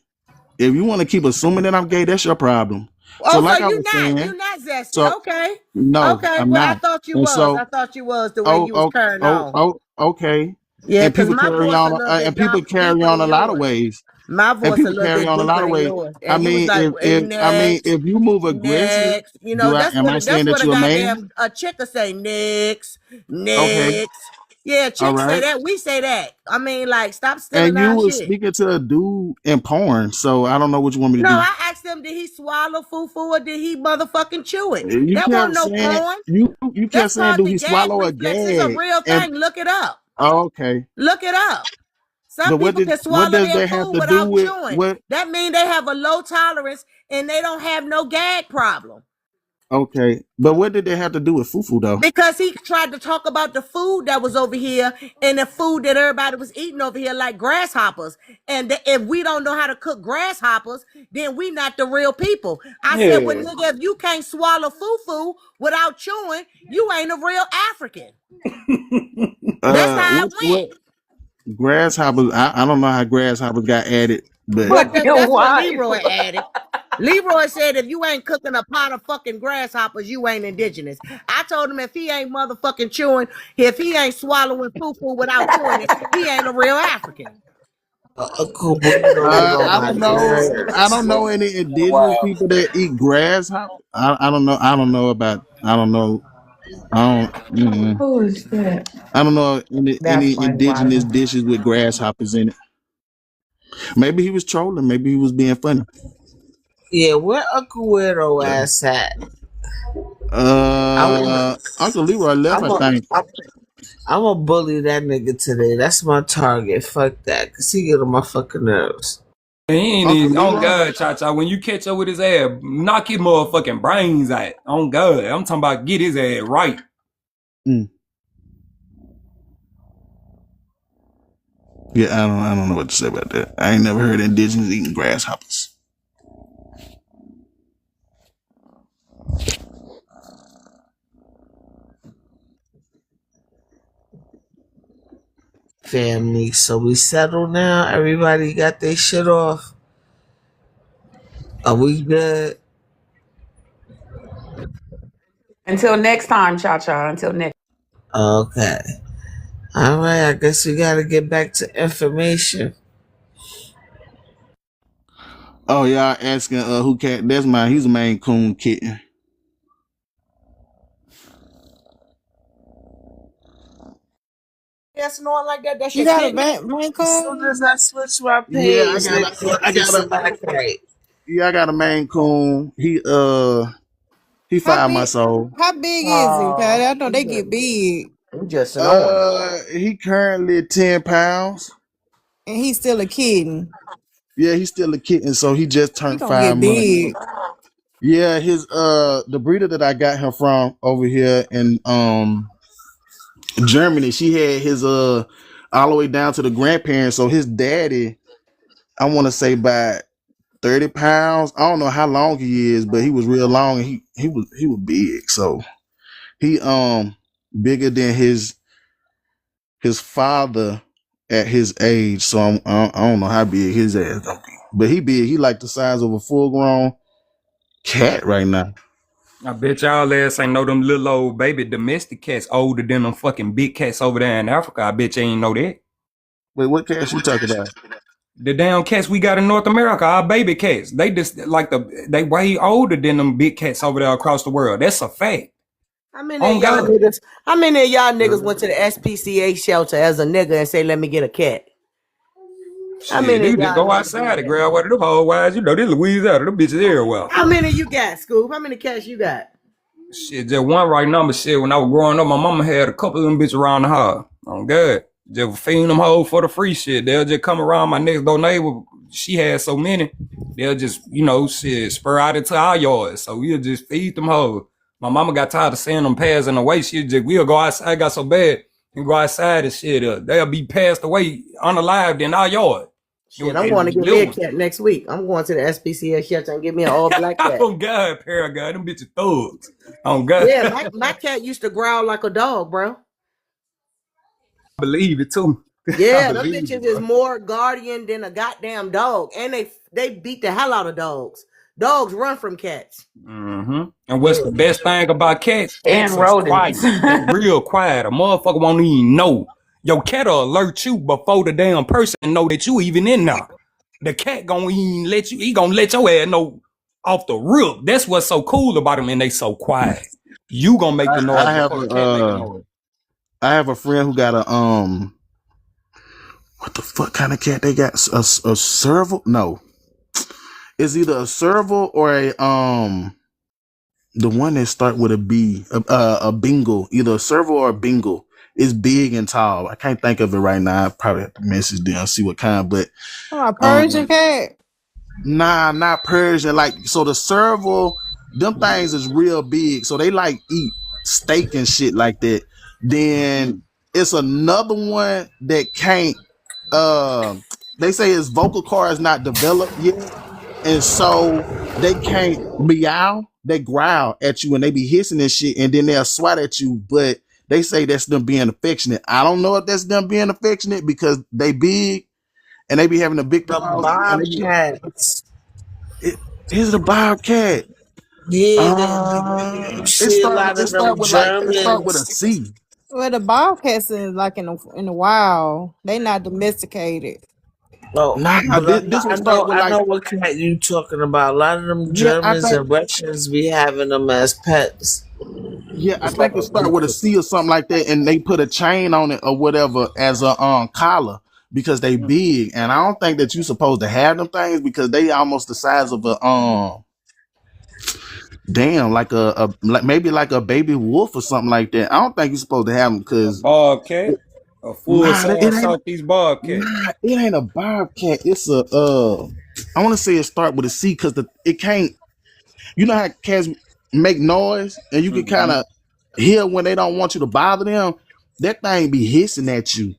if you want to keep assuming that I'm gay, that's your problem. So, Oh, so like I was you saying, not zesty. so Okay. no, Okay. I'm Well, I not. thought you And was. so, I thought you was the way you was carrying on. okay. Yeah, And because people my carry voice a on, little bit and people dark, carry deeper on than a lot of yours. ways. My And voice a people little carry bit on a deeper lot of than weight. yours. I And you was mean, like, next, if you move aggressive, next. You know, am I saying that's that what a you're a man? goddamn a chick will say, next, Okay, next. Yeah, all chicks say right. that. We say that. I mean, like, stop stealing And you our was shit. speaking to a dude in porn, so I don't know what you want me to No, do. I asked him, did he swallow foo-foo or did he motherfucking chew it? You That wasn't kept no saying porn. you kept That's saying, called do the he gag swallow a reflex. It's a gag? real And thing. Look it up. oh, okay, Look it up. Some but people can what swallow does their that have food to do without with chewing. what? That means they have a low tolerance and they don't have no gag problem. Okay, but what did that have to do with fufu though? Because he tried to talk about the food that was over here and the food that everybody was eating over here, like grasshoppers. And if we don't know how to cook grasshoppers, then we not the real people. I said, well, Yeah. nigga, if you can't swallow fufu without chewing, you ain't a real African. That's how it What went. grasshoppers? I don't know how grasshoppers got added, but But Fucking that's what wife. Leroy added. Leroy said if you ain't cooking a pot of fucking grasshoppers, you ain't indigenous. I told him if he ain't motherfucking chewing, if he ain't swallowing poo-poo without chewing it, he ain't a real African. Uncle Bruno on I my don't know. I don't nerves. know any indigenous Wow. people that eat grasshopper. I don't know. I don't know about. I don't know. I don't. Oh shit. I don't know That's any funny, indigenous Wise. dishes with grasshoppers in it. Maybe he was trolling. Maybe he was being funny. Yeah, where Uncle Weirdo ass at? I'm Uncle Leroy left. I'm I a, think. I'm I'm gonna bully that nigga today. That's my target. Fuck that, cause he get on my fucking nerves. He ain't Uncle even on Leroy. God, Cha. When you catch up with his ass, knock his motherfucking brains out. On God. I'm talking about get his ass right. Mm. Yeah, I don't know what to say about that. I ain't never heard indigenous eating grasshoppers. Family. So we settled now. Everybody got their shit off. Are we good? Until next time, Cha Cha. Until next. Okay. All right. I guess we gotta get back to information. Oh, y'all asking who cat? That's mine. He's a Maine Coon kitten. Yeah, snoring like that, that's You your got a kitten. main As soon coon? as I switch my Yeah, page, they I put got a somebody right. yeah, I got a Maine Coon. He How 5 months big? old. How big is he? Cause Oh, I know they get big, I'm just snoring. He currently 10 pounds. and he's still a kitten. Yeah, he's still a kitten, so he just He turned gonna 5 months. big. Yeah, his the breeder that I got him from over here in Germany, she had his all the way down to the grandparents. So his daddy, I want to say by 30 pounds. I don't know how long he is, but he was real long and he was big. So he bigger than his father at his age. So I don't know how big his ass gonna be. But he big. He like the size of a full grown cat right now. I bet y'all ass ain't know them little old baby domestic cats older than them fucking big cats over there in Africa. I bet you ain't know that. Wait, what cat you talking about? The damn cats we got in North America, our baby cats, they just like they way older than them big cats over there across the world. That's a fact. How many of On y'all God. niggas? How many of y'all niggas went to the SPCA shelter as a nigga and say, "Let me get a cat"? How Shit, many they of just y'all go niggas did outside and that? grab one of them whole wise. You know, they Louisiana, them bitches everywhere. How many you got, Scoop? How many cats you got? Shit, just one right now, but shit, when I was growing up, my mama had a couple of them bitches around the house. On God. Just feeding them hoes for the free shit. They'll just come around my next door neighbor. She had so many. They'll just, shit, spur out into our yards. So we'll just feed them hoes. My mama got tired of seeing them passing away. We'll go outside, got so bad, and go outside and shit. They'll be passed away unalived in our yard. Shit, I'm going to And get me a little cat next week. I'm going to the SPCA shelter and get me an all black ones. cat. Oh God, Paragon, them bitches thugs. Oh God. Yeah, my cat used to growl like a dog, bro. I believe it too. I Yeah, them believe it, bitches is bro. more guardian than a goddamn dog, and they beat the hell out of dogs. Dogs run from cats. And what's Yeah, the best thing about cats? And Cats is rodents. quiet. They real quiet. A motherfucker won't even know. Your cat will alert you before the damn person know that you even in there. the cat gonna even let you. He gonna let your ass know off the rip. That's what's so cool about them, and they so quiet. You gonna make the noise I have before the cat make the a noise. I have a friend who got a what the fuck kind of cat they got? A serval? No, it's either a serval or a the one that start with a B, a Bengal, either a serval or a Bengal. It's big and tall. I can't think of it right now. I probably have to message them and see what kind, but Oh, a Persian um, cat. nah, not Persian. Like so, the serval, them things is real big. So they like eat steak and shit like that. Then it's another one that can't. They say his vocal cord is not developed yet, and so they can't meow. They growl at you and they be hissing and shit, and then they'll swat at you. But they say that's them being affectionate. I don't know if that's them being affectionate because they big and they be having a big The paws and they be. bobcats. Is it a bobcat? Yeah, you see a lot It of them start with like it start with a Germans. C. Well, the bobcats is like in the wild. They not domesticated. Oh, Nah, but this one start with I like know what cat you talking about. A lot of them yeah, I Germans think and Russians be having them as pets. I think it start with a C or something like that, and they put a chain on it or whatever as a collar because they big, and I don't think that you supposed to have them things because they almost the size of a damn like a like maybe like a baby wolf or something like that. I don't think you're supposed to have them A because bobcat, a full nah, size Southeast bobcat. it ain't a bobcat. It's a I want to say it start with a C because it can't. You know how cats make noise and you can kind Mm-hmm. of hear when they don't want you to bother them. That thing be hissing at you.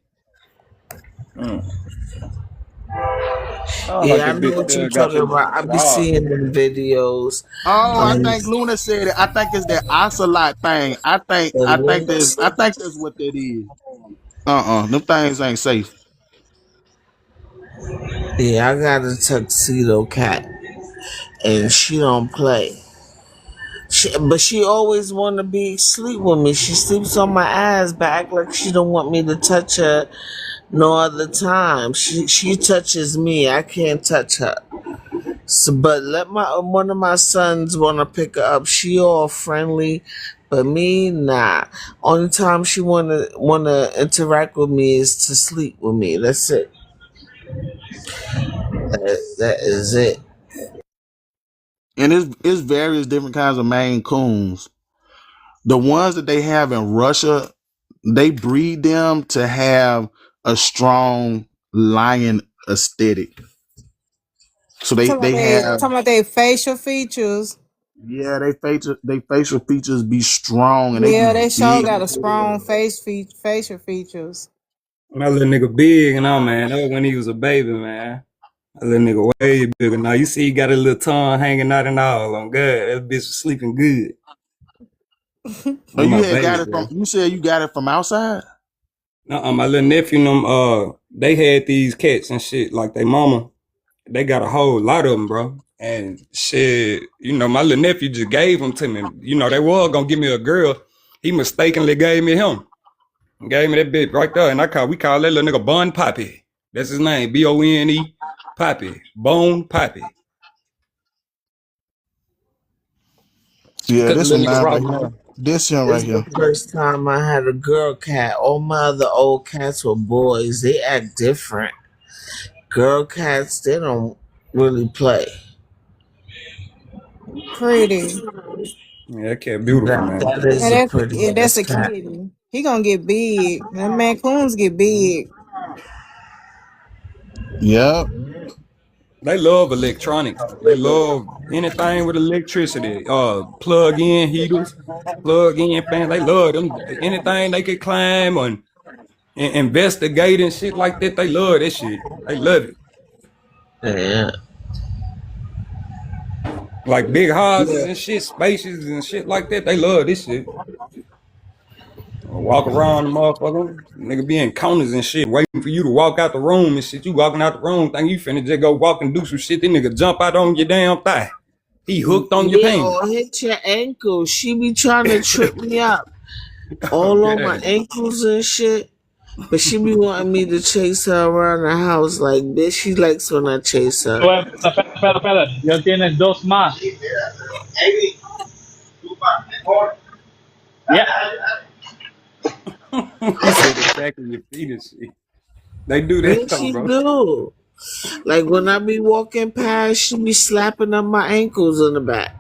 Sound like Yeah, I that know bitch what you're got talking them about. I be claws. seeing them videos. Oh, I Um, think Luna said it. I think it's that ocelot thing. the I lynx. think that's what that is. Them things ain't safe. Yeah, I got a tuxedo cat, and she don't play. But she always want to be sleep with me. She sleeps on my ass, but act like she don't want me to touch her no other time. She touches me. I can't touch her. So, but let my one of my sons want to pick her up. She all friendly, but me nah. Only time she wanna interact with me is to sleep with me. That's it. That is it. And it's various different kinds of Maine Coons. The ones that they have in Russia, they breed them to have a strong lion aesthetic. So they have Talking about their facial features. yeah, they facial features be strong and they be Yeah, they sure big. got a strong facial features. My little nigga big and all, man. That was when he was a baby, man. That little nigga way bigger now. You see, he got a little tongue hanging out and all. On good, that bitch was sleeping good. Oh, On you my had got baby, it from bro. you said you got it from outside? My little nephew and them, they had these cats and shit. Like they mama, they got a whole lot of them, bro. And shit, my little nephew just gave them to me. They was gonna give me a girl. He mistakenly gave me him. Gave me that bitch right there, and we call that little nigga Bun Poppy. That's his name, Bone Poppy, Bone Poppy. Yeah, Cause the this one little nigga mine rock right with here. me. This one right It's the here. first time I had a girl cat. All my other old cats were boys. They act different. Girl cats, they don't really play. Pretty. Yeah, that cat beautiful, man. That is a pretty That's ass a cat. kitty. He gonna get big. That man coons get big. Yep. They love electronics. They love anything with electricity. Plug in heaters, plug in fans. They love them. Anything they could climb and investigate and shit like that. They love that shit. They love it. Yeah. Like big houses Yeah. and shit, spaces and shit like that. They love this shit. Walk around the motherfucker. Nigga be in counters and shit, waiting for you to walk out the room and shit. You walking out the room, think you finna just go walk and do some shit. This nigga jump out on your damn thigh. He hooked on your Yeah, pain. or hit your ankle. She be trying to trip me up. All on my Okay. ankles and shit. But she be wanting me to chase her around the house like bitch. She likes when I chase her. Espera. Ya tienes dos más. Yeah. He said attacking your feet and shit. They do that Yes, though, she bro. do. Like when I be walking past, she be slapping up my ankles in the back.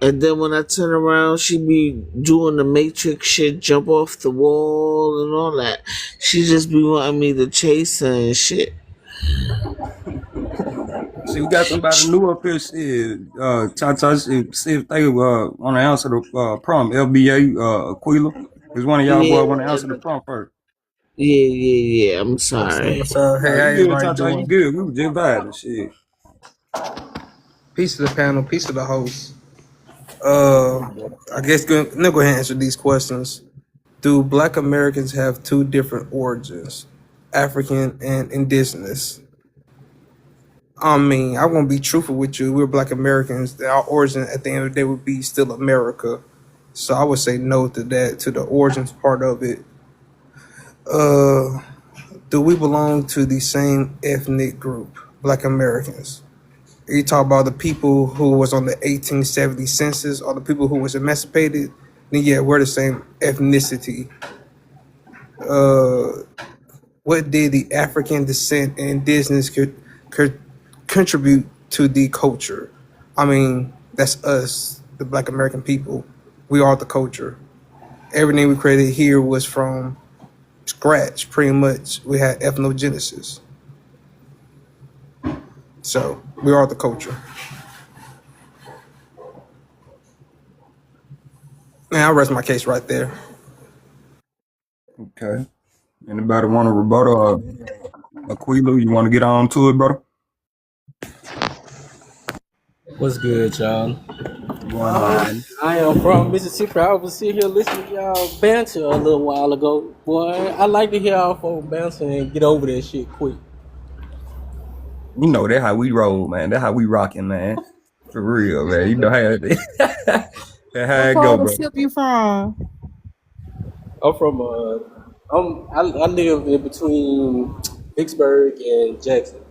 And then when I turn around, she be doing the Matrix shit, jump off the wall and all that. She just be wanting me to chase her and shit. See, we got somebody new up here. Shit, Tata, see if they want to answer the prompt. LBA, Aquila. Is one of y'all Yeah, boy want to answer the prompt first? yeah. I'm What's up? sorry. What's up? Hey, Nah, how you good, everybody Tata? You doing? good? We were just vibing, shit. Peace to the panel. Peace to the host. I guess let me go ahead and answer these questions. Do Black Americans have two different origins, African and Indigenous? I mean, I'm gonna be truthful with you. We're Black Americans. Our origin at the end of the day would be still America. So I would say no to that, to the origins part of it. Uh, do we belong to the same ethnic group, Black Americans? You talk about the people who was on the 1870 census or the people who was emancipated, then yeah, we're the same ethnicity. Uh, what did the African descent and indigenous could contribute to the culture? I mean, that's us, the Black American people. We are the culture. Everything we created here was from scratch, pretty much. We had ethnogenesis. So we are the culture. Man, I'll rest my case right there. Okay. Anybody want to rebuttal? Aquila, you want to get on to it, brother? What's good, y'all? What's going on, man? I am from Mississippi. I was sitting here listening to y'all banter a little while ago. Boy, I like to hear y'all folks banter and get over that shit quick. You know that's how we roll, man. That's how we rocking, man. For real, man. You know how it that's how What it part go, of the bro. ship you from? I'm from I live in between Vicksburg and Jackson.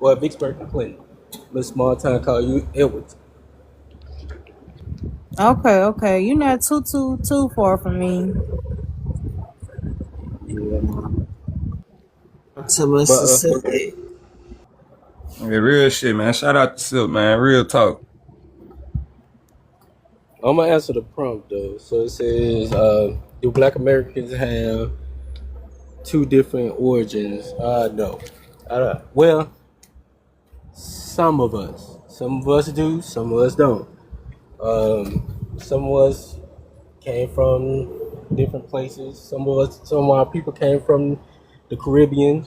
Well, Vicksburg and Clinton. A little small town called Edwards. Okay. You're not too far from me. Yeah. To But Mississippi. Yeah, real shit, man. Shout out to Silk, man. Real talk. I'm gonna answer the prompt though. So it says, do Black Americans have two different origins? No. Well, some of us. Some of us do. Some of us don't. Some of us came from different places. Some of our people came from the Caribbean.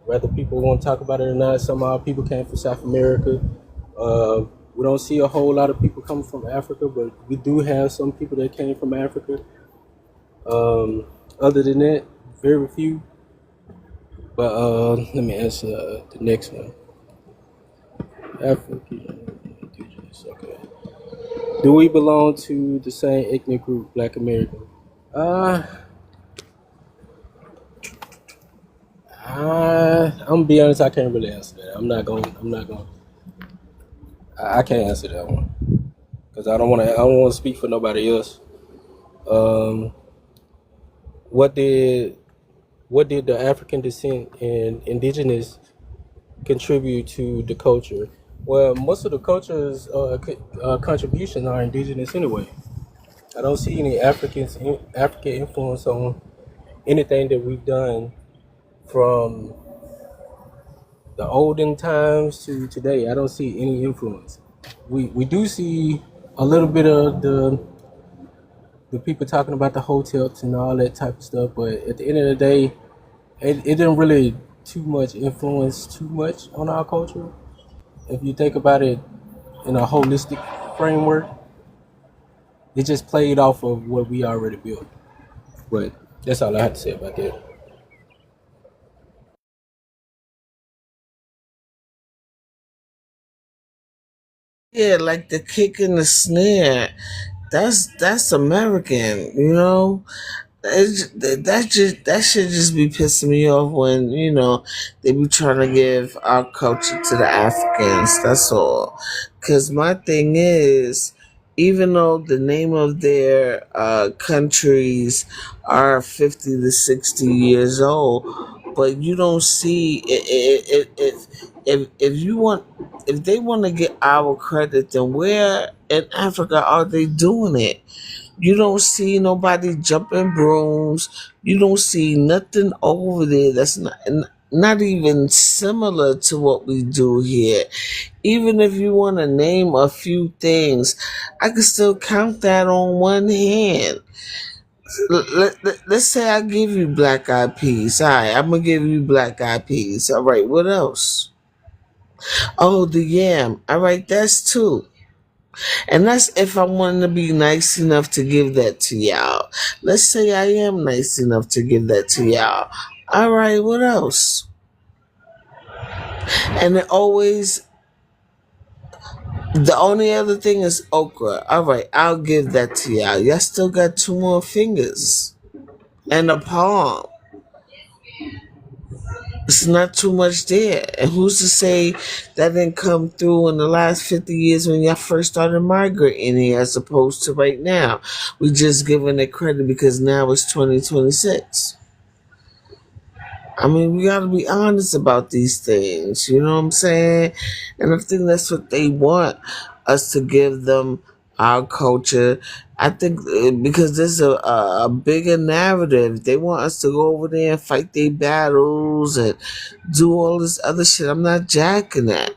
Whether people want to talk about it or not, some of our people came from South America. We don't see a whole lot of people coming from Africa, but we do have some people that came from Africa. Other than that, very few. But let me answer the next one. African indigenous. Okay. Do we belong to the same ethnic group, Black American? Uh, I'm gonna be honest. I can't really answer that. I'm not going. I'm not going. I can't answer that one because I don't want to. I don't want to speak for nobody else. Um, what did the African descent and indigenous contribute to the culture? Well, most of the culture's contributions are indigenous anyway. I don't see any African influence on anything that we've done from the olden times to today. I don't see any influence. We do see a little bit of the people talking about the hotels and all that type of stuff, but at the end of the day, it didn't really too much influence too much on our culture. If you think about it in a holistic framework, it just played off of what we already built. But that's all I have to say about that. Yeah, like the kick and the snare. That's American, you know. That should just be pissing me off when they be trying to give our culture to the Africans. That's all. Cause my thing is, even though the name of their countries are 50 to 60 years old, but you don't see if you want if they want to get our credit, then where in Africa are they doing it? You don't see nobody jumping brooms. You don't see nothing over there that's not even similar to what we do here. Even if you want to name a few things, I can still count that on one hand. Let's say I give you black eyed peas. All right, I'm going to give you black eyed peas. All right, what else? Oh, the yam. All right, that's two. And that's if I want to be nice enough to give that to y'all. Let's say I am nice enough to give that to y'all. All right, what else? And it always, the only other thing is okra. All right, I'll give that to y'all. Y'all still got two more fingers and a palm. It's not too much there. And who's to say that didn't come through in the last 50 years when y'all first started migrating here as opposed to right now? We just giving it credit because now it's 2026. I mean, we gotta be honest about these things, you know what I'm saying? And I think that's what they want us to give them our culture. I think because there's a bigger narrative. They want us to go over there and fight their battles and do all this other shit. I'm not jacking that.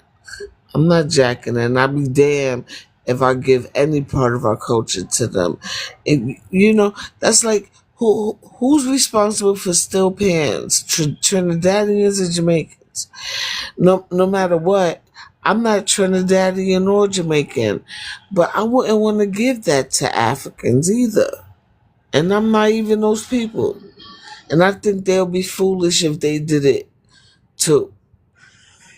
I'm not jacking that. And I'll be damned if I give any part of our culture to them. And, that's like who's responsible for steel pans? Trinidadians or Jamaicans? No matter what, I'm not Trinidadian or Jamaican, but I wouldn't want to give that to Africans either. And I'm not even those people. And I think they'll be foolish if they did it too.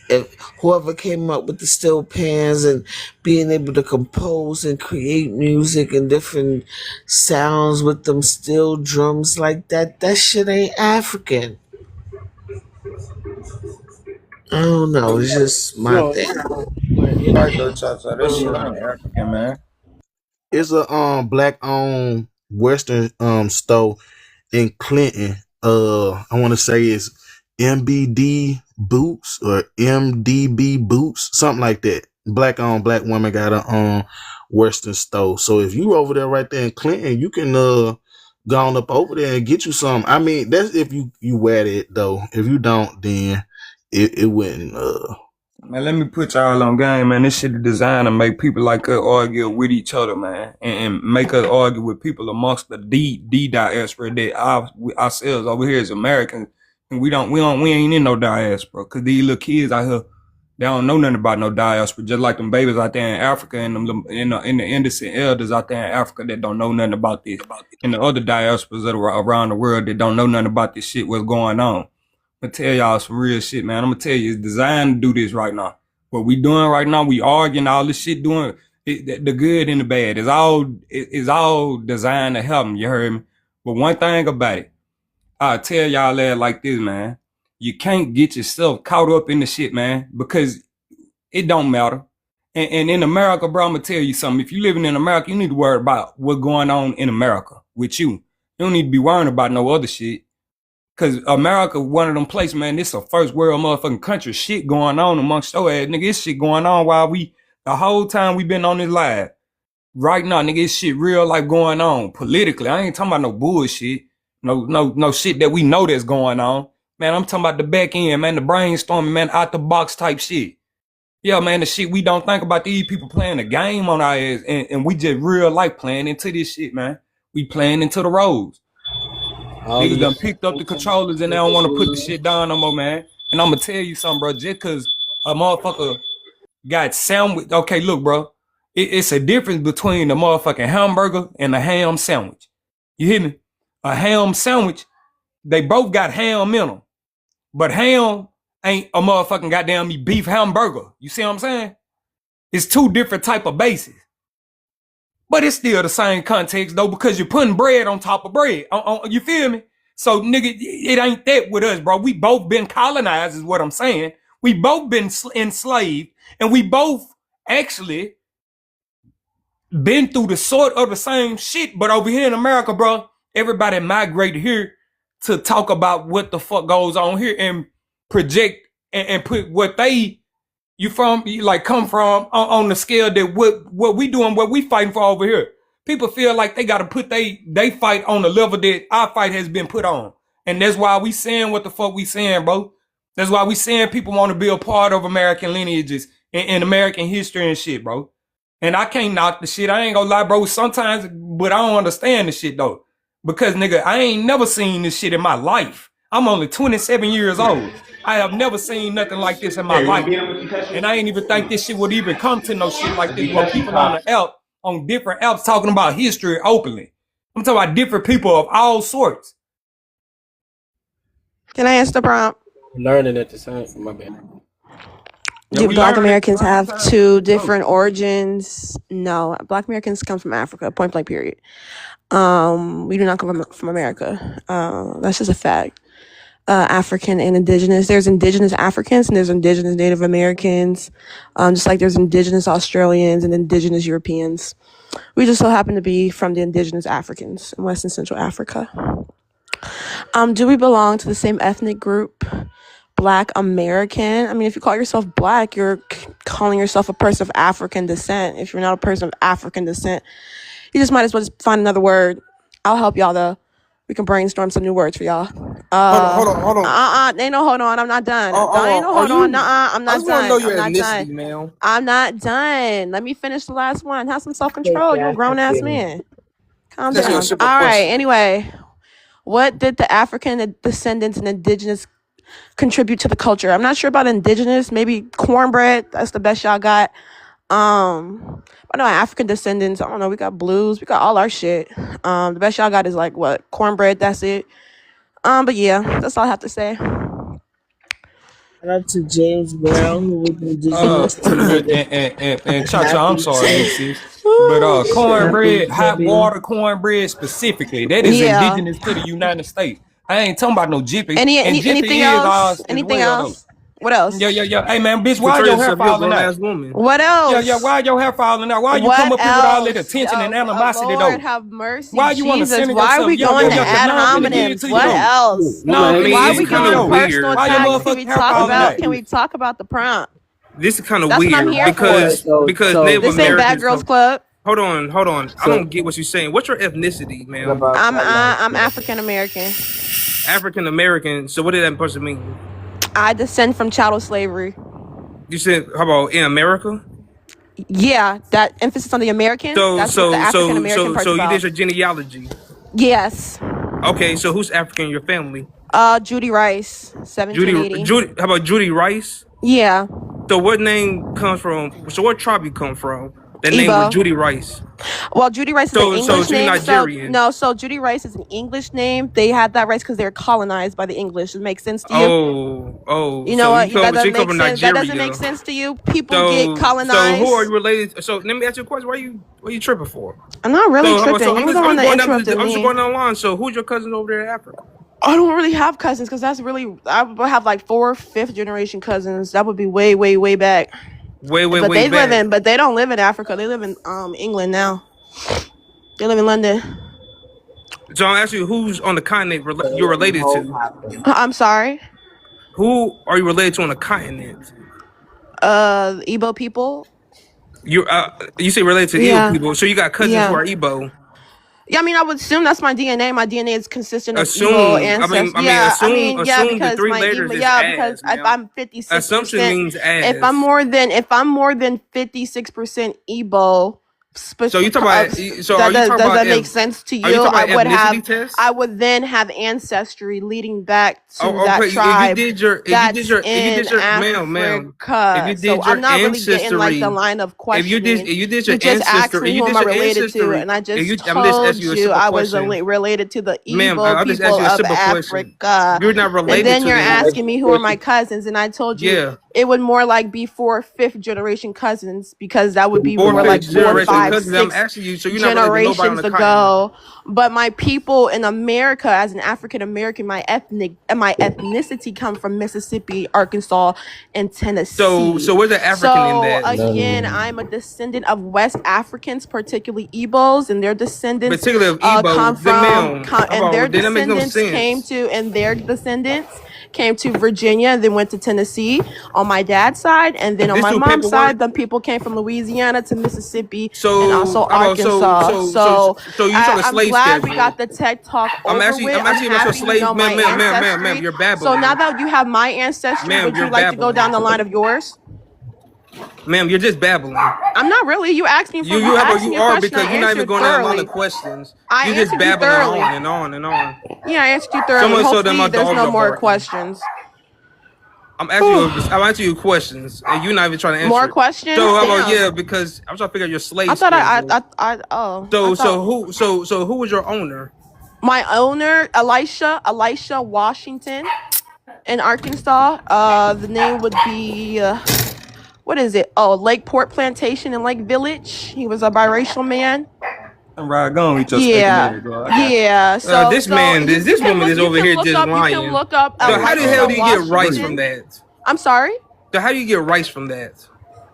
If whoever came up with the steel pans and being able to compose and create music and different sounds with them steel drums like that shit ain't African. I don't know. It's just my No, thing. but Right though, Chacha. That shit ain't African, man. It's a black owned Western store in Clinton. I want to say it's MBD Boots or MDB Boots, something like that. Black owned, black woman got a Western store. So if you over there right there in Clinton, you can go on up over there and get you some. I mean, that's if you wear it though. If you don't, then it wouldn't. Man, let me put y'all on game, man. This shit is designed to make people like us argue with each other, man, and make us argue with people amongst the D diaspora that ourselves over here as Americans, and we ain't in no diaspora, cause these little kids out here, they don't know nothing about no diaspora, just like them babies out there in Africa and them in the innocent elders out there in Africa that don't know nothing about this, and the other diasporas that are around the world that don't know nothing about this shit, what's going on. I'm gonna tell y'all some real shit, man. I'm gonna tell you, it's designed to do this right now. What we doing right now, we arguing all this shit, doing the good and the bad. It's all designed to help them. You heard me? But one thing about it, I'll tell y'all that like this, man. You can't get yourself caught up in the shit, man, because it don't matter. And in America, bro, I'm gonna tell you something. If you living in America, you need to worry about what's going on in America with you. You don't need to be worrying about no other shit. Cause America, one of them places, man, this a first world motherfucking country. Shit going on amongst your ass, nigga. This shit going on while the whole time we been on this live. Right now, nigga, this shit real life going on politically. I ain't talking about no bullshit. No shit that we know that's going on. Man, I'm talking about the back end, man, the brainstorming, man, out the box type shit. Yeah, man, the shit we don't think about these people playing a game on our ass, and we just real life playing into this shit, man. We playing into the roles. all Niggas these done picked up the controllers and they don't want to put the shit down no more, man. And I'm gonna tell you something, bro. Just cause a motherfucker got sandwich. Okay, look, bro. It's a difference between the motherfucking hamburger and a ham sandwich. You hear me? A ham sandwich, they both got ham in them. But ham ain't a motherfucking goddamn me, beef hamburger. You see what I'm saying? It's two different type of bases. But it's still the same context though, because you're putting bread on top of bread. You feel me? So nigga, it ain't that with us, bro. We both been colonized, is what I'm saying. We both been enslaved, and we both actually been through the sort of the same shit. But over here in America, bro, everybody migrated here to talk about what the fuck goes on here and project and put what they come from on the scale that what we doing, what we fighting for over here. People feel like they got to put they fight on the level that our fight has been put on, and that's why we saying what the fuck we saying, bro. That's why we saying people want to be a part of American lineages and American history and shit, bro. And I can't knock the shit. I ain't gonna lie, bro. Sometimes, but I don't understand the shit though, because nigga, I ain't never seen this shit in my life. I'm only 27 years old. I have never seen nothing like this in my life. And I ain't even think this shit would even come to no shit like this where people on the app, on different apps talking about history openly. I'm talking about different people of all sorts. Can I answer the prompt? Learning at the same. My bad. Yeah, Do we Black learning. Americans have two different origins? No, Black Americans come from Africa. Point blank. Period. We do not come from America. That's just a fact. African and indigenous. There's indigenous Africans and there's indigenous Native Americans. Just like there's indigenous Australians and indigenous Europeans. We just so happen to be from the indigenous Africans in West and Central Africa. Do we belong to the same ethnic group? Black American. I mean, if you call yourself Black, you're calling yourself a person of African descent. If you're not a person of African descent, you just might as well just find another word. I'll help y'all though. We can brainstorm some new words for y'all. Hold on. Ain't no hold on. I'm not done. Ain't no Are hold you? on. I'm I not just want to done. know I'm your not ethnicity, done. man. I'm not done. Let me finish the last one. Have some Okay, self-control. You're a guys, grown-ass okay. man. Calm That's a down. simple All right. question. Anyway, what did the African descendants and indigenous contribute to the culture? I'm not sure about indigenous. Maybe cornbread. That's the best y'all got. I know African descendants. I don't know. We got blues. We got all our shit. The best y'all got is like what? Cornbread. That's it. But yeah, that's all I have to say. Shout out to James Brown, who was indigenous to Native And Cha-Cha, I'm sorry, big Appleton. sis. Oh But shit. cornbread, hot WW. water cornbread specifically, that is Yeah. indigenous to the United States. I ain't talking about no Jiffy. And Anything Jiffy is else? ours as Anything well, though. else? What else? Yeah. Hey, man, bitch, why Control your hair yourself. You're a falling grown out? ass woman. What Yeah, else? why your hair falling out? Why you come What up here with all that else? attention and animosity, Lord though? have mercy, Why you want to Jesus. center Why are yourself? we Yeah, going to cause ad now I'm finna give it hominems? to you, What though. else? Now I'm I finna mean, Why are give it's we it to kind you, of doing though. personal weird. Why your attacks? Can motherfucking we hair talk falling about? out? Can we talk about the prompt? This is kind of That's what I'm weird here Okay, for. because so Native This ain't Bad Americans. Girls Club. Hold on. I so don't get what you're saying. What's your ethnicity, what ma'am? about that last I'm one? African American. African American. So what did that person mean? I descend from chattel slavery. You said how about in America? Yeah, that emphasis on the American. So That's what the so African so American so part's so you did about. your genealogy. Yes. Okay, so who's African in your family? Judy Rice, Judy 1780. How about Judy Rice? Yeah. So what name comes from? So what tribe you come from? That name was Igbo. Judy Rice. Well, Judy Rice is an So English you're name. Nigerian. So Judy Rice is an English name. They had that rice because they were colonized by the English. It makes sense to you? You know So what? you That come so doesn't you come make from sense. That doesn't make Nigeria. sense to you. People get So who are colonized. you related? So let me ask you a question. What are you tripping for? I'm not really So tripping. You were the I'm one just that going down interrupted I'm just me. going down the line. So who's your cousins over there in Africa? I don't really have cousins because that's really, I would have like 4th, 5th generation cousins. That would be way, way, way back. Way But back. they don't live in Africa. They live in England now. They live in London. So I'm asking you who's on the continent you're So related what to. happened? I'm sorry. Who are you related to on the continent? Igbo people. You say related to Igbo Yeah. people. So you got cousins who Yeah. are Igbo. Yeah, I mean, I would assume that's my DNA. My DNA is consistent of Igbo Assume. ancestors. Yeah, Assume the because 3 my letters email. is Yeah, because ass, if ma'am. I'm Assumption 56%, means if I'm ass. more than 56% Igbo, So you talk about. So are you talking does about that make if? sense to Are you you? talking about ethnicity test? I would then have ancestry leading back to Oh, that okay. tribe that's If you in did your, ma'am, if Africa. you So did I'm your not really getting like the ancestry, line of if questioning. you did You your just asked ancestry, me if who you am did I your related to, ancestry, and I just I'm just asking told you a you simple I was question, related to the ma'am. Igbo I'll just ask people you a of simple question. Africa. You're not And related then to you're them. asking me who are my cousins, and I told you Yeah, it would more like be 4th, 5th generation cousins, because that would be Fourth, more like fifth 4, generation 5, cousins. I'm 6 asking you, so you're not related to nobody on generations the continent. ago. But my people in America, as an African American, my ethnicity come from Mississippi, Arkansas, and Tennessee. So where's the African in that? Again, I'm a descendant of West Africans, particularly Igbos, and their descendants Particularly of Igbo, come from, and their that came to Virginia and then went to Tennessee on my dad's side, and then on my mom's side, the people came from Louisiana to Mississippi and also Arkansas. So you saw the I'm slave glad schedule. we got the tech talk over with. I'm asking you about your slave, ma'am, you're babbling. So now that you have my ancestry, would you like to go down the line of yours? Ma'am, you're just babbling. I'm not really. You asked me for you are because you're not even going down a line of questions. I You're just answered you babbling thoroughly. on and on and on. Yeah, I answered you thoroughly. Someone told them Hopefully, my there's dogs no are more barking. questions. I'm asking you questions, and you're not even trying to answer. More questions? So how about Damn. because I'm trying to figure out your slave. I thought schedule. So who was your owner? My owner, Elisha Washington, in Arkansas. The name would be what is it? Oh, Lake Port Plantation in Lake Village. He was a biracial man. I'm right going with your Yeah. So this woman is over here just lying. You can look up. So how the hell do you get rice from that? I'm sorry. So how do you get rice from that?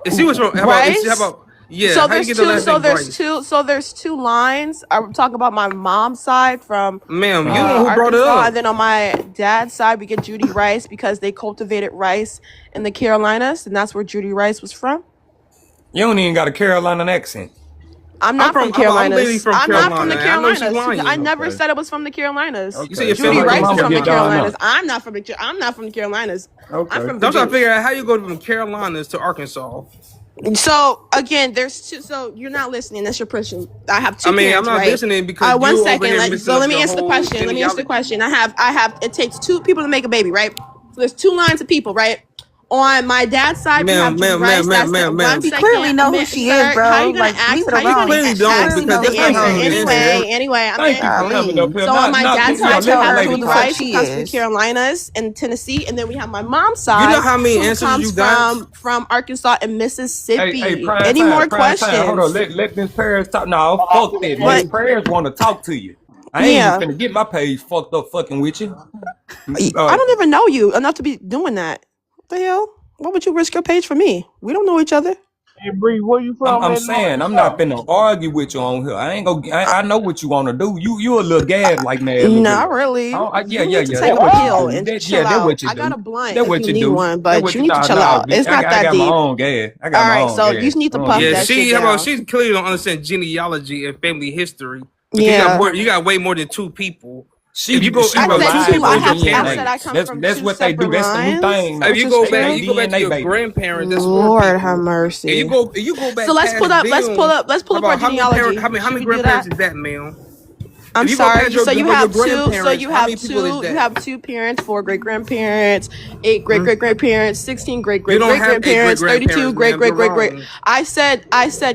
Is he was from Rice? how about yeah? So how there's you get the last name Rice? there's two lines. I'm talking about my mom's side from Ma'am, you know who brought it Arkansas, up. and then on my dad's side we get Judy Rice because they cultivated rice in the Carolinas, and that's where Judy Rice was from. You don't even got a Carolina accent. I'm not from Carolinas. I'm not from the I know she's Carolinas. lying. I never said it was from the Carolinas. You say your Judy family Rice from is from the Carolina. Carolinas. I'm not from the Carolinas. Okay. I'm from I'm trying to Virginia. figure out how you go from Carolinas to Arkansas. So again, there's two. So you're not listening. That's your question. I have two. I'm not listening because one you second. over here So let me answer the question. Let me answer the question. I have. It takes two people to make a baby, right? So there's two lines of people, right? On my dad's side, we have Judy Rice. We clearly know who she is, bro. How you gonna Like, ask? leave it How you alone. gonna Clearly don't, ask me because the that's not how answer? you answer. Anyway, I'm Thank you for coming up here. so on my dad's side, we have who Judy the Rice, fuck who she comes from is. Carolinas and Tennessee, and then we have my mom's side. You know how many who answers comes you got? from Arkansas and Mississippi. Hey, prime Any time, more prime questions? time. Hold on, let Miss Paris talk. No, fuck that. Miss Paris want to talk to you. I ain't even finna get my page fucked up fucking with you. I don't even know you enough to be doing that. What the hell? Why would you risk your page for me? We don't know each other. Hey, Bree, where you from? I'm saying I'm not finna argue with you on here. I ain't gonna. I know what you want to do. You a little gag like that. Not really. Yeah. You need to take a pill and chill out. I got a blunt if you need one, but you need to chill out. It's not that I got deep. my own gas. I got All my right, own so gas. you need to puff that shit down. She clearly don't understand genealogy and family history. Yeah. You got way more than two people. That's what they do. That's the new thing. If you go back to your grandparents, that's Lord have mercy. You go back. So let's pull up our genealogy. How many grandparents is that, ma'am? I'm sorry. So you have two. So you have two. You have two parents, 4 great grandparents, 8 great great grandparents, 16 great great great grandparents, 32 great great great great. I said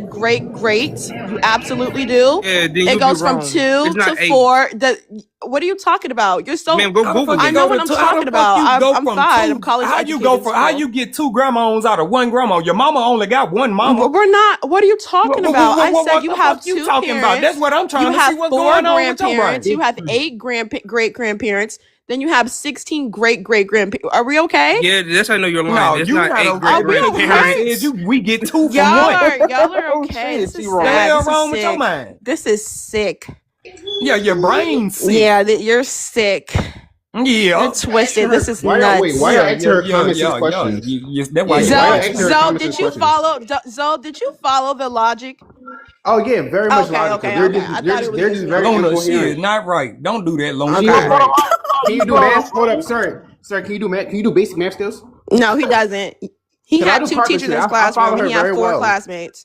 great great. You absolutely do. Yeah, it goes from 2 to 4. What are you talking about? You're so. Ma'am, go Google. I know what I'm talking about. I'm fine. I'm college educated. How you get 2 grandmas out of 1 grandma? Your mama only got 1 mama. We're not. What are you talking about? I said you have 2 parents. That's what I'm trying to see what's going on with your brain. You have 8 great grandparents. Then you have 16 great great grandparents. Are we okay? Yeah, that's how I know you're lying. No, it's you not got 8 great grandparents. We get 2 from 1. Y'all are okay. This is wrong with your mind. This is sick. Yeah, your brain's sick. Yeah, you're sick. Yeah, you're twisted. This is nuts. Why are you asking her comments and questions? Zoe, did you follow? Zoe, did you follow the logic? Oh yeah, very much logical. They're just very Lona, incoherent. she is not right. Don't do that, Lona. Can you do math? Hold up, sir. Sir, can you do math? Can you do basic math skills? No, he doesn't. He had 2 teachers in his classroom. He had 4 classmates.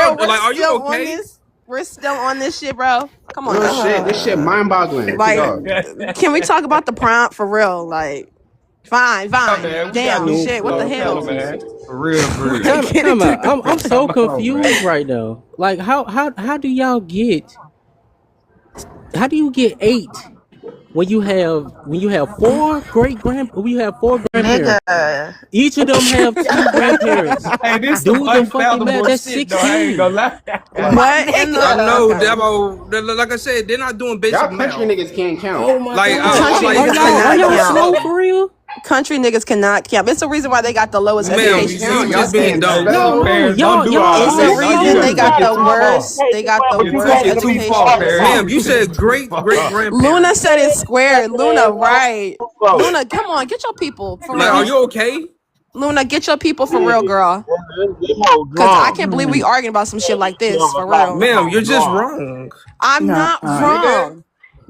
real, y'all we're like? Are you still on okay? this. We're still on this shit, bro. Come on Real now. shit. This shit mind boggling. Like, can we talk about the prompt for real? Like, fine. Man, we got Damn, too shit. What the slow hell? man. For real. Get it Time out. I'm so Come on, man. confused right now. Like how do y'all get? How do you get 8 when you have four Nigga. grandparents? Each of them have 2 grandparents. Hey, this some Do the fucking math. unfathomable That's shit, though. I ain't gonna 16. lie. What in I the? know, Okay. Dabo. Like I said, they're not doing basic Y'all country math. niggas can't count. Oh my Like, god. Country like, niggas Are cannot y'all slow count. for real? Country niggas cannot count. It's the reason why they got the lowest ma'am, education you system. just being dumb. Let them No, parents don't y'all do all It's that. the are No, reason they slow. got you the took it too far. worst. They got the You worst took it too education far, system. Ma'am, parents. you said great grandparents. Luna said it's squared. Luna, right? Luna, come on, get your people for Like, are real. you okay? Luna, get your people for real, girl. They more Cause I drunk. can't believe we arguing about some shit like They this for more real. Ma'am, you're just drunk. wrong. I'm not See that? wrong.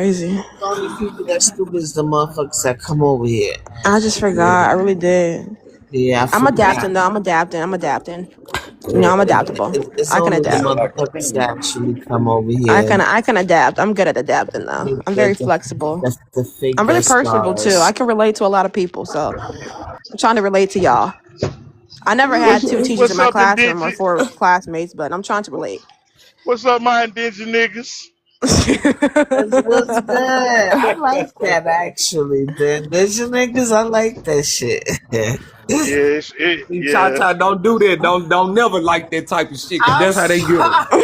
crazy. The only people that stupid is the motherfuckers that come over here. I just Yeah, forgot. I really did. yeah, I I'm forgot. adapting though. I'm adapting. I'm adapting. You know, I'm adaptable. It's I can only the adapt. motherfuckers that actually come over I here can I can adapt. I'm good at adapting though. I'm very flexible. to fake I'm really their personable too. I scars. can relate to a lot of people, so I'm trying to relate to y'all. I never had two teachers in What's my up, classroom or indigenous? four classmates, but I'm trying to relate. What's up, my indigenous niggas? What's good? I like that actually. The indigenous niggas, I like that shit. Yes, See, yeah. Cha-Cha, don't do that. Don't never like that type of shit, because that's how they get her.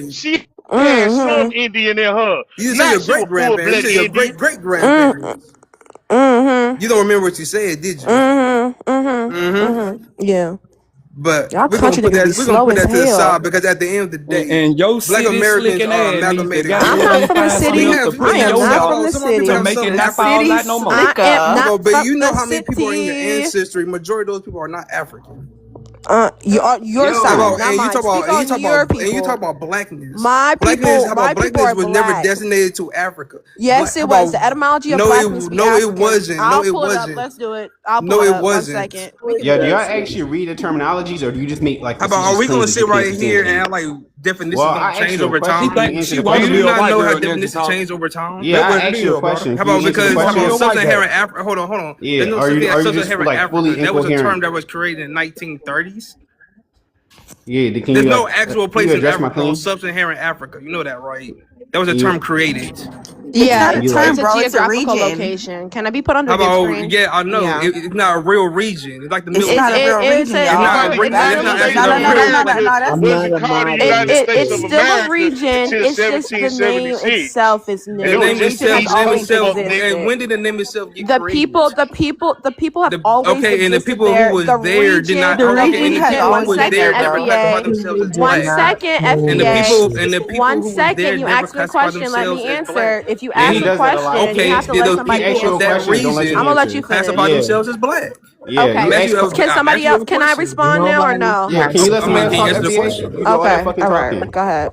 Indian. She had some Indian in her. You didn't say Not your she great was full grandparents. You black said your Indian. great grandparents. You don't remember what you said, did you? Yeah. But Y'all we're gonna country put niggas be that slow as to the side hell. because at the end of the day, And your Black city Americans slicking are ass needs to amalgamated I'm not goddamn from. from the find We something city. else to have put I in am your some not mouth from the of our people to have city. make it Southern not African. fall City out no mouth. I am I'm not gonna, but from you know the how many people are in your city. ancestry? Majority of those people are not African. Your side, not And you mine. talk Speak about and you on talk your about and you talk people. about blackness. My Blackness, people, how my about people blackness are was never black. designated to Africa. Yes, How it was. about The etymology of no? black means to be No, it African. wasn't. No, I'll it pull it up. wasn't. Let's do it. I'll pull No, it it up. One wasn't. second. We can Yeah, do do y'all this. actually read the terminologies, or do you just make like How about are facetious we gonna claims that sit you can't right here and substantiate? act like Well, definitions don't I asked change you a over question. She Can time? you think answer she the wanna Do be you question? a not white know how girl, Ninja definitions Talk. change over time? Yeah, That I wasn't asked be you a a brother. question. How Can you about answer the because She how wanna be about question? a white girl. sub-Saharan Africa? Hold on. There's Yeah, no such thing as are you just sub-Saharan like fully Africa. That was a term incoherent? that was created in the 1930s. Yeah, There's no actual can place you in address my Africa called claim? sub-Saharan Africa. You know that, right? That was a Can you term created. It's Yeah, not a You it's term, like, a bro. It's a geographical region. location. Can I be put on the how big about, screen? yeah, I know. Yeah. It's not a real region. It's like the It's Middle not East. a real It's region, a It's y'all. not it's a a The region. it's It's a United not States actually No, of a no, no, real no, no, region. no, America no. place. That's wasn't called the It, United it States it's of still a America region. until It's just the name 1776. itself is And The it new. was The name just region itself, has East the name always itself, and existed. when did the name itself get The created? people, the people have The always okay, and the existed people who there. was The there did region, not. the the Okay, and region the has region. people who One always was been second, there there, never bro. classified FBA. themselves as One black. second, And the FBA. people and the people One who was there second. You never asked me a classified question. Let themselves me as black. answer. If you Yeah, ask he a does that a lot. question, you Okay, have to He did let the he somebody asks people you of a that question answer. and don't let you I'm region gonna let you answer. classify finish. Yeah, themselves as black? yeah. I'm You Okay. asking ask. you. Can I'm somebody asking you else? a Can I question. respond now or no? Yeah, can you let I somebody mean, else can you talk, answer the FBA? question? You do all that Okay. fucking All right. talking. Go ahead.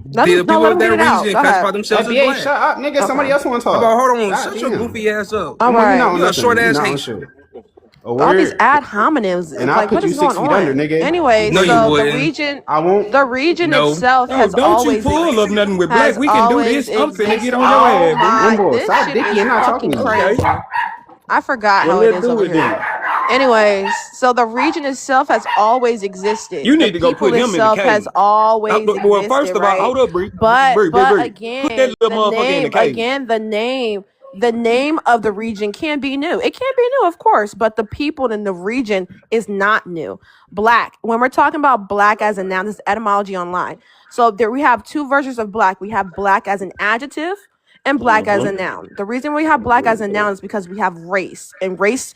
Did the No, people let of him get that it out. region Go ahead. classify themselves as FBA, black? shut up, nigga. Okay. Somebody else want to How about talk. hold on? God Shut your damn. goofy ass up. All I'm on you not right. on You a short nothing. You ass not on Haitian. shit. A All these word, ad hominems, and I'll like what put you is going 6 feet under, on? nigga. You Anyway, No, play you with so me. wouldn't. I won't. the region No. itself Oh, has don't you always pull up nothing with black. has We can do always this. I'm finna get existed. on your Oh ass, boo. my, Limbo, this stop shit dicky. is You're not talking fucking to me. Okay. crazy. I forgot Well, how it let's is do over it here. then. Anyways, so the region itself has always existed. You The need to go people put him in the itself has cage. always Well, first existed, of all, right? hold up, Bree. But Bree. Put that again, little motherfucker in the cage. the name of the region can be new. It can be new, of course, but the people in the region is not new. Black. When we're talking about black as a noun, this is etymology online. So there we have two versions of black. We have black as an adjective and black as a noun. The reason we have black as a noun is because we have race, and race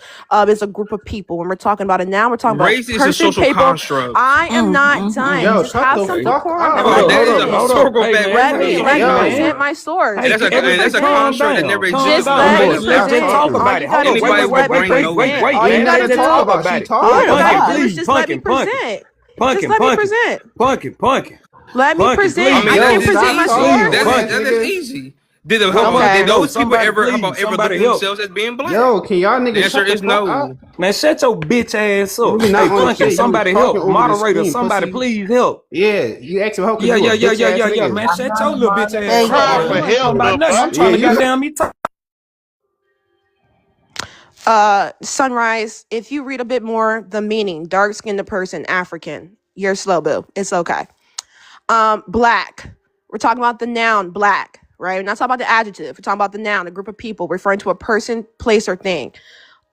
is a group of people. When we're talking about a noun, we're talking about Race is a person, social people. construct. I am not done. Yo, Just shut have the some Okay. fuck decorum and up, let me That is a nigga. Hold up. historical Hey, fact. man. Race let is a me Hey, social let hey, me Yo, present man. construct. my source. Hey, And Just let me everybody that's a calm present. construct that down. never Calm Just existed down. before let Limbo, me Let's stop just present. talk talking. All about you it. Hold gotta up. do Anybody is with a let me brain What knows present. that. All you you ain't Man, gotta gotta let's just talk do, talk about? about She it. all talking. you Let her Punkin, gotta talk. do is please. just let me Punkin. present. Just Punkin, let me punkin. present. Punkin, punkin. Let me Punkin, present. I please. mean, I that's Yo, can't just present stop my easy. talking, source. hoe ass That's nigga. easy. Did Hold on. Okay. those people Somebody, ever please. ever look Somebody at help. themselves as being black? Yo, can y'all The niggas answer shut the is fuck up? no. Man, shut your bitch ass You up. really Hey, not on Punkin, shit. You was somebody talking help. over the Moderator, screen, somebody pussy. please help. Yeah, you asking her because Yeah, you a yeah, yeah, bitch yeah, ass yeah, yeah. nigga. Man, shut your little bitch Hey, ass up, Crying man. for You ain't talking help, about little nothing. I'm buddy. trying Yeah, to you. goddamn me talk. Sunrise, if you read a bit more, the meaning, dark skinned person, African. You're slow, boo. It's okay. Black. We're talking about the noun black, right? We're not talking about the adjective. We're talking about the noun, a group of people referring to a person, place, or thing.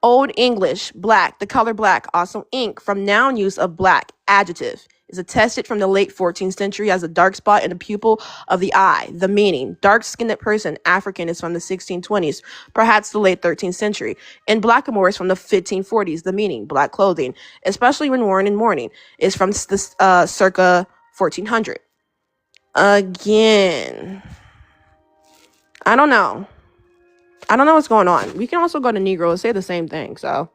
Old English, black, the color black, also ink, from noun use of black, adjective, is attested from the late 14th century as a dark spot in the pupil of the eye. The meaning, dark-skinned person, African, is from the 1620s, perhaps the late 13th century. And blackamoor is from the 1540s. The meaning, black clothing, especially when worn in mourning, is from the circa 1400. Again, I don't know. I don't know what's going on. We can also go to Negro and say the same thing, so.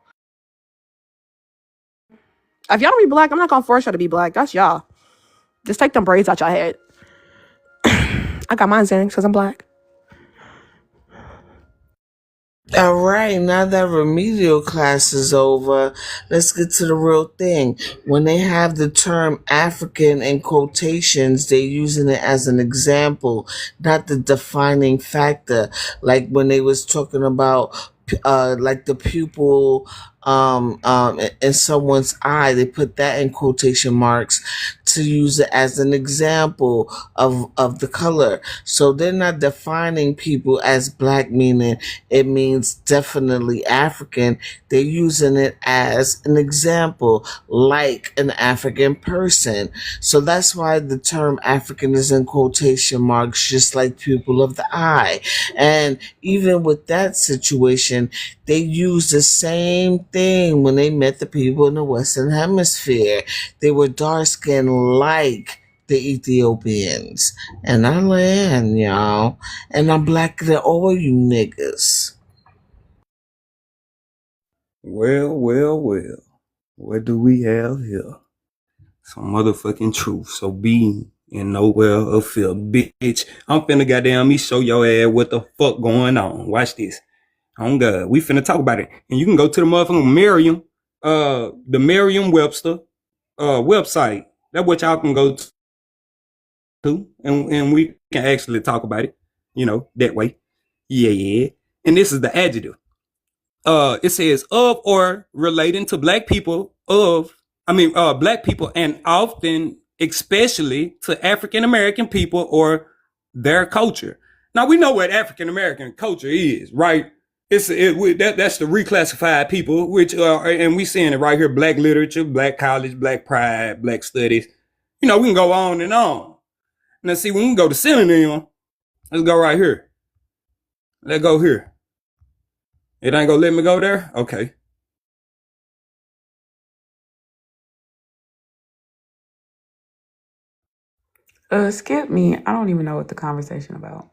If y'all don't be black, I'm not gonna force y'all to be black. That's y'all. Just take them braids out y'all head. I got mine in because I'm black. All right, now that remedial class is over, let's get to the real thing. When they have the term African in quotations, they're using it as an example, not the defining factor. Like when they was talking about like the pupil in someone's eye, they put that in quotation marks to use it as an example of the color. So they're not defining people as black, meaning it means definitely African. They're using it as an example, like an African person. So that's why the term African is in quotation marks, just like pupil of the eye. And even with that situation, they used the same thing when they met the people in the Western Hemisphere. They were dark skinned like the Ethiopians. And I land, y'all. And I'm blacker than all you niggas. Well, well, well. What do we have here? Some motherfucking truth. So be in nowhere of fear. Bitch, I'm finna goddamn me show your ass what the fuck going on. Watch this. On God. We finna talk about it. And you can go to the motherfucking Merriam, the Merriam-Webster website. That's what y'all can go to. And we can actually talk about it, that way. Yeah. And this is the adjective. It says of or relating to black people black people, and often especially to African American people or their culture. Now we know what African American culture is, right? That's the reclassified people, which and we seeing it right here: black literature, black college, black pride, black studies. We can go on and on. Now see, when we go to synonym, let's go right here. Let's go here. It ain't gonna let me go there? Okay. Skip me. I don't even know what the conversation about.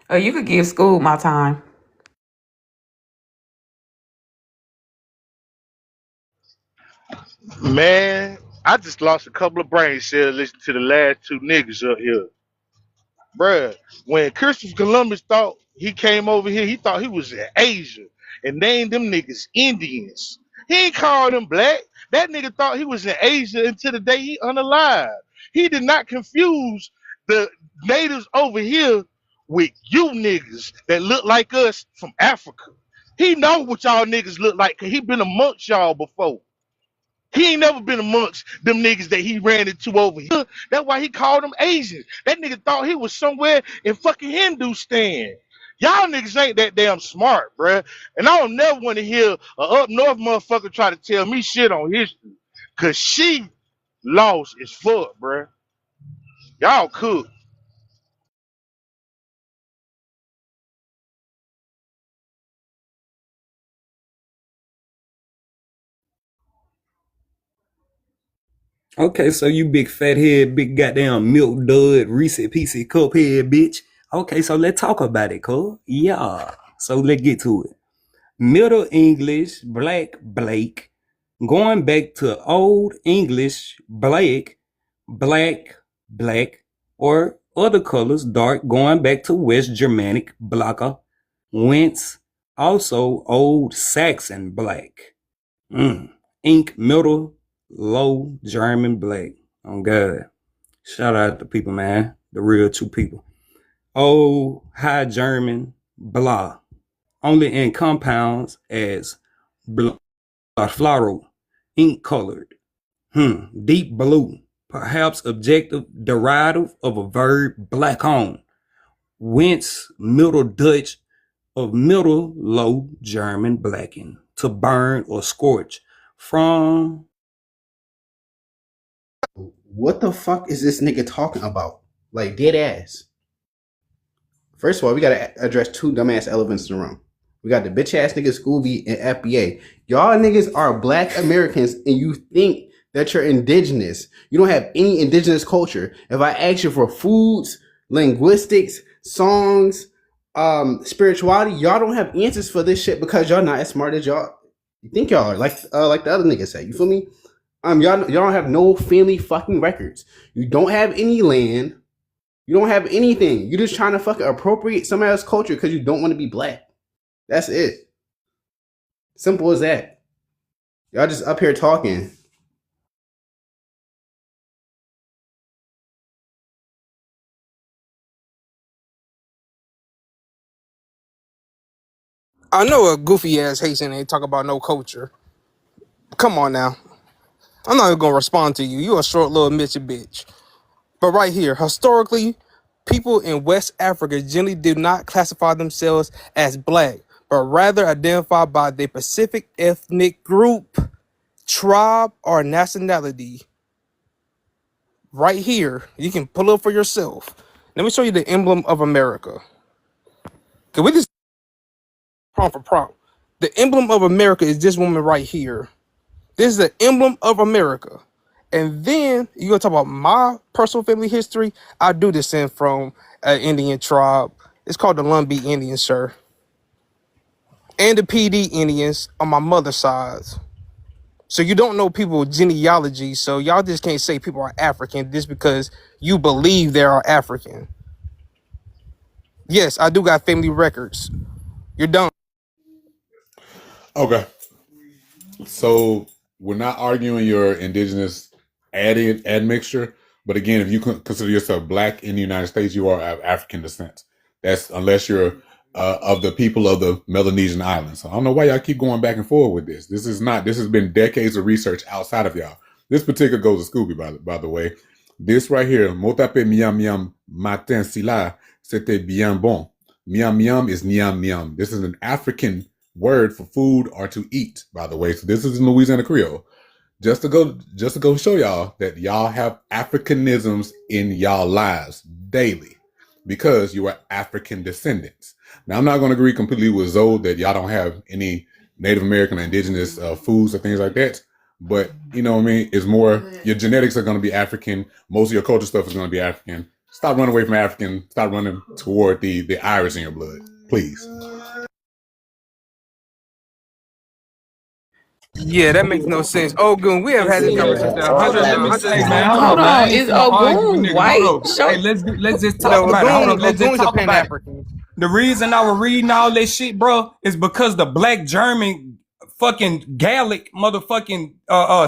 You could give school my time. Man, I just lost a couple of brain cells listening to the last two niggas up here. Bruh, when Christopher Columbus thought he came over here, he thought he was in Asia and named them niggas Indians. He ain't called them black. That nigga thought he was in Asia until the day he unalive. He did not confuse the natives over here with you niggas that look like us from Africa. He know what y'all niggas look like because he been amongst y'all before. He ain't never been amongst them niggas that he ran into over here. That's why he called them Asians. That nigga thought he was somewhere in fucking Hindustan. Y'all niggas ain't that damn smart, bruh. And I don't never want to hear a up north motherfucker try to tell me shit on history. Cause she lost as fuck, bruh. Y'all cook. Okay, so you big fat head, big goddamn milk dud, Reese PC cup head, bitch. Okay, so let's talk about it, cool? Yeah. So let's get to it. Middle English, black, Blake. Going back to Old English, black, black, black, or other colors, dark, going back to West Germanic, blacker, whence also Old Saxon, black. Ink, middle, low, German, black. Oh, God. Shout out to people, man. The real two people. Old, high German, blah. Only in compounds as floral, ink colored. Deep blue. Perhaps objective derivative of a verb black on. Whence Middle Dutch of Middle Low German blacken. To burn or scorch. From What the fuck is this nigga talking about? Like, dead ass. First of all, we gotta address two dumbass elephants in the room. We got the bitch ass niggas Scooby and FBA. Y'all niggas are black Americans and you think that you're indigenous. You don't have any indigenous culture. If I ask you for foods, linguistics, songs, spirituality, y'all don't have answers for this shit because y'all not as smart as y'all you think y'all are. Like the other niggas say. You feel me? Y'all don't have no family fucking records. You don't have any land. You don't have anything. You're just trying to fucking appropriate somebody else's culture because you don't want to be black. That's it. Simple as that. Y'all just up here talking. I know a goofy ass Haitian ain't talk about no culture. Come on now. I'm not even gonna respond to you. You a short little Mitchy bitch. But right here, historically, people in West Africa generally do not classify themselves as black, but rather identify by their specific ethnic group, tribe, or nationality. Right here, you can pull up for yourself. Let me show you the emblem of America. Can we just prompt for prompt? The emblem of America is this woman right here. This is the emblem of America. And then you're gonna talk about my personal family history. I do descend from an Indian tribe. It's called the Lumbee Indians, sir. And the PD Indians on my mother's side. So you don't know people's genealogy. So y'all just can't say people are African just because you believe they are African. Yes, I do got family records. You're done. Okay. So we're not arguing your indigenous admixture, but again, if you consider yourself black in the United States, you are of African descent. That's unless you're of the people of the Melanesian islands. So I don't know why y'all keep going back and forth with this. This has been decades of research outside of y'all. This particular goes to Scooby, by the way. This right here, Motape miam miam matin sila, c'était bien bon. Miam miam is niam niam. This is an African word for food or to eat, by the way. So this is in Louisiana Creole. Just to go show y'all that y'all have Africanisms in y'all lives daily because you are African descendants. Now, I'm not going to agree completely with Zoe that y'all don't have any Native American or indigenous foods or things like that. But, you know what I mean? It's more, your genetics are going to be African. Most of your culture stuff is going to be African. Stop running away from African. Stop running toward the Irish in your blood, please. Yeah, that makes no sense. Oh, goon, we have had this conversation a Hold hundred, on, a let me hundred say, and man. one Hold on, Hold man. I on, times. ain't is finna argue with Ogun niggas. Hold white? on. Hey, Show. let's just talk No, about it. Hold on, let's just Ogun's a talk Pan about it. African. The reason I was reading all that shit, bro, is because the black German fucking Gallic motherfucking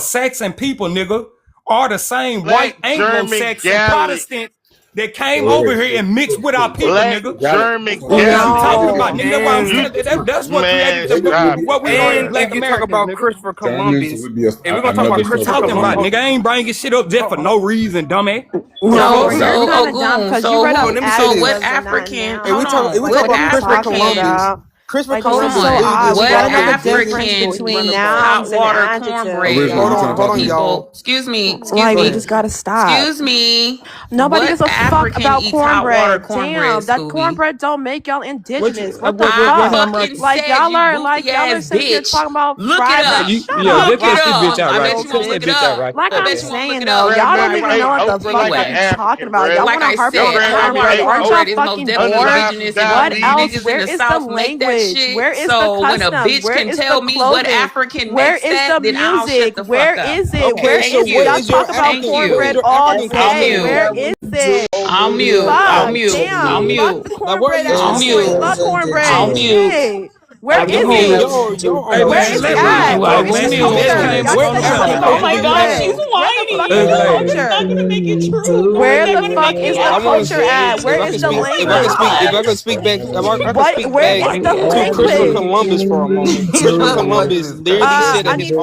Saxon people, nigga, are the same white Black German Anglo-Saxon Gallic. Protestants that came over here and mixed with our people, Black nigga. German Fuck is you Gallic. talking about, No, nigga? That's what I'm and You saying. That's what man, created stop it, what we are as and man. black if you talk Americans, about nigga. Christopher Germans Columbus, would be if we're gonna talk Fuck about another is you Christopher talking about, subcategory. nigga? Columbus, I ain't bringing shit up just for hold, no reason, dumbass. hold on, Fuck hold So wrong on, with here, you? so here. kind of dumb Ogun. because you So read off So who? let me say So what this. adjectives and not African? If Hold nouns. on. we Like, talk What what are about you Christopher talking African? Columbus, about? Christopher Like, this Hold is Columbus so on. odd. is We What got to one know of the the biggest. difference African between between nouns hot and water adjectives, cornbread Originally, we Hold talking on, y'all. hold on, about y'all. people? Excuse me. Excuse Like, we me. just got to stop. Excuse me. Nobody What gives a fuck African about eats hot water cornbread. cornbread, Damn, that Scooby? cornbread don't make y'all What indigenous. you, What the what I fuck? him up? fucking Like said, you goofy y'all are ass sitting here bitch. talking about Look it fried Yeah, rice. up. you, Shut yeah, up, just Look it cuss rock this bitch up. out I right bet noodle you there. Cuss won't look that it bitch. bitch out up. right Like I there. I'm bet you Okay. won't look saying it though, up. y'all don't Grandmammy even know ate what the okra fuck like an y'all Anyway, be talking African, about. Y'all bruh. like want to I harp Your on said, hot grandmammy water cornbread. ate Aren't y'all cornbread is okra most fucking under the definitely bored? house of indigenous, and What only else? diabetes. niggas in Where the is the South make that language? shit. Where is the So when a customs? bitch Where can is the tell me what clothing? African Where makes is that, the then I'll shut music? the Where fuck up. is it? Okay, Okay, Where so thank is it? what Y'all you. is your talk about Thank African? What is cornbread you. your all African I'll day. customs, mute. Where though? is it? I'll mute. I'll Fuck, mute. I'll damn. Fuck mute. the Like, where is cornbread your I'll ass African shit. mute. Fuck customs? I'll cornbread mute. shit. Where I is will Y'all, mute. it? y'all Hey are Where man, is it let racist. Red at? I Where I talk, will is the man. mute. Let culture? Red Y'all Where just talk. said He y'all got don't African know mad. the He customs get do mad. you At culture. me. Where the fuck is have? the Like, culture? If Where the fuck is the I want to, culture at? Where if I is can the speak, language? if I could speak back, if I could What? speak Where back is the white to ass Christopher bitch. language? Columbus for a moment. Who Christopher the fuck is Columbus this literally cousin? said that I his need